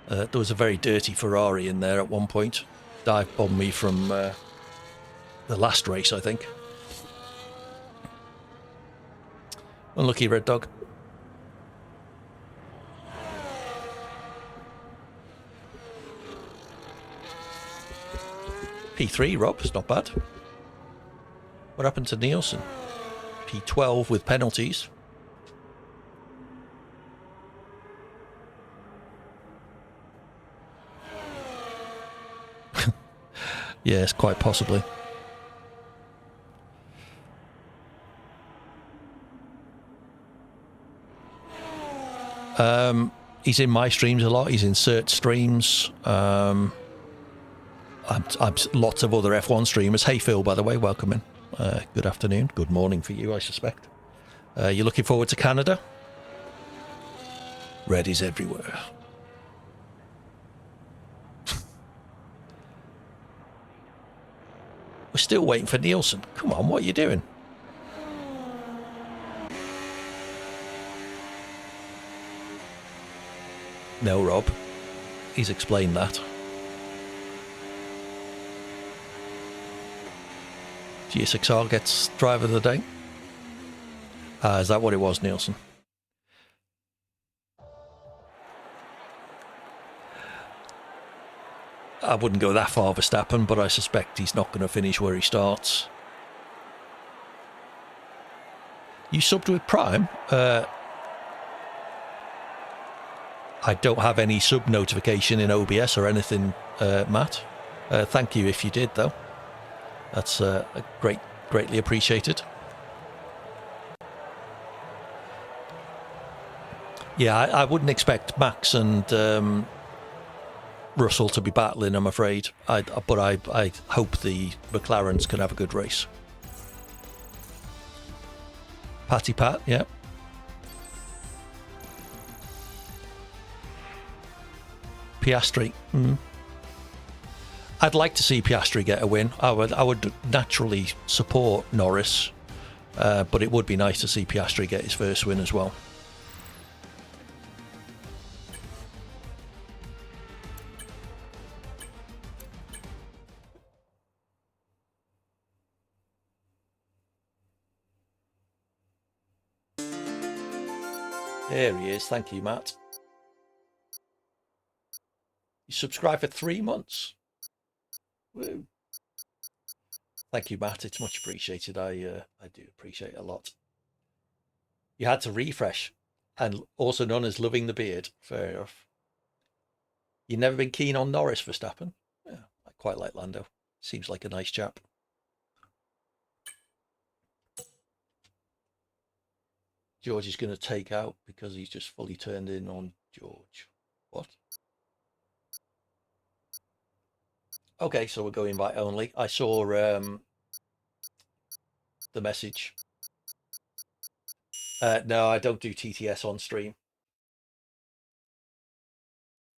There was a very dirty Ferrari in there at one point. Dive bombed me from the last race, I think. Unlucky, Red Dog. P3, Rob, it's not bad. What happened to Nielsen? P12 with penalties. Yes, quite possibly. He's in my streams a lot. He's in Cert streams. I'm lots of other F1 streamers. Hey, Phil, by the way, welcome in. Good afternoon. Good morning for you, I suspect. You looking forward to Canada? Red is everywhere. We're still waiting for Nielsen. Come on, what are you doing? No, Rob. He's explained that. GSXR gets driver of the day. Is that what it was, Nielsen? I wouldn't go that far, Verstappen, but I suspect he's not going to finish where he starts. You subbed with Prime? I don't have any sub notification in OBS or anything, Matt. Thank you if you did, though. That's greatly appreciated. Yeah, I wouldn't expect Max and Russell to be battling, I'm afraid. But I hope the McLarens can have a good race. Patty Pat, yeah. Piastri. I'd like to see Piastri get a win. I would naturally support Norris, but it would be nice to see Piastri get his first win as well. There he is. Thank you, Matt. You subscribed for 3 months. Woo. Thank you, Matt. It's much appreciated. I do appreciate it a lot. You had to refresh, and also known as loving the beard. Fair enough. You've never been keen on Norris, Verstappen? Yeah, I quite like Lando. Seems like a nice chap. George is going to take out because he's just fully turned in on George. What? Okay, so we're going invite only. I saw the message. No, I don't do TTS on stream.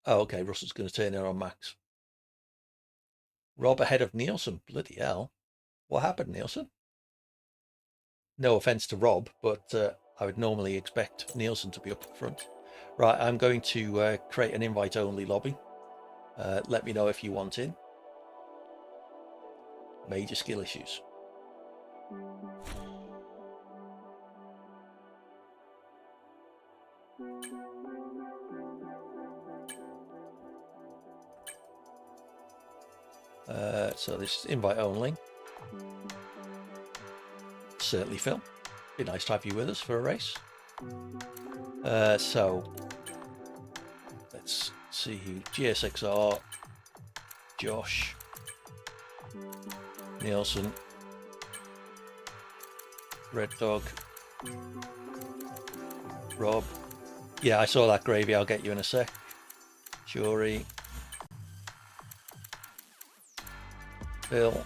Oh, okay. Russell's going to turn in on Max. Rob ahead of Nielsen. Bloody hell. What happened, Nielsen? No offense to Rob, but I would normally expect Nielsen to be up front. Right, I'm going to create an invite-only lobby. Let me know if you want in. Major skill issues. So this is invite only. Certainly, Phil. Be nice to have you with us for a race. So let's see who. GSXR, Josh, Nielsen, Red Dog, Rob. Yeah, I saw that, Gravy. I'll get you in a sec. Shuri, Phil,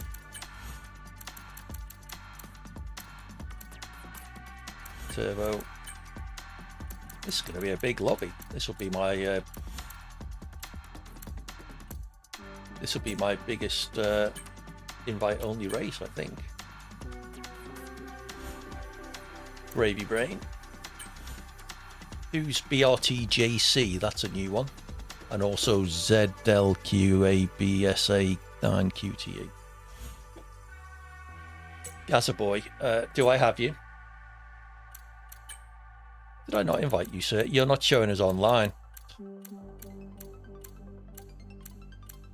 Turbo. This is going to be a big lobby. This will be my biggest invite-only race, I think. Gravy Brain. Who's BRTJC? That's a new one. And also ZLQABSA9QTE. Gaza Boy, do I have you? Did I not invite you, sir? You're not showing us online.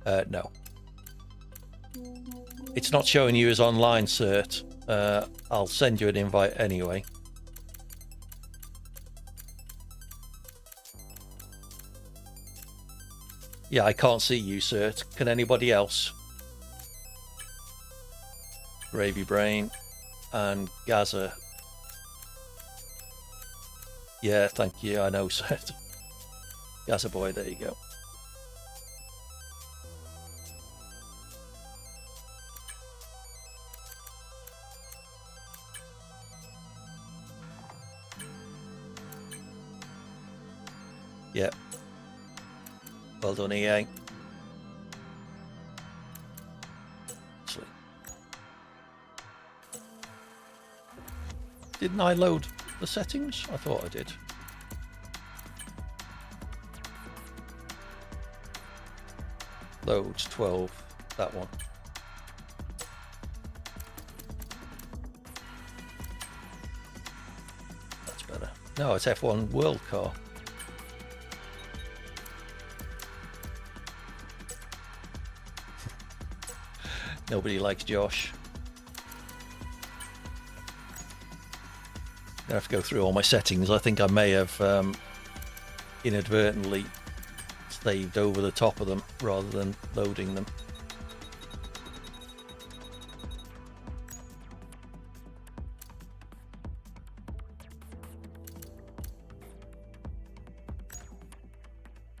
No. It's not showing you as online, sir. I'll send you an invite anyway. Yeah, I can't see you, sir. Can anybody else? Gravy Brain and Gaza. Yeah, thank you. I know, sir. Gaza Boy, there you go. Yeah. Well done, EA. Actually, Didn't I load the settings? I thought I did. Load 12, that one. That's better. No, it's F1 World Car. Nobody likes Josh. I have to go through all my settings. I think I may have inadvertently saved over the top of them rather than loading them.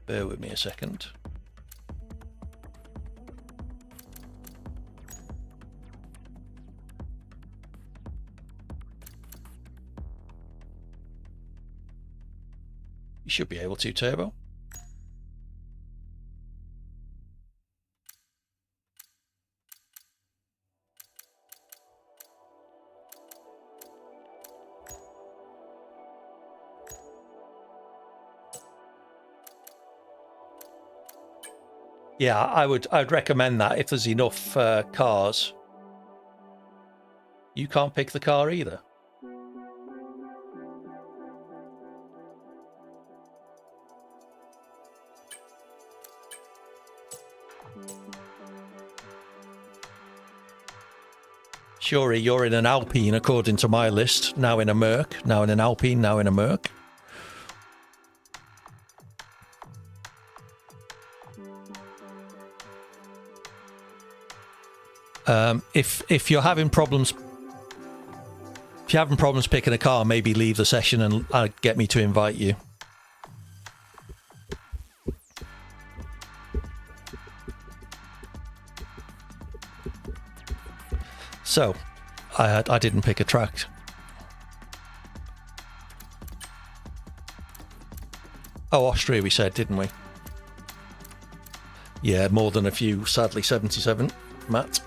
Bear with me a second. You should be able to, Turbo. Yeah, I'd recommend that if there's enough cars. You can't pick the car either. Shuri, you're in an Alpine according to my list. Now in a Merc, now in an Alpine, now in a Merc. If you're having problems, picking a car, maybe leave the session and get me to invite you. So, I didn't pick a track. Oh, Austria we said, didn't we? Yeah, more than a few, sadly. 77, Matt.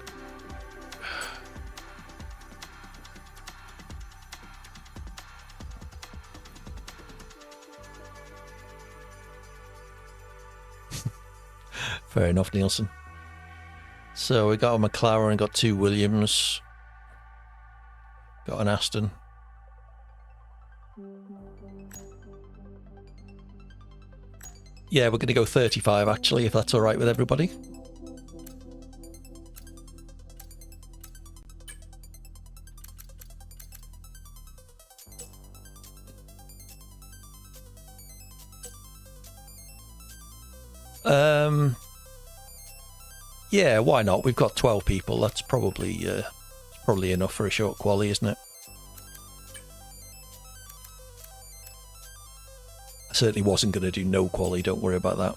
Fair enough, Nielsen. So we got a McLaren, got two Williams, got an Aston. Yeah, we're going to go 35 actually, if that's all right with everybody. Yeah, why not? We've got 12 people. That's probably enough for a short quali, isn't it? I certainly wasn't going to do no quali, don't worry about that.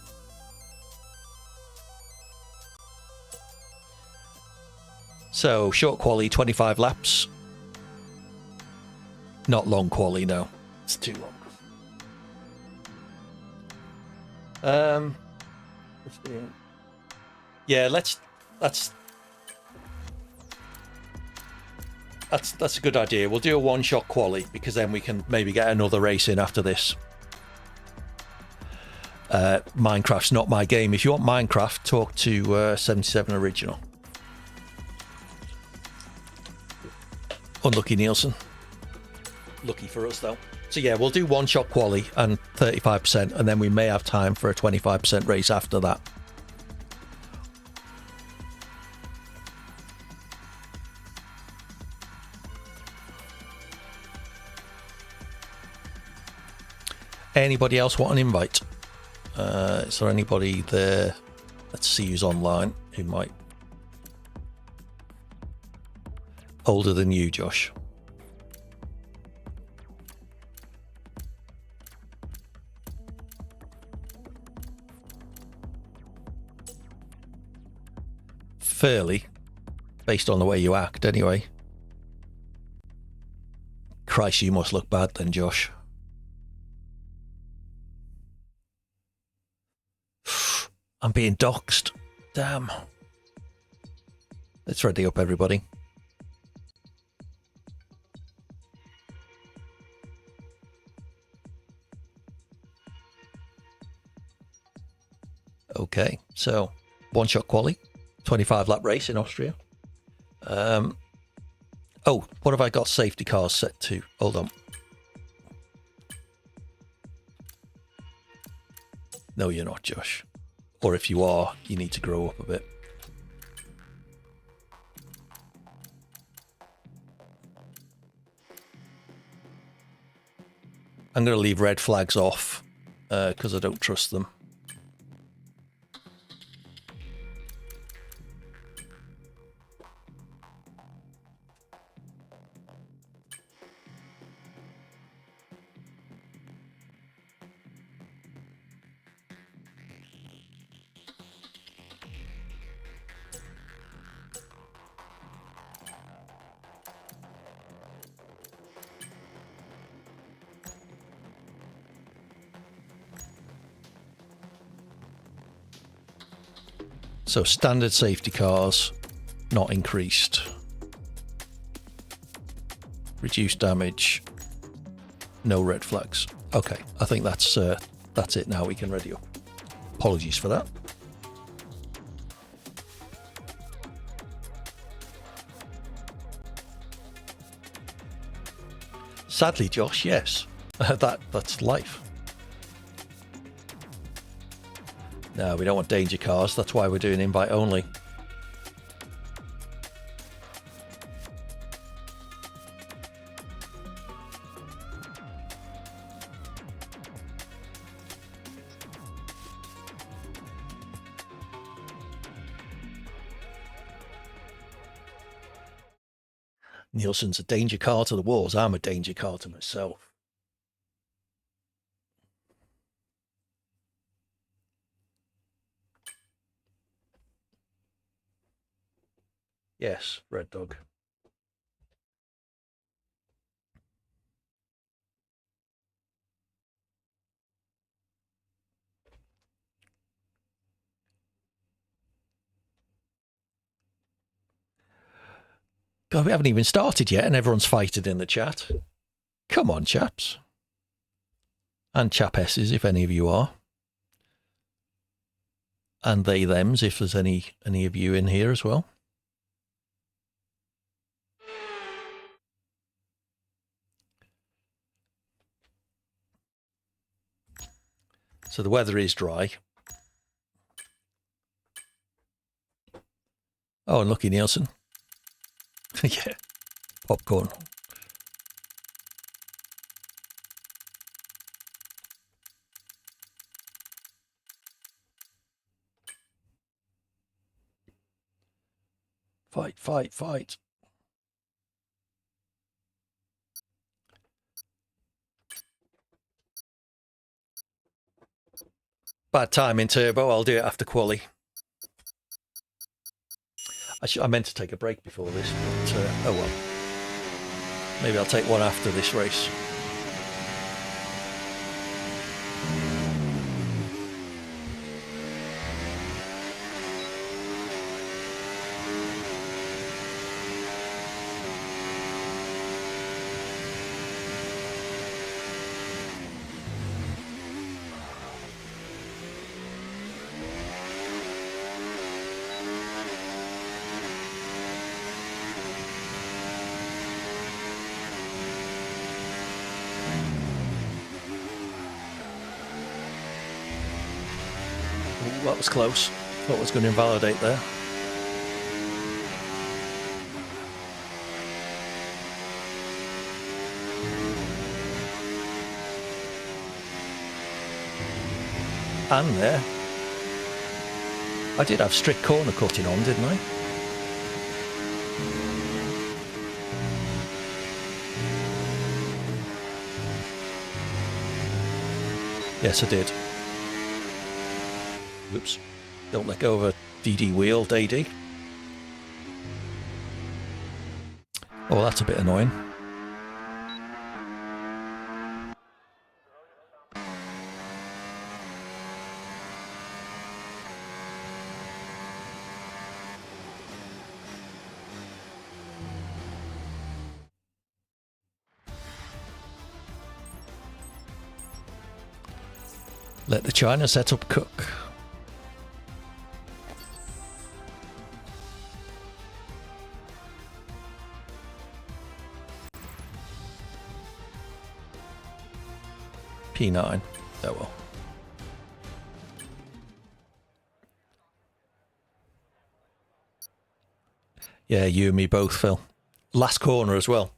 So, short quali, 25 laps. Not long quali, no. It's too long. Yeah, that's a good idea. We'll do a one-shot quali because then we can maybe get another race in after this. Minecraft's not my game. If you want Minecraft, talk to 77 Original. Unlucky Nielsen. Lucky for us though. So yeah, we'll do one-shot quali and 35%, and then we may have time for a 25% race after that. Anybody else want an invite? Is there anybody there? Let's see who's online who might. Older than you, Josh. Fairly, based on the way you act, anyway. Christ, you must look bad then, Josh. I'm being doxxed. Damn. Let's ready up, everybody. So, one-shot quali, 25-lap race in Austria. Oh, what have I got safety cars set to? Hold on. No, you're not, Josh. Or if you are, you need to grow up a bit. I'm going to leave red flags off because I don't trust them. So standard safety cars, not increased. Reduced damage, no red flags. Okay, I think that's it now. We can ready up. Apologies for that. Sadly, Josh, yes. That's life. No, we don't want danger cars. That's why we're doing invite only. Nielsen's a danger car to the wars. I'm a danger car to myself. Yes, Red Dog. God, we haven't even started yet and everyone's fighting in the chat. Come on, chaps. And chapesses, if any of you are. And they, thems, if there's any of you in here as well. So the weather is dry. Oh, and lucky Nielsen. Yeah, popcorn. Fight, fight, fight. Bad time in turbo. I'll do it after quali. I meant to take a break before this, but oh well. Maybe I'll take one after this race. That was close. Thought I was going to invalidate there. And there. I did have strict corner cutting on, didn't I? Yes, I did. Oops. Don't let go of a DD wheel, DD. Oh, that's a bit annoying. Let the China setup cook. P9. Oh well. Yeah, you and me both, Phil. Last corner as well.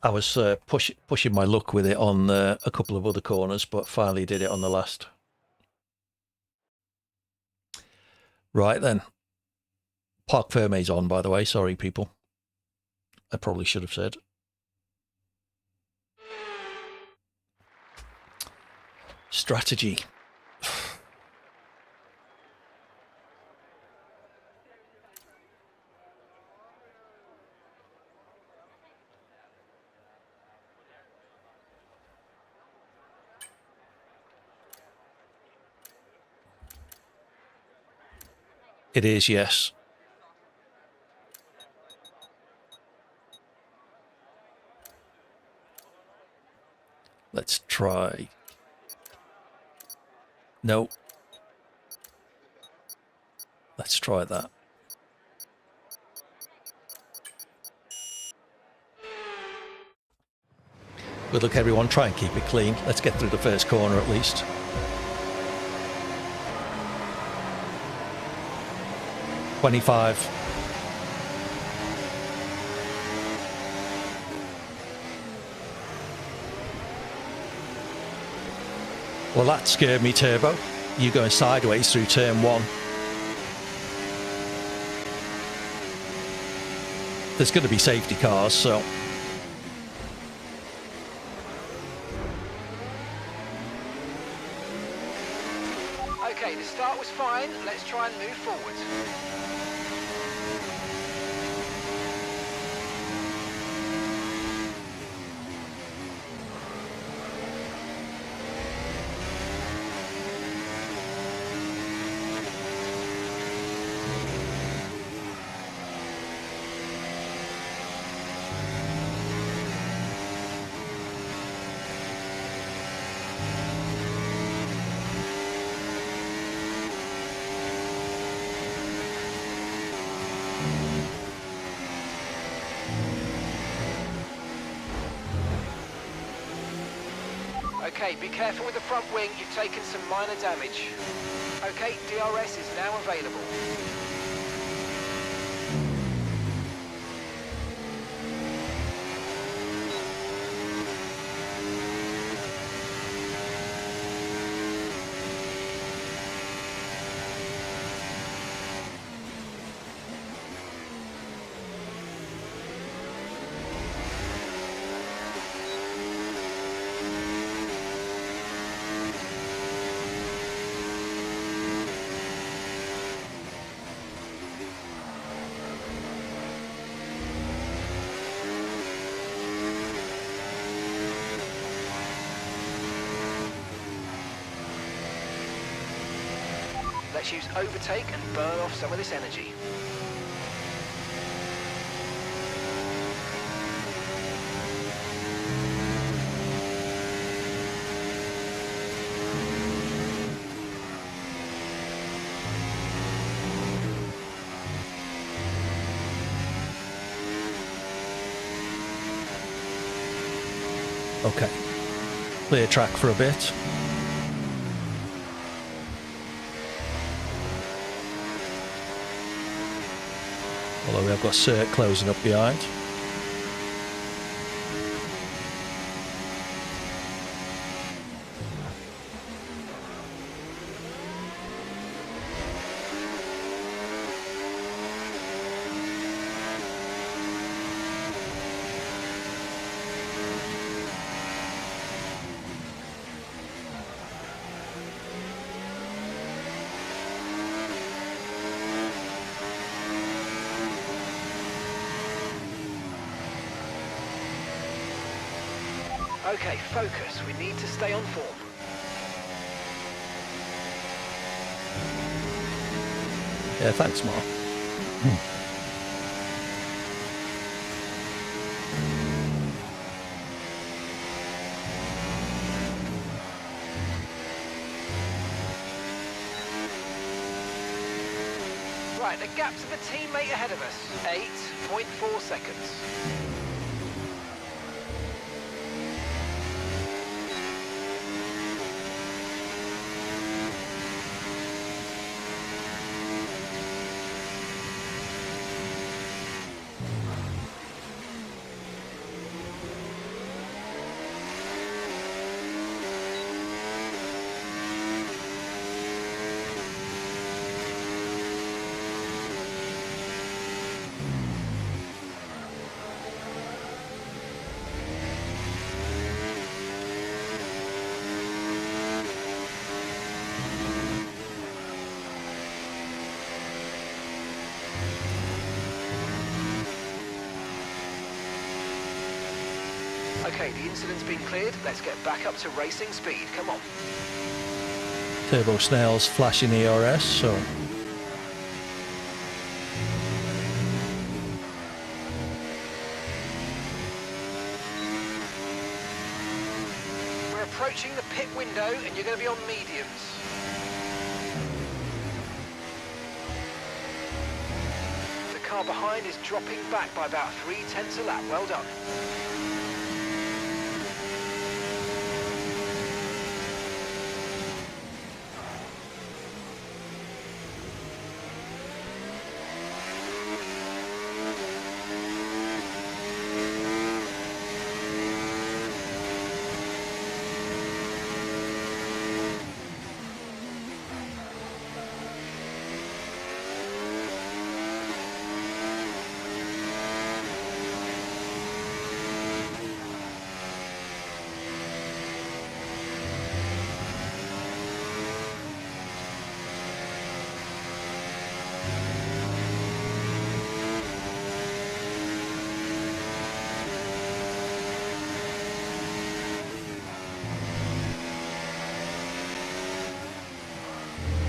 I was pushing my luck with it on a couple of other corners, but finally did it on the last. Right then. Parc Fermé's on, by the way. Sorry, people. I probably should have said. Strategy. It is, yes. Let's try. No. Let's try that. Good luck, everyone. Try and keep it clean. Let's get through the first corner at least. $25. Well, that scared me, Turbo. You going sideways through turn 1. There's going to be safety cars, so... Okay, the start was fine. Let's try and move forward. Okay, be careful with the front wing, you've taken some minor damage. Okay, DRS is now available. Let's use overtake and burn off some of this energy. Okay. Clear track for a bit. Although we have got Cert closing up behind. Okay, focus. We need to stay on form. Yeah, thanks, Mark. Right, the gap to the teammate ahead of us, 8.4 seconds. Okay, the incident's been cleared. Let's get back up to racing speed. Come on. Turbo snails flashing ERS, so We're approaching the pit window and you're going to be on mediums. The car behind is dropping back by about 0.3 a lap. Well done.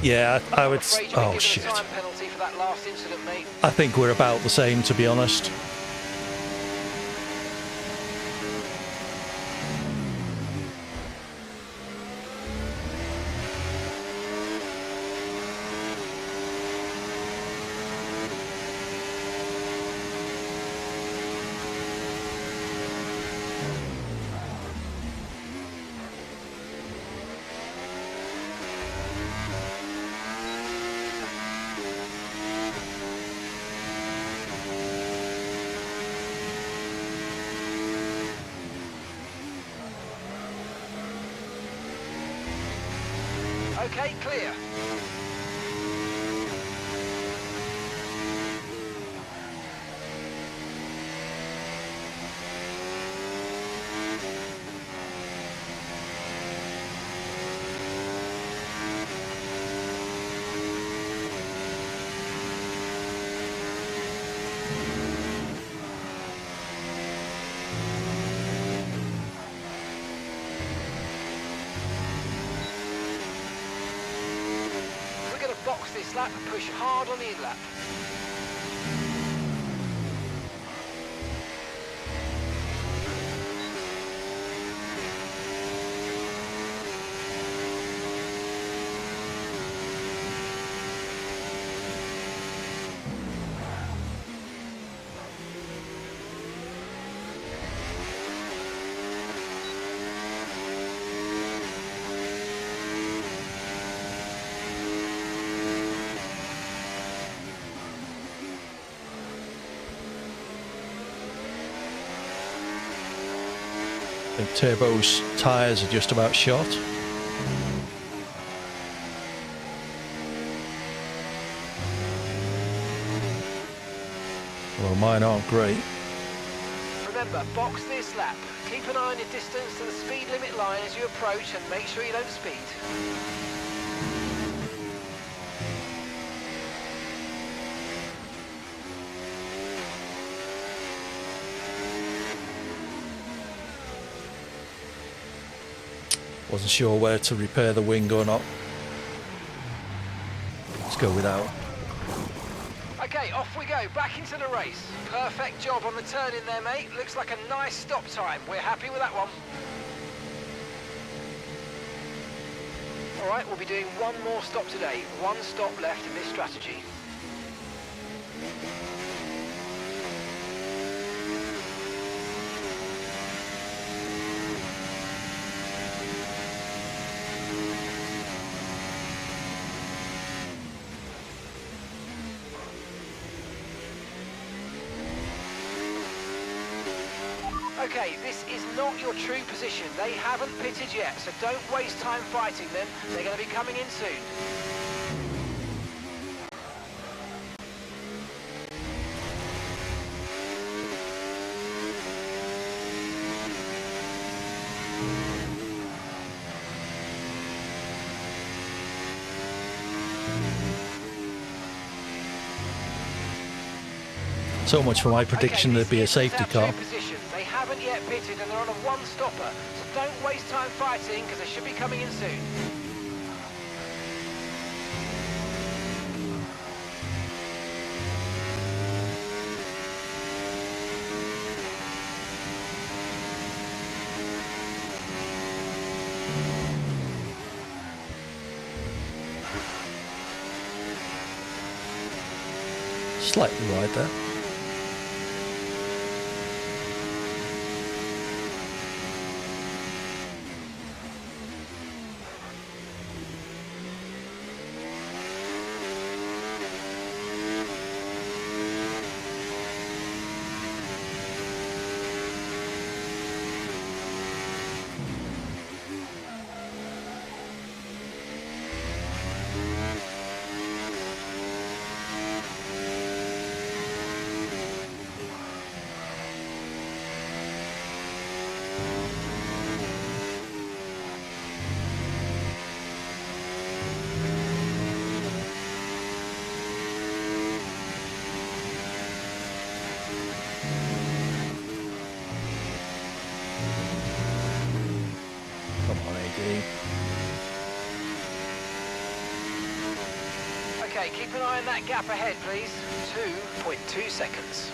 yeah, I would. Afraid you'll be Oh given shit! a time penalty for that last incident, mate. I think we're about the same, to be honest. Okay, clear. Box this lap and push hard on the in-lap. I think Turbo's tyres are just about shot. Well, mine aren't great. Remember, box this lap. Keep an eye on your distance to the speed limit line as you approach and make sure you don't speed. Wasn't sure where to repair the wing or not. Let's go without. Okay, off we go, back into the race. Perfect job on the turn in there, mate. Looks like a nice stop time. We're happy with that one. All right, we'll be doing one more stop today. One stop left in this strategy. Okay, this is not your true position. They haven't pitted yet, so don't waste time fighting them. They're going to be coming in soon. So much for my prediction there'd be a safety car. They have haven't yet pitted and they're on a one-stopper, so don't waste time fighting because they should be coming in soon. Slightly wide there. Okay, keep an eye on that gap ahead, please. 2.2 seconds.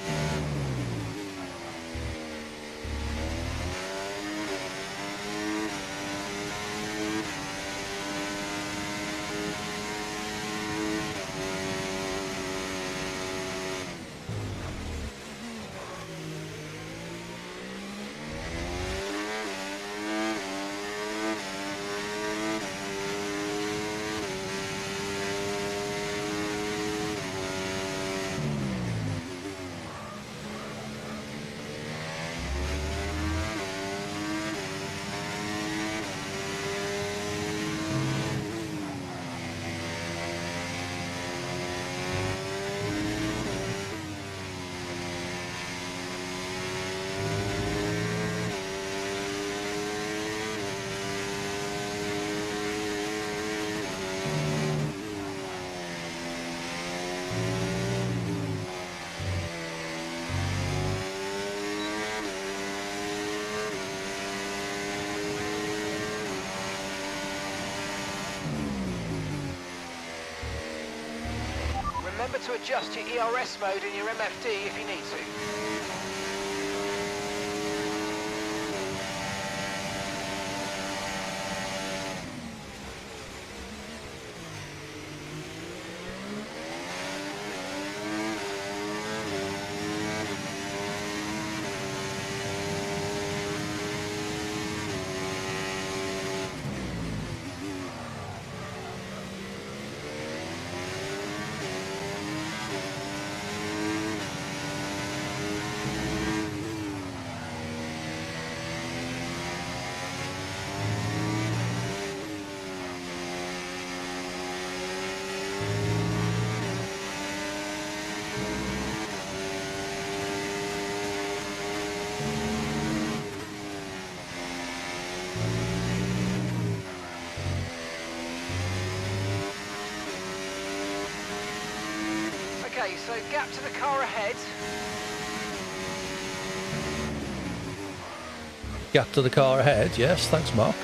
Remember to adjust your ERS mode in your MFD if you need to. Okay, so gap to the car ahead. Gap to the car ahead, yes, thanks Mark.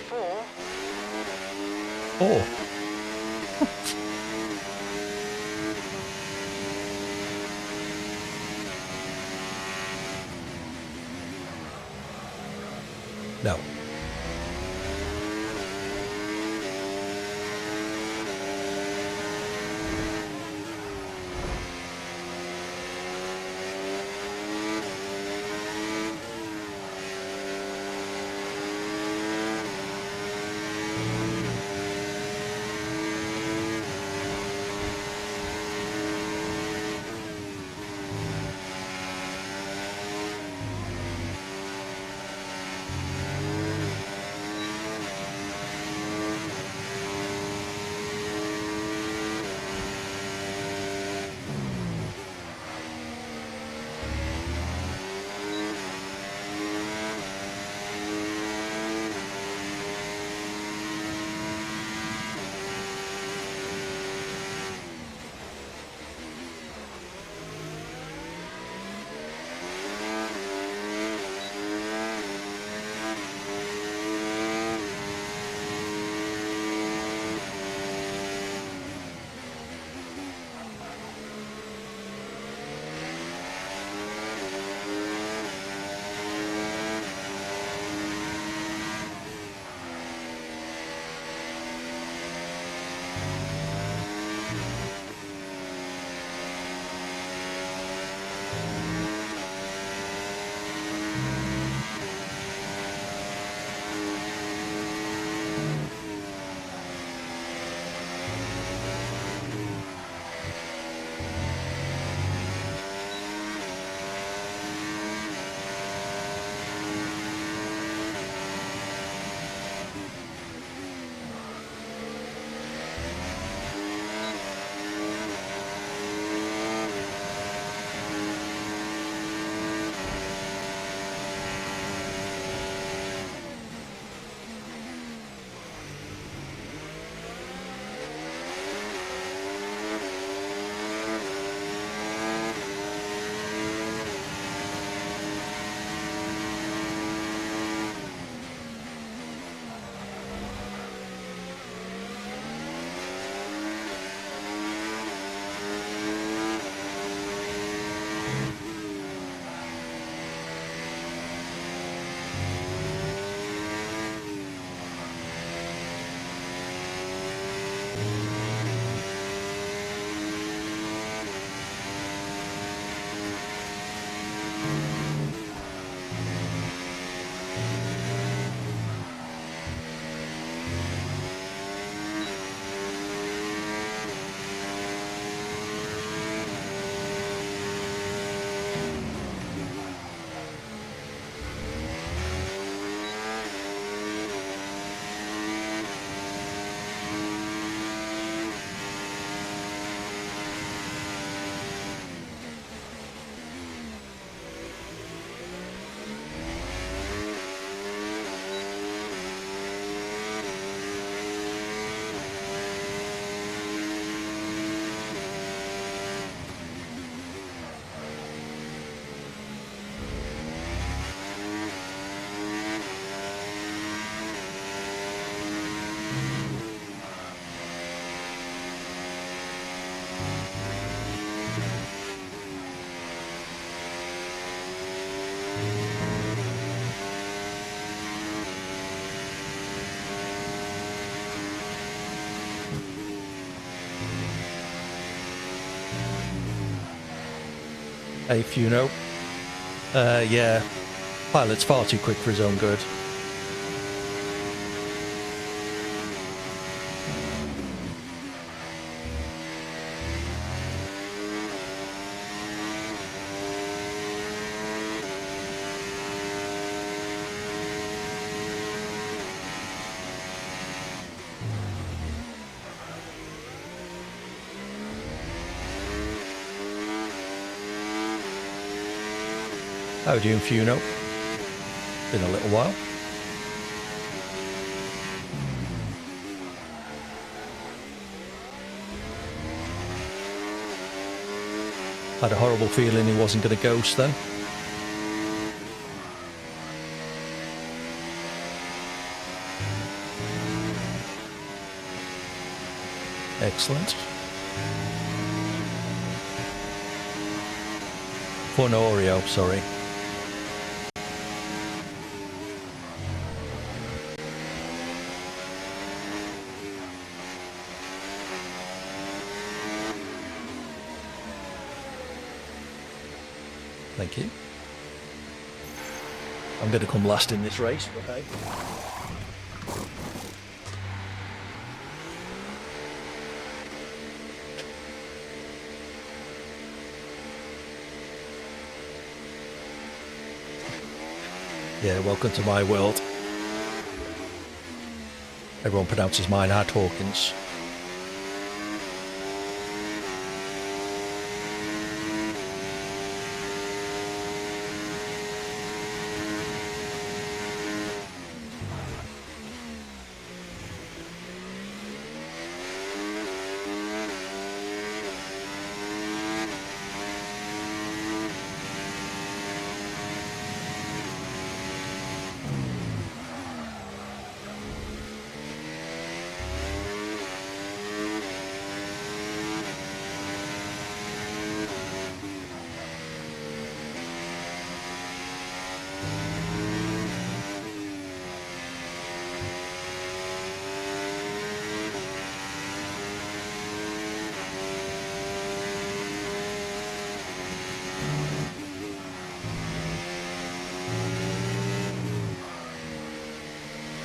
Four. Oh. No. Hey, Funo. Yeah, pilot's far too quick for his own good. How are you doing, Funo? Been a little while. Had a horrible feeling he wasn't going to ghost then. Excellent. Fun Oreo, sorry. Thank you. I'm going to come last in this race, but hey. Yeah, welcome to my world. Everyone pronounces mine Ad Hawkins.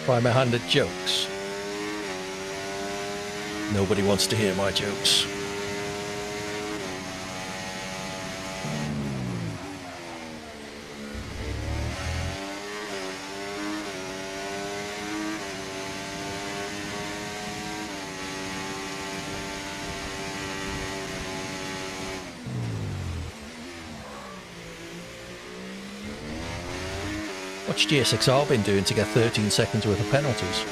Try my hand at jokes. Nobody wants to hear my jokes. What's GSXR been doing to get 13 seconds worth of penalties?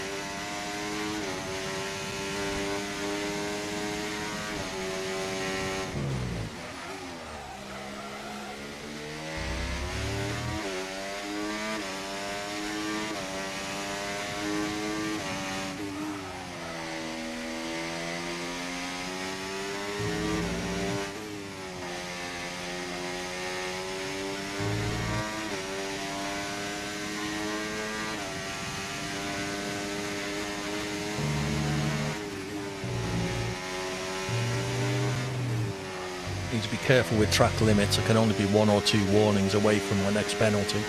Need to be careful with track limits. I can only be 1 or 2 warnings away from my next penalty.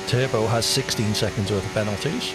Turbo has 16 seconds worth of penalties.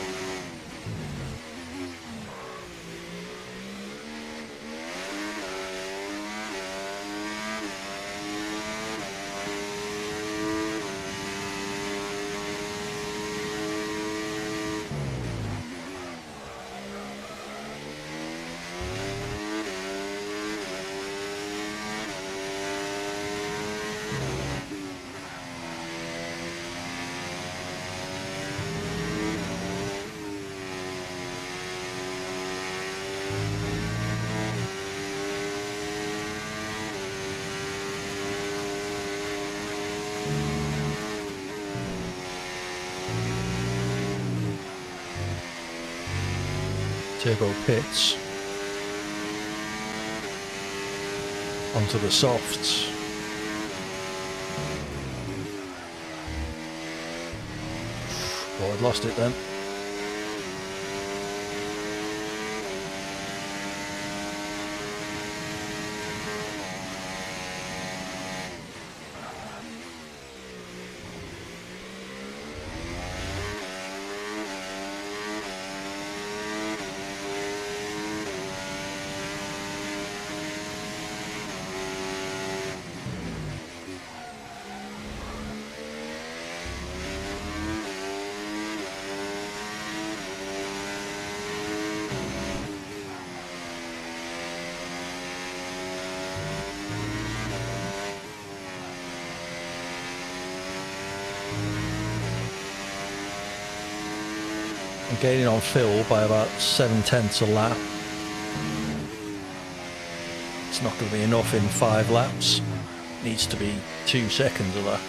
Turbo pits. Onto the softs. Oh, I'd lost it then. I'm gaining on Phil by about 7/10 a lap. It's not going to be enough in 5 laps. It needs to be 2 seconds a lap.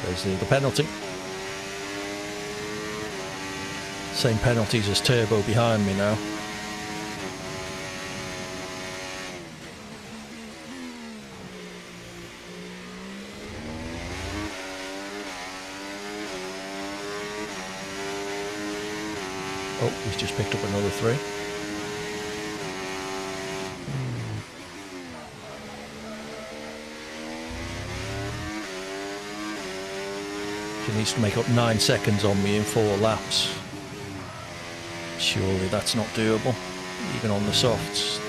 There's the penalty. Same penalties as Turbo behind me now. Oh, he's just picked up another 3. She needs to make up 9 seconds on me in 4 laps. Surely that's not doable, even on the softs.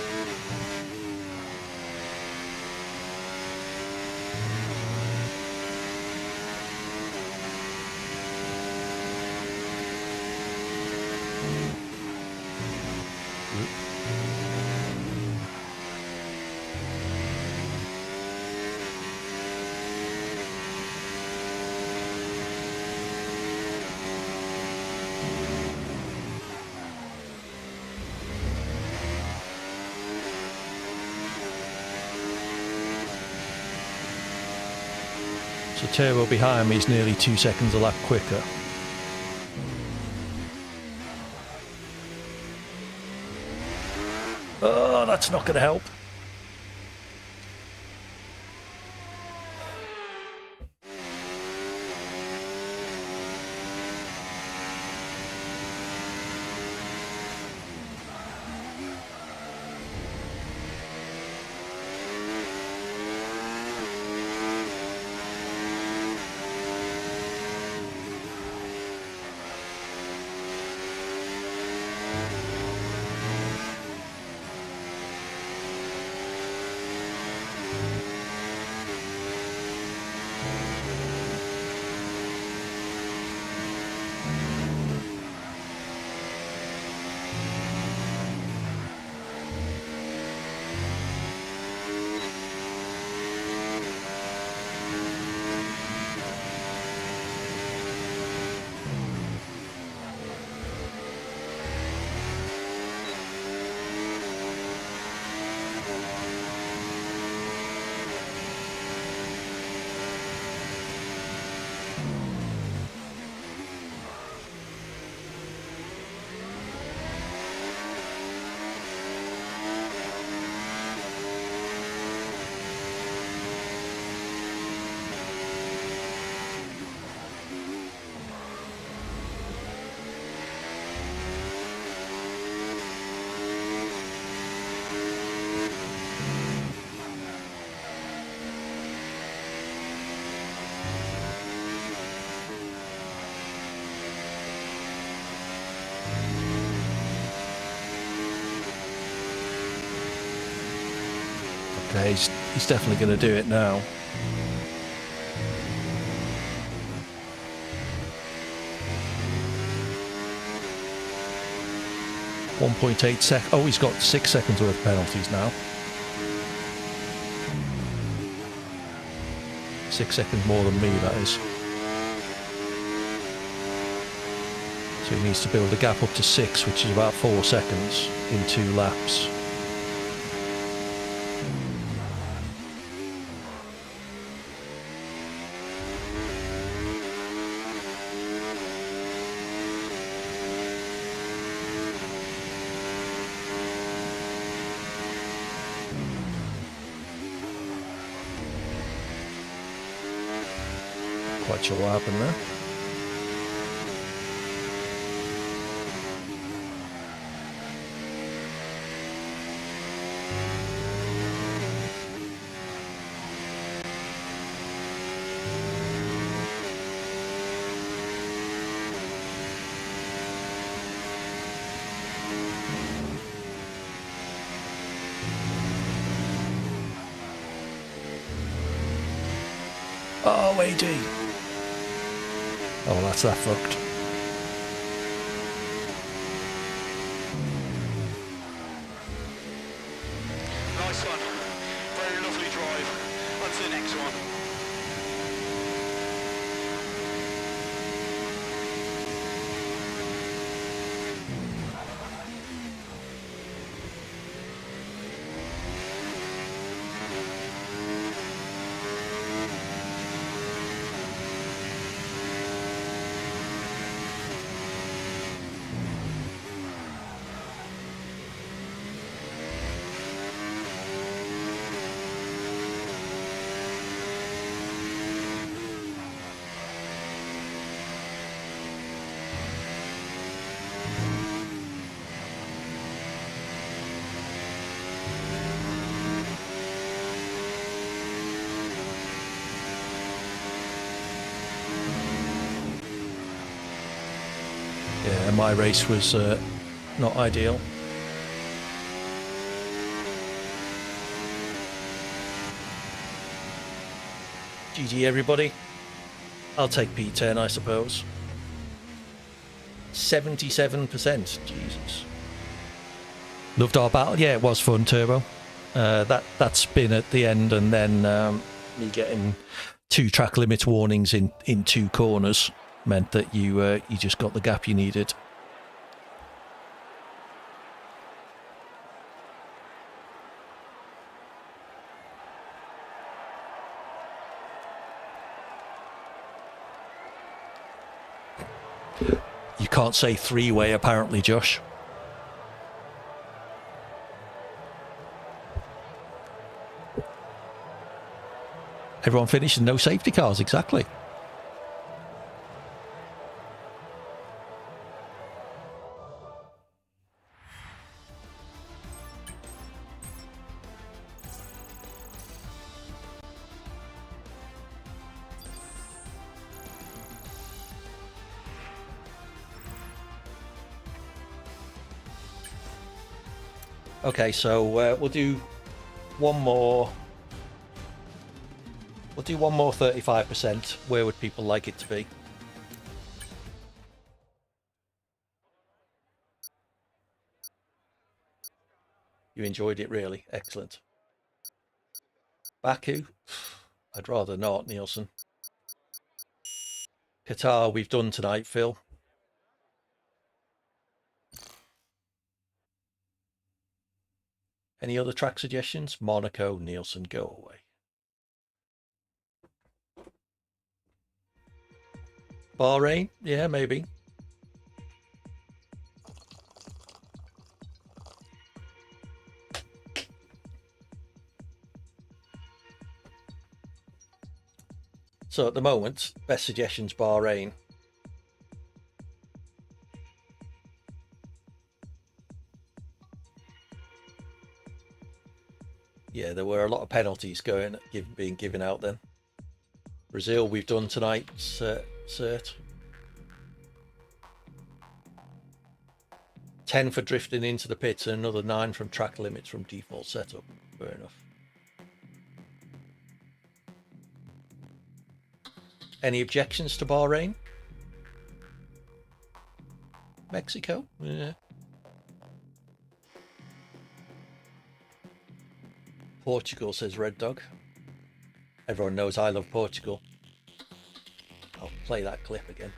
So Turbo behind me is nearly 2 seconds a lap quicker. Oh, that's not going to help. Okay, he's definitely going to do it now. .8 sec. Oh, he's got 6 seconds worth of penalties now. 6 seconds more than me, that is. So he needs to build a gap up to 6, which is about 4 seconds in 2 laps. quite sure what happened there. Oh, AD. Oh, that's that fucked. Nice one. Very lovely drive. On to the next one. Yeah, my race was not ideal. GG everybody. I'll take P10, I suppose. 77%. Jesus. Loved our battle. Yeah, it was fun, Turbo. That spin at the end, and then me getting 2 track limit warnings in 2 corners meant that you just got the gap you needed. You can't say 3-way apparently, Josh. Everyone finished and no safety cars, exactly. Okay, so we'll do one more. We'll do one more 35%. Where would people like it to be? You enjoyed it, really? Excellent. Baku? I'd rather not, Nielsen. Qatar, we've done tonight, Phil. Any other track suggestions? Monaco, Nielsen, go away. Bahrain? Yeah, maybe. So at the moment, best suggestions Bahrain. Yeah, there were a lot of penalties being given out then. Brazil, we've done tonight, cert. 10 for drifting into the pits and another 9 from track limits from default setup. Fair enough. Any objections to Bahrain? Mexico? Yeah. Portugal, says Red Dog. Everyone knows I love Portugal. I'll play that clip again.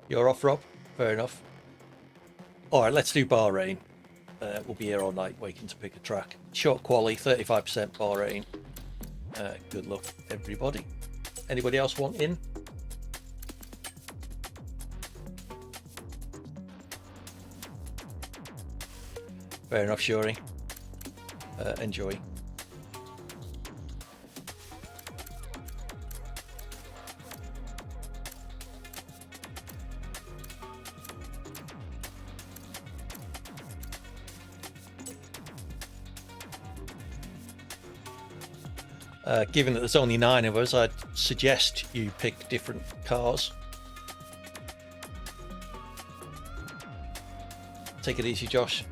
You're off, Rob? Fair enough. All right, let's do Bahrain. We'll be here all night waiting to pick a track. Short quali, 35% Bahrain. Good luck, everybody. Anybody else want in? Fair enough, Shuri. Enjoy. Given that there's only 9 of us, I'd suggest you pick different cars. Take it easy, Josh.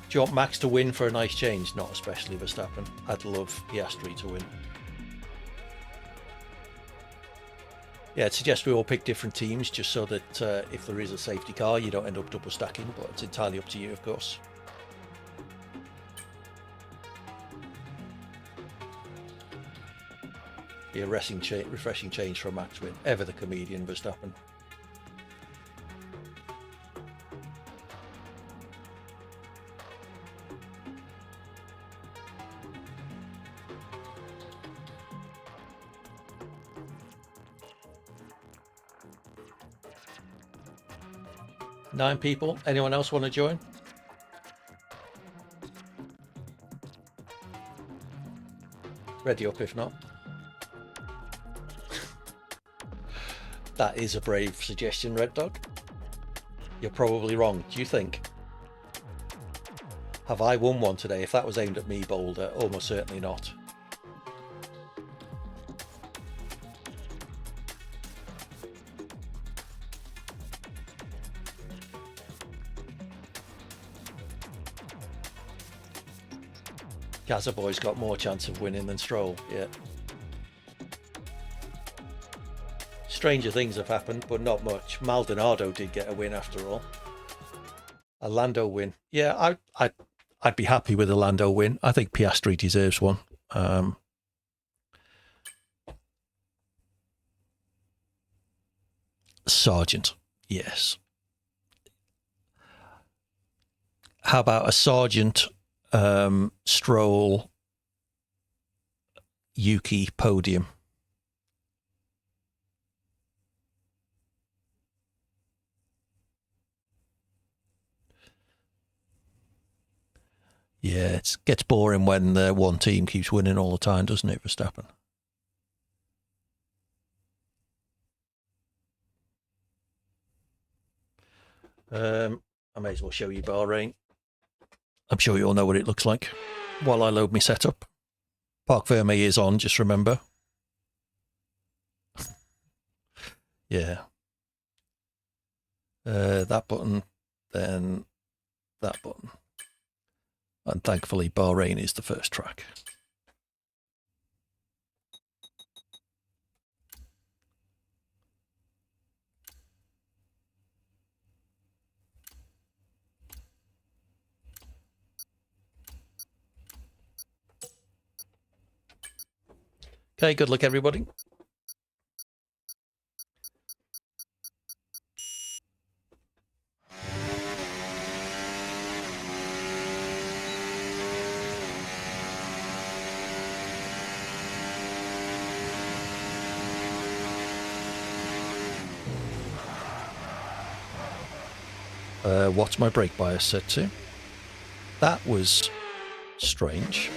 Do you want Max to win for a nice change? Not especially Verstappen. I'd love Piastri to win. Yeah, I'd suggest we all pick different teams just so that if there is a safety car, you don't end up double stacking, but it's entirely up to you, of course. Be a refreshing change for a Max win. Ever the comedian, Verstappen. Nine people. Anyone else want to join? Ready up if not. That is a brave suggestion, Red Dog. You're probably wrong. Do you think? Have I won one today? If that was aimed at me, Boulder, almost certainly not. Gaza Boy's got more chance of winning than Stroll, yeah. Stranger things have happened, but not much. Maldonado did get a win after all. A Lando win. Yeah, I'd be happy with a Lando win. I think Piastri deserves one. Sargent, yes. How about a Sargent, Stroll, Yuki podium? Yeah, it gets boring when one team keeps winning all the time, doesn't it, Verstappen? I may as well show you Bahrain. I'm sure you all know what it looks like while I load my setup. Park Verme is on, just remember. Yeah. That button, then that button. And thankfully, Bahrain is the first track. Okay, good luck, everybody. What's my brake bias set to? That was strange.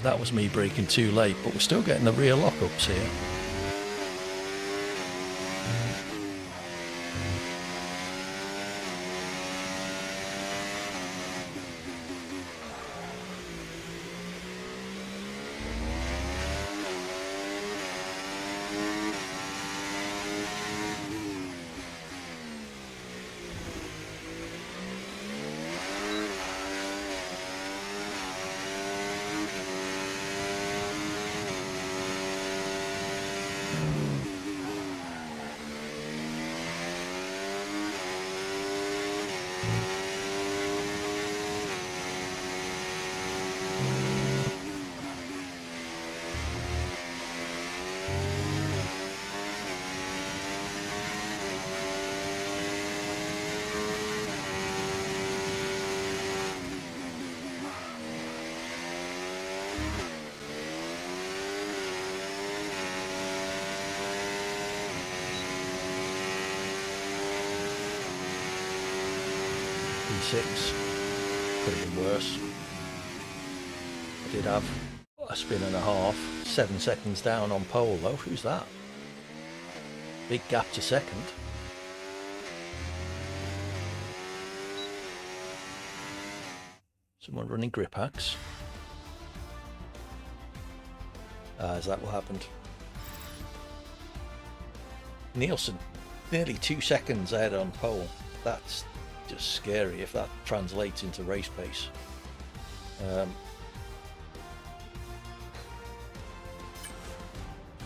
That was me braking too late, but we're still getting the rear lockups here. P6. Could have been worse. I did have a spin and a half. 7 seconds down on pole though. Who's that? Big gap to second. Someone running grip hacks. Is that what happened? Nielsen, nearly 2 seconds ahead on pole. That's just scary if that translates into race pace.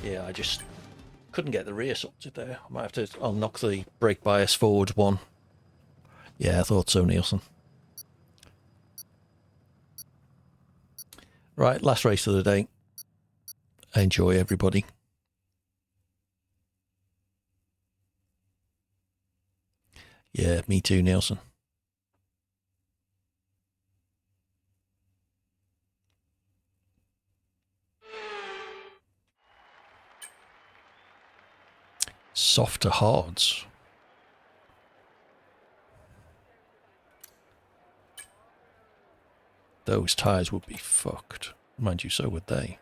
Yeah, I just couldn't get the rear sorted there. I might have to. I'll knock the brake bias forward one. Yeah, I thought so, Nielsen. Right, last race of the day. Enjoy, everybody. Yeah, me too, Nielsen. Softer hards. Those tyres would be fucked. Mind you, so would they.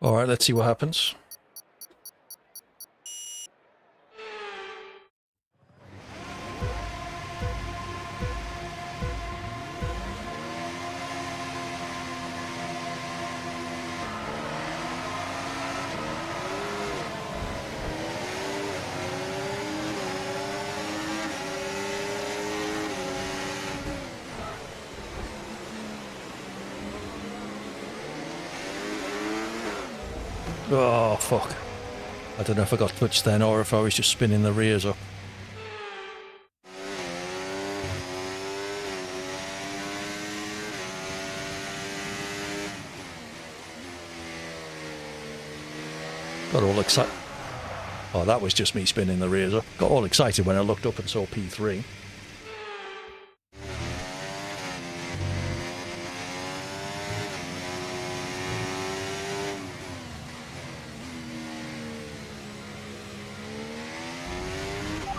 All right, let's see what happens. Oh, fuck. I don't know if I got touched then or if I was just spinning the rears up. Got all excited. Oh, that was just me spinning the rears up. Got all excited when I looked up and saw P3.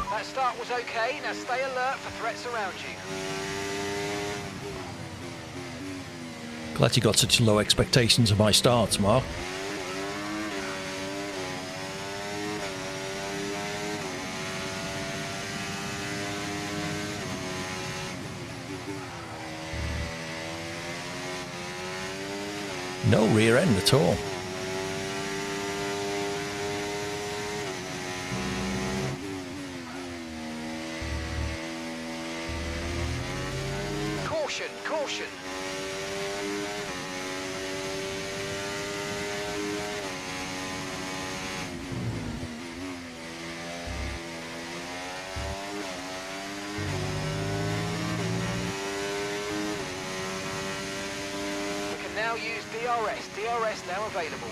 That start was okay, now stay alert for threats around you. Glad you got such low expectations of my starts, Mark. No rear end at all. Caution, caution. We can now use DRS. DRS now available.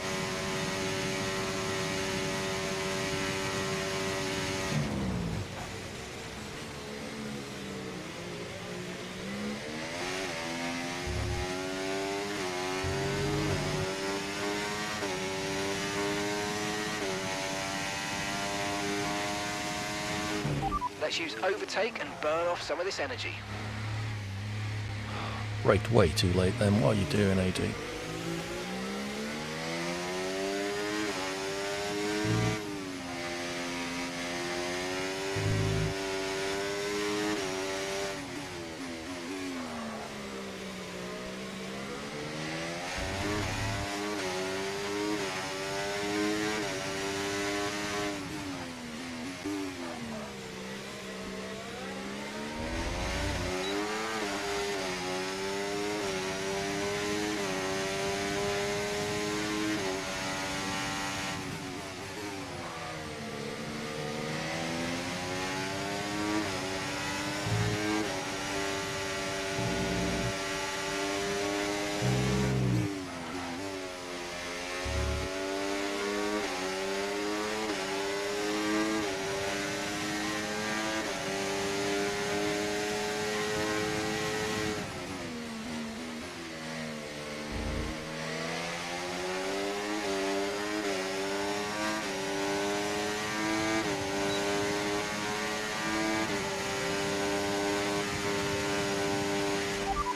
Let's use overtake and burn off some of this energy. Braked way too late then. What are you doing, AD?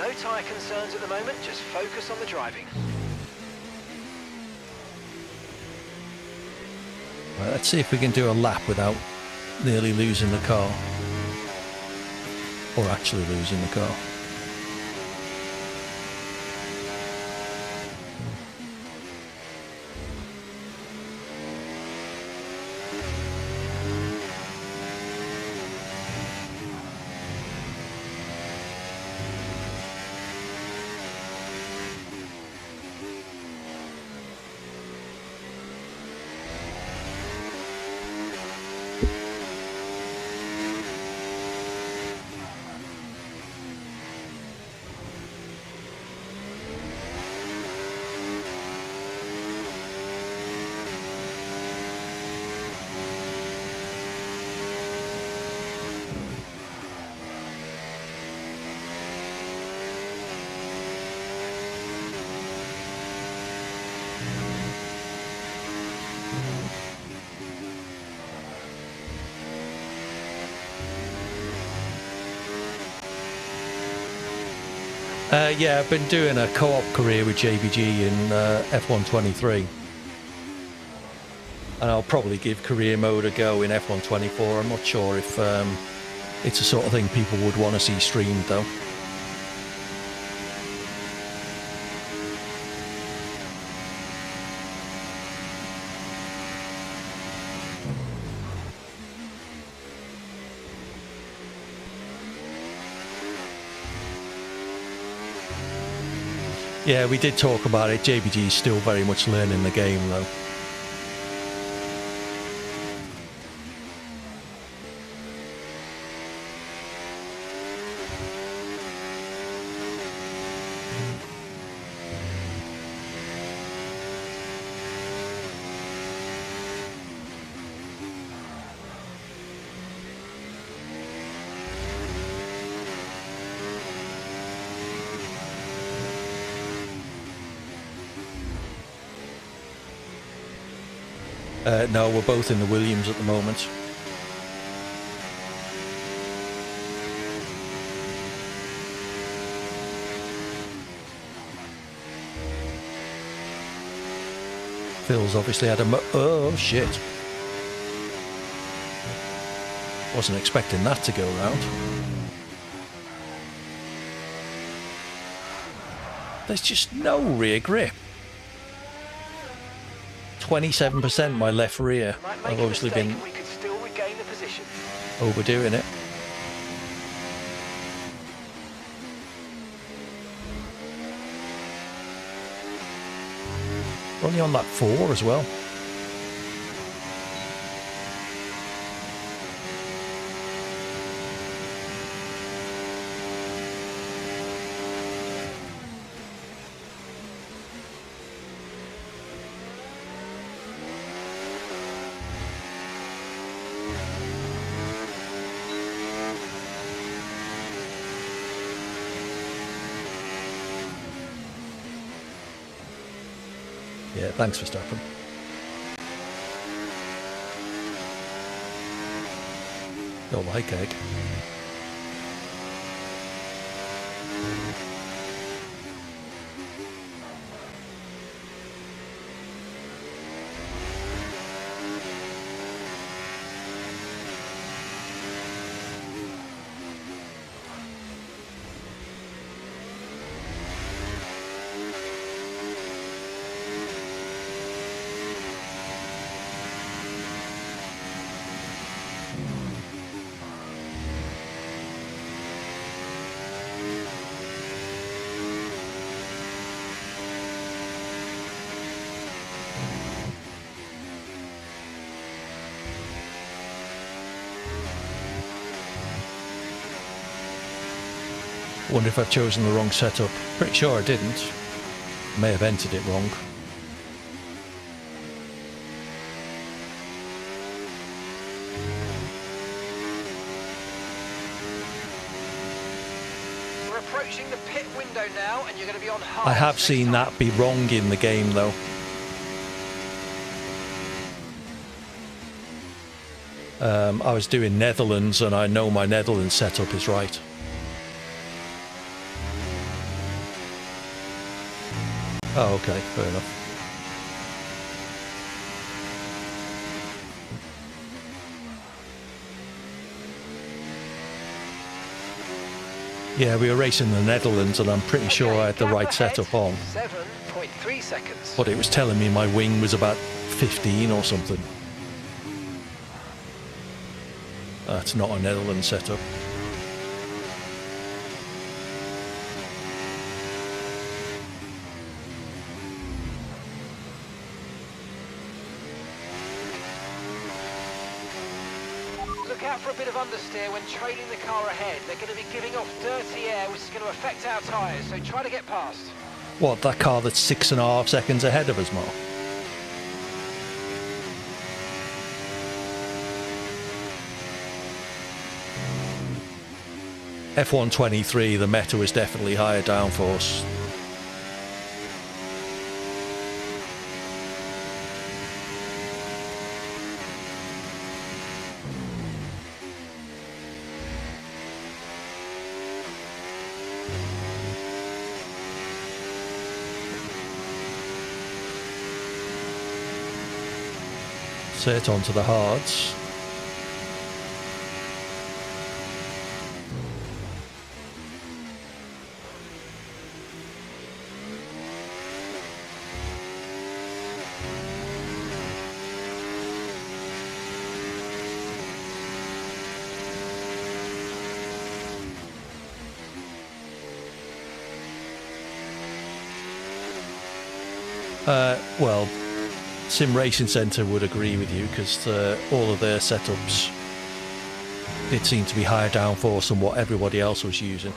No tyre concerns at the moment, just focus on the driving. Right, let's see if we can do a lap without nearly losing the car. Or actually losing the car. Yeah, I've been doing a co-op career with JBG in F123. And I'll probably give career mode a go in F124. I'm not sure if it's the sort of thing people would want to see streamed, though. Yeah, we did talk about it. JBG is still very much learning the game, though. No, we're both in the Williams at the moment. Phil's obviously had a oh shit. Wasn't expecting that to go round. There's just no rear grip. 27% my left rear. I've obviously been We could still regain the position. overdoing it. Only on that 4 as well. Yeah, thanks for stopping. Don't like egg. Wonder if I've chosen the wrong setup. Pretty sure I didn't. May have entered it wrong. We're approaching the pit window now, and you're going to be on hard. I have seen that be wrong in the game, though. I was doing Netherlands, and I know my Netherlands setup is right. Oh, okay, fair enough. Yeah, we were racing in the Netherlands, and I'm pretty sure I had the gap right ahead, setup on. 7.3 seconds. But it was telling me my wing was about 15 or something. That's not a Netherlands setup. Look out for a bit of understeer when trailing the car ahead. They're going to be giving off dirty air, which is going to affect our tyres, so try to get past. What, that car that's 6.5 seconds ahead of us, Mark? F123, the Meta was definitely higher downforce. Set onto the hards. Well, Sim Racing Centre would agree with you, because all of their setups did seem to be higher downforce than what everybody else was using.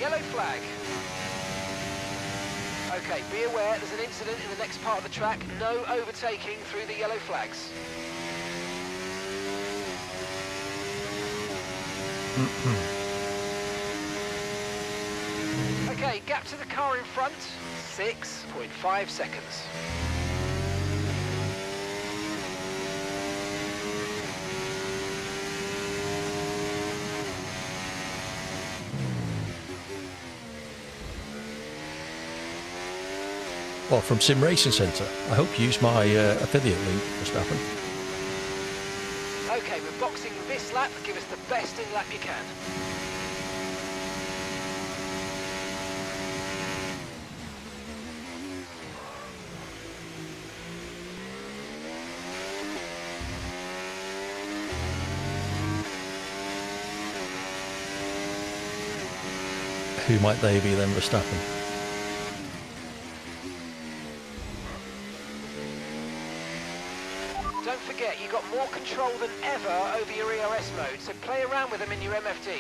Yellow flag. Okay, be aware there's an incident in the next part of the track. No overtaking through the yellow flags. Okay, gap to the car in front, 6.5 seconds. Well, from Sim Racing Centre. I hope you use my affiliate link, Verstappen. Okay, we're boxing this lap. Give us the best in lap you can. Who might they be then, Verstappen? Don't forget, you've got more control than ever over your ERS mode, so play around with them in your MFD.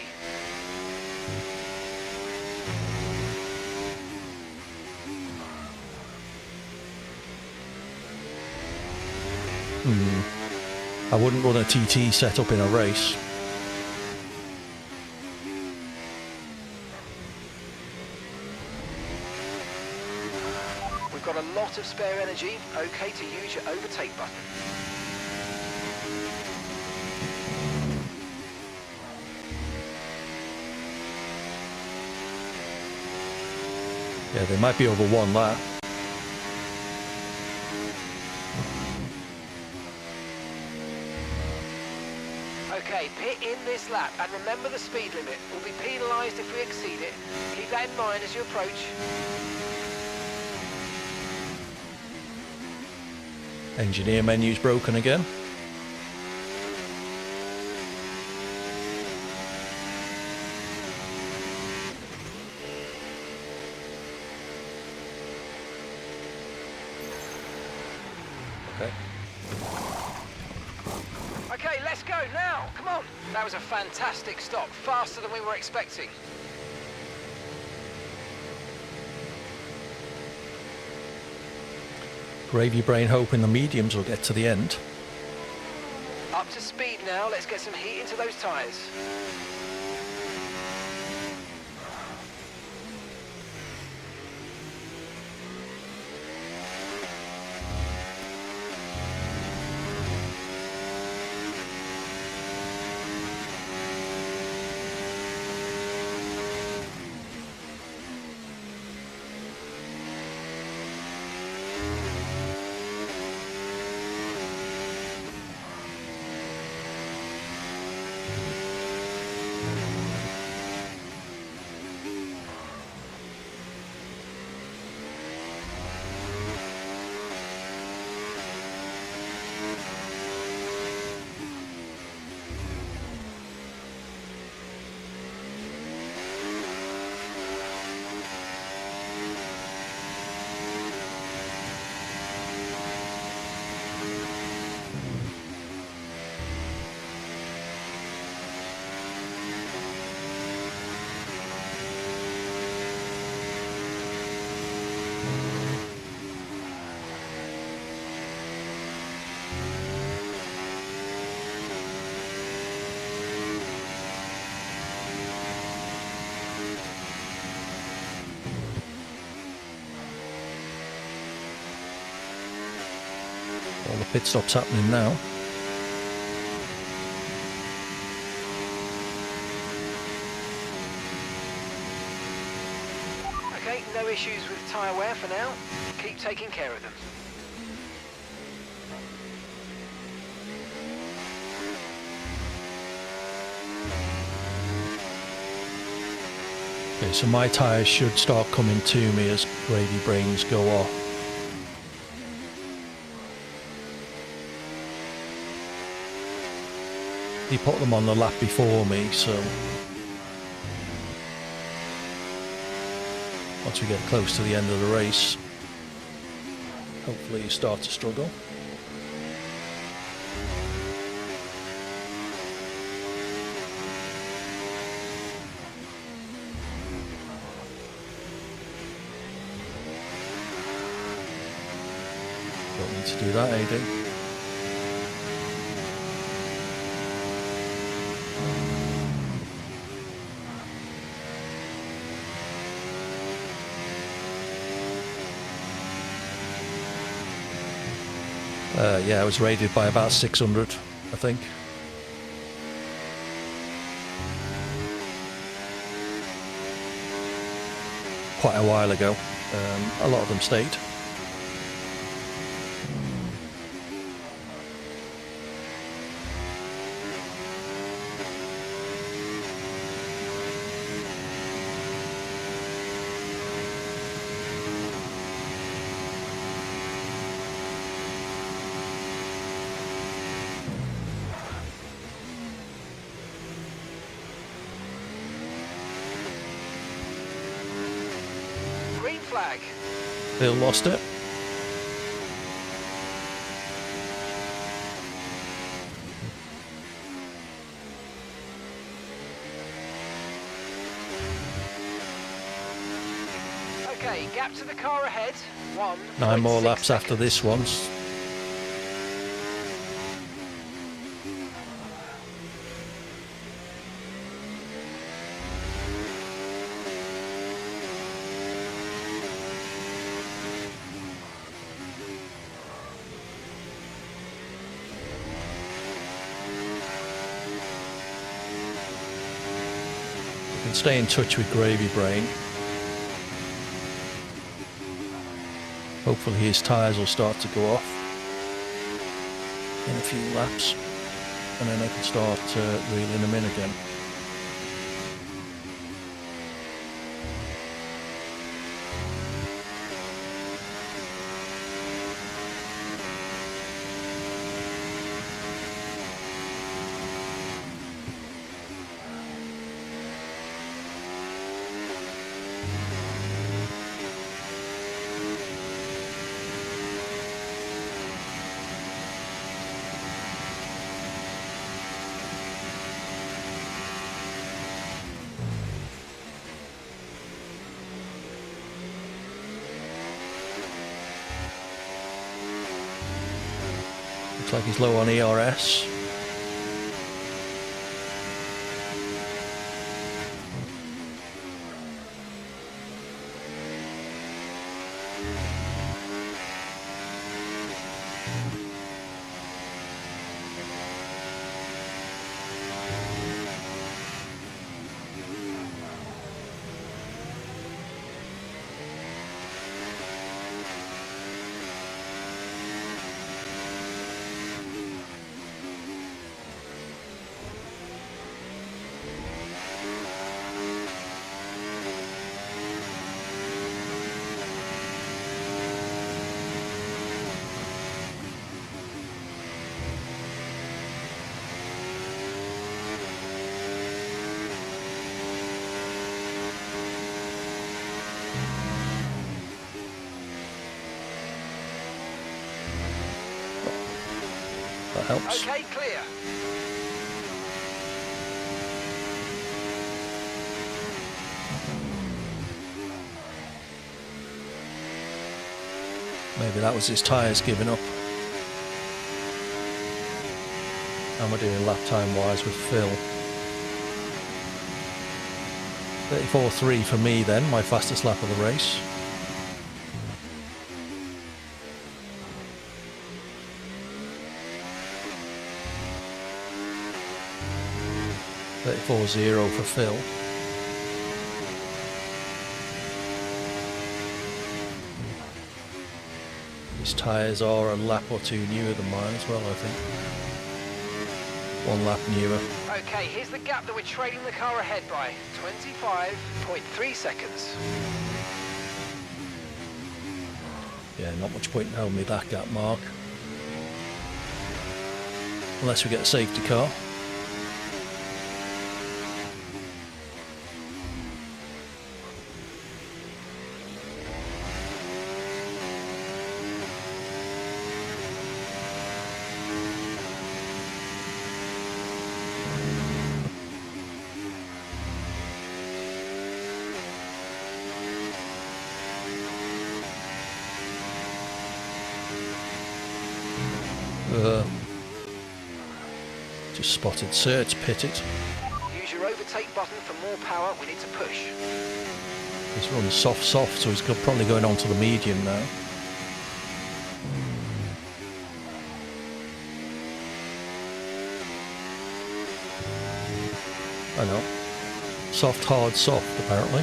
I wouldn't run a TT setup in a race. We've got a lot of spare energy. Okay to use your overtake button. Yeah, they might be over one lap. Okay, pit in this lap, and remember the speed limit. We'll be penalised if we exceed it. Keep that in mind as you approach. Engineer menu's broken again. Okay. Okay, let's go now. Come on. That was a fantastic stop, faster than we were expecting. Gravy brain hoping the mediums will get to the end. Up to speed now. Let's get some heat into those tyres. All the pit stops happening now. Okay, no issues with tyre wear for now. Keep taking care of them. Okay, so my tyres should start coming to me as gravy brains go off. He put them on the lap before me, so once we get close to the end of the race, hopefully you start to struggle. Don't need to do that, AD. Yeah, I was rated by about 600, I think. Quite a while ago. A lot of them stayed. Green flag. Bill lost it. Okay, gap to the car ahead. 9 more 1.6 laps after seconds. this one. You can stay in touch with Gravy Brain. Hopefully his tyres will start to go off in a few laps, and then I can start reeling them in again. Looks like he's low on ERS. That helps. Okay, clear. Maybe that was his tyres giving up. How am I doing lap time wise with Phil? 34.3 for me then, my fastest lap of the race. 34.0 for Phil. His tyres are a lap or two newer than mine as well, I think. 1 lap newer. Okay, here's the gap that we're trailing the car ahead by. 25.3 seconds. Yeah, not much point in telling me that gap, Mark. Unless we get a safety car. Just spotted Cert's pitted. Use your overtake button for more power. We need to push. He's run soft, so he's probably going on to the medium now. I know. Soft, hard, soft, apparently.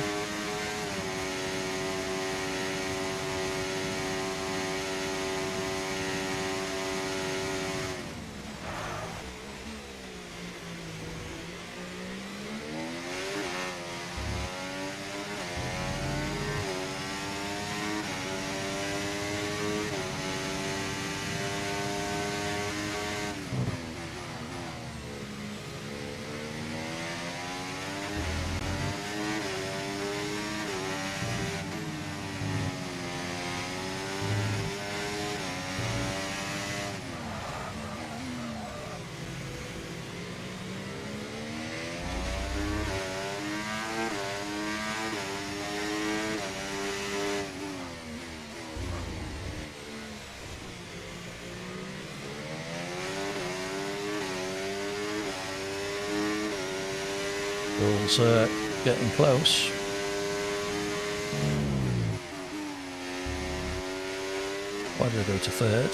Bill's getting close. Why did I go to third?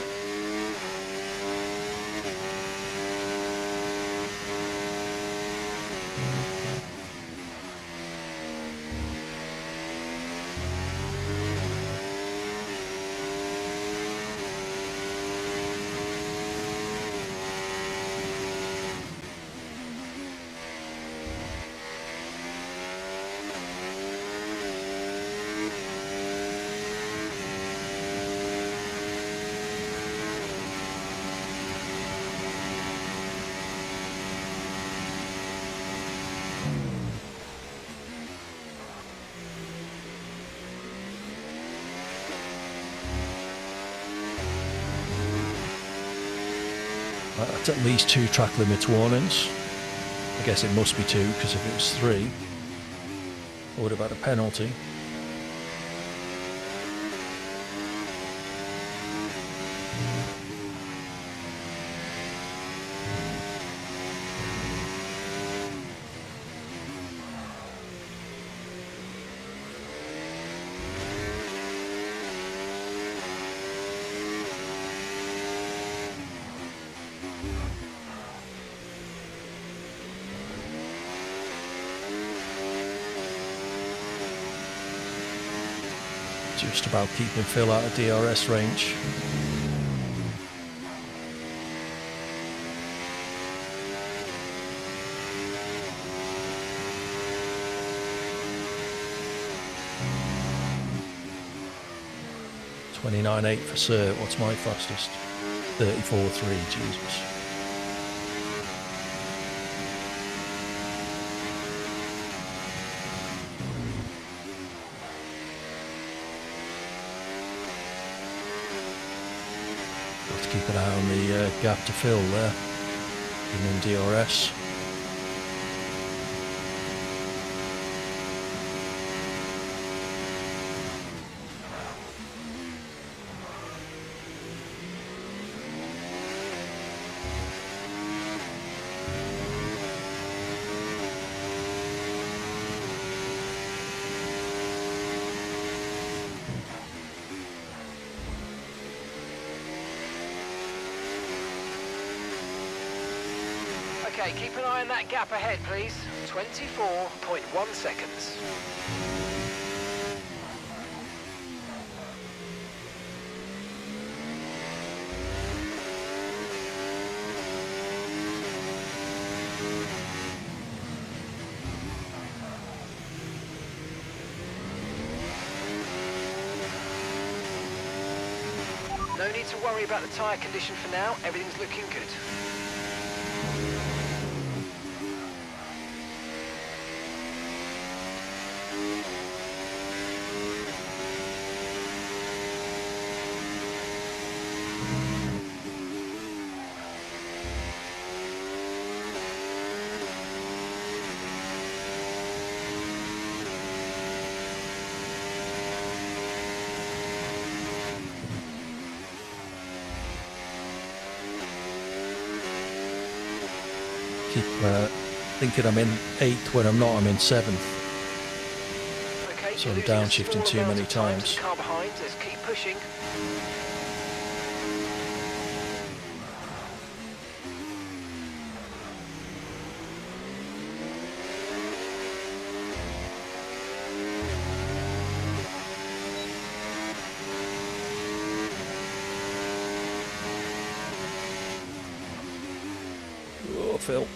That's at least 2 track limits warnings. I guess it must be 2, because if it was 3, I would have had a penalty. Just about keeping Phil out of DRS range. .29.8 for Sir. What's my fastest? 34.3. Jesus. Keep an eye on the gap to Phil there, even in DRS. Okay, keep an eye on that gap ahead, please. 24.1 seconds. No need to worry about the tyre condition for now. Everything's looking good. Keep thinking I'm in 8th when I'm not, I'm in 7th. Okay, So you're I'm losing a downshifting small too amount many of time to times. the car behind. Let's keep pushing. Oh, Phil.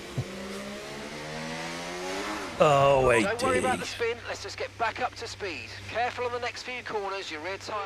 Oh, Don't worry about the 80. spin. Let's just get back up to speed. Careful on the next few corners. Your rear tyre.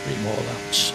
Three more laps.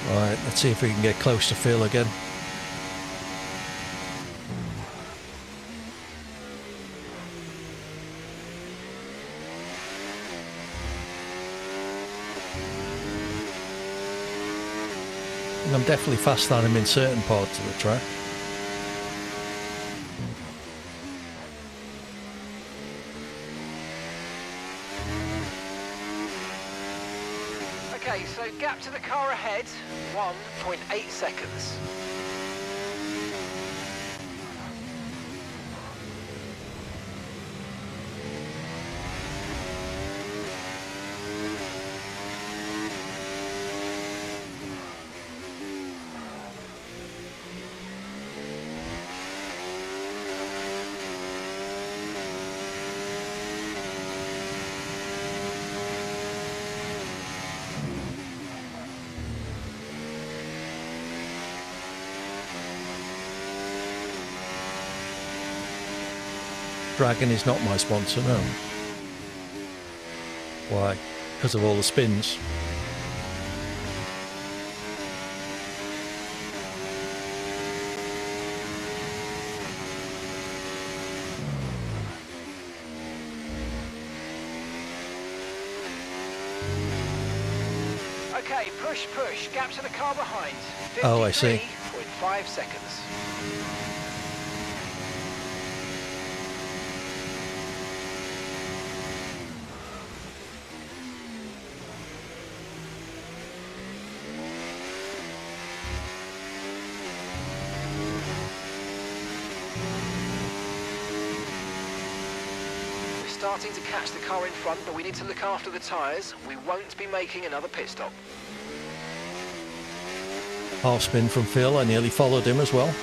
Right, let's see if we can get close to Phil again. And I'm definitely faster than him in certain parts of the track. Okay, so gap to the car ahead, 1.8 seconds. Dragon is not my sponsor, no. Why? Because of all the spins. Okay, push, push. Gap to the car behind. Oh, I see. 53.5 seconds. Starting to catch the car in front, but we need to look after the tyres. We won't be making another pit stop. Half spin from Phil, I nearly followed him as well.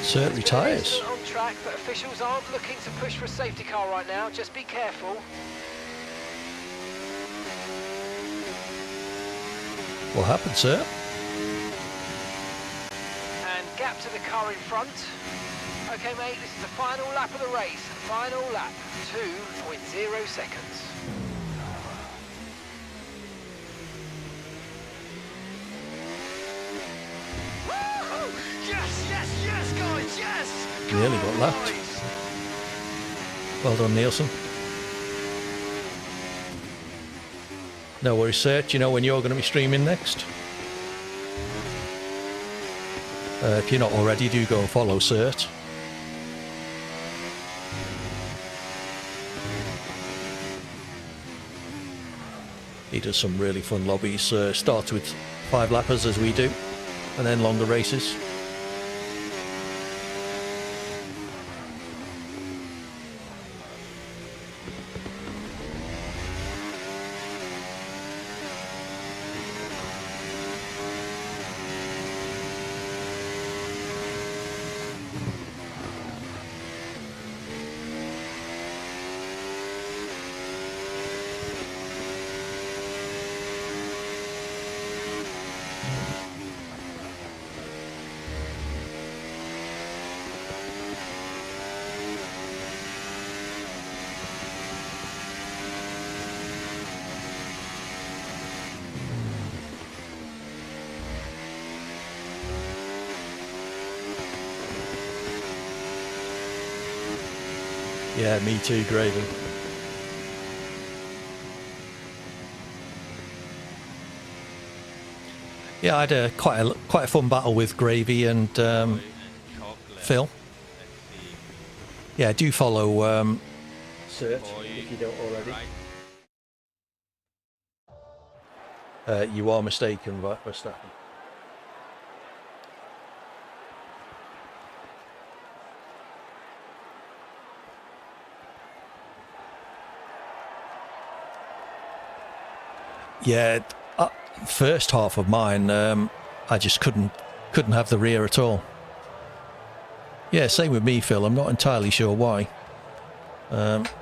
Cert retires. Excellent on track, but officials aren't looking to push for a safety car right now. Just be careful. What happened, sir? And gap to the car in front. Okay, mate, this is the final lap of the race. Final lap, 2.0 seconds. Woo-hoo! Yes, yes, yes, guys, yes! Come Nearly on, got lapped. boys. Well done, Nielsen. No worries, sir. Do you know when you're going to be streaming next? If you're not already, do go and follow Cert. He does some really fun lobbies. Starts with 5 lappers as we do, and then longer races. Yeah, me too, Graven. Yeah, I had quite a fun battle with Gravy and Phil. Yeah, do follow Search if you don't already. You are mistaken, Verstappen. Yeah, first half of mine, I just couldn't have the rear at all. Yeah, same with me, Phil. I'm not entirely sure why. But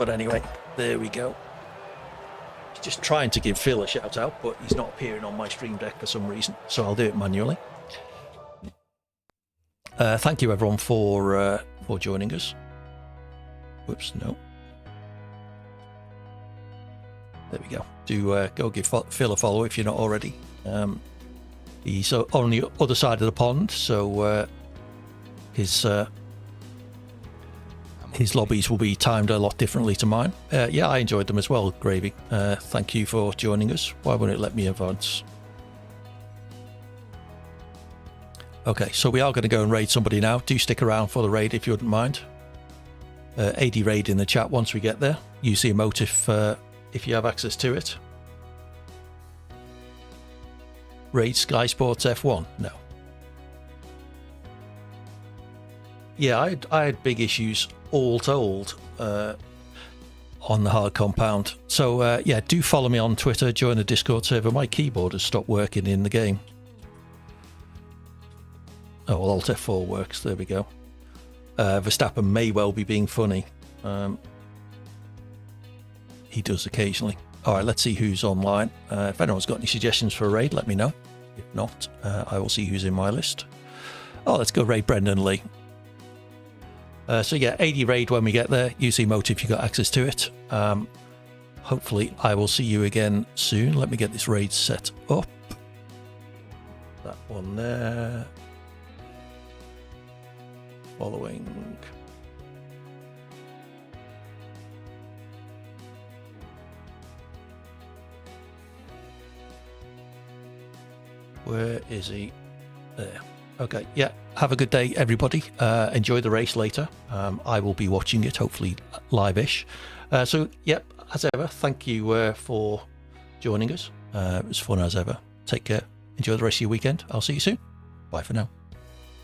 anyway, there we go. Just trying to give Phil a shout out, but he's not appearing on my stream deck for some reason, so I'll do it manually. Thank you everyone for joining us. Whoops, no. There we go. Do go give Phil a follow if you're not already. He's on the other side of the pond, so his lobbies will be timed a lot differently to mine. Yeah, I enjoyed them as well, Gravy. Thank you for joining us. Why wouldn't it let me advance? Okay, so we are going to go and raid somebody now. Do stick around for the raid if you wouldn't mind. AD raid in the chat once we get there. Use the emote if you have access to it. Raid Sky Sports F1? No. Yeah, I had big issues all told on the hard compound. So yeah, do follow me on Twitter, join the Discord server. My keyboard has stopped working in the game. Oh, well, Alt F4 works. There we go. Verstappen may well be being funny. He does occasionally. All right, let's see who's online. If anyone's got any suggestions for a raid, let me know. If not, I will see who's in my list. Oh, let's go raid Brendan Lee. So yeah, 80 raid when we get there. Use the emote if you got access to it. Hopefully I will see you again soon. Let me get this raid set up. That one there. Following. Where is he? There. Okay, yeah. Have a good day, everybody. Enjoy the race later. I will be watching it, hopefully live-ish. So, yep, as ever, thank you for joining us. It was fun as ever. Take care. Enjoy the rest of your weekend. I'll see you soon. Bye for now.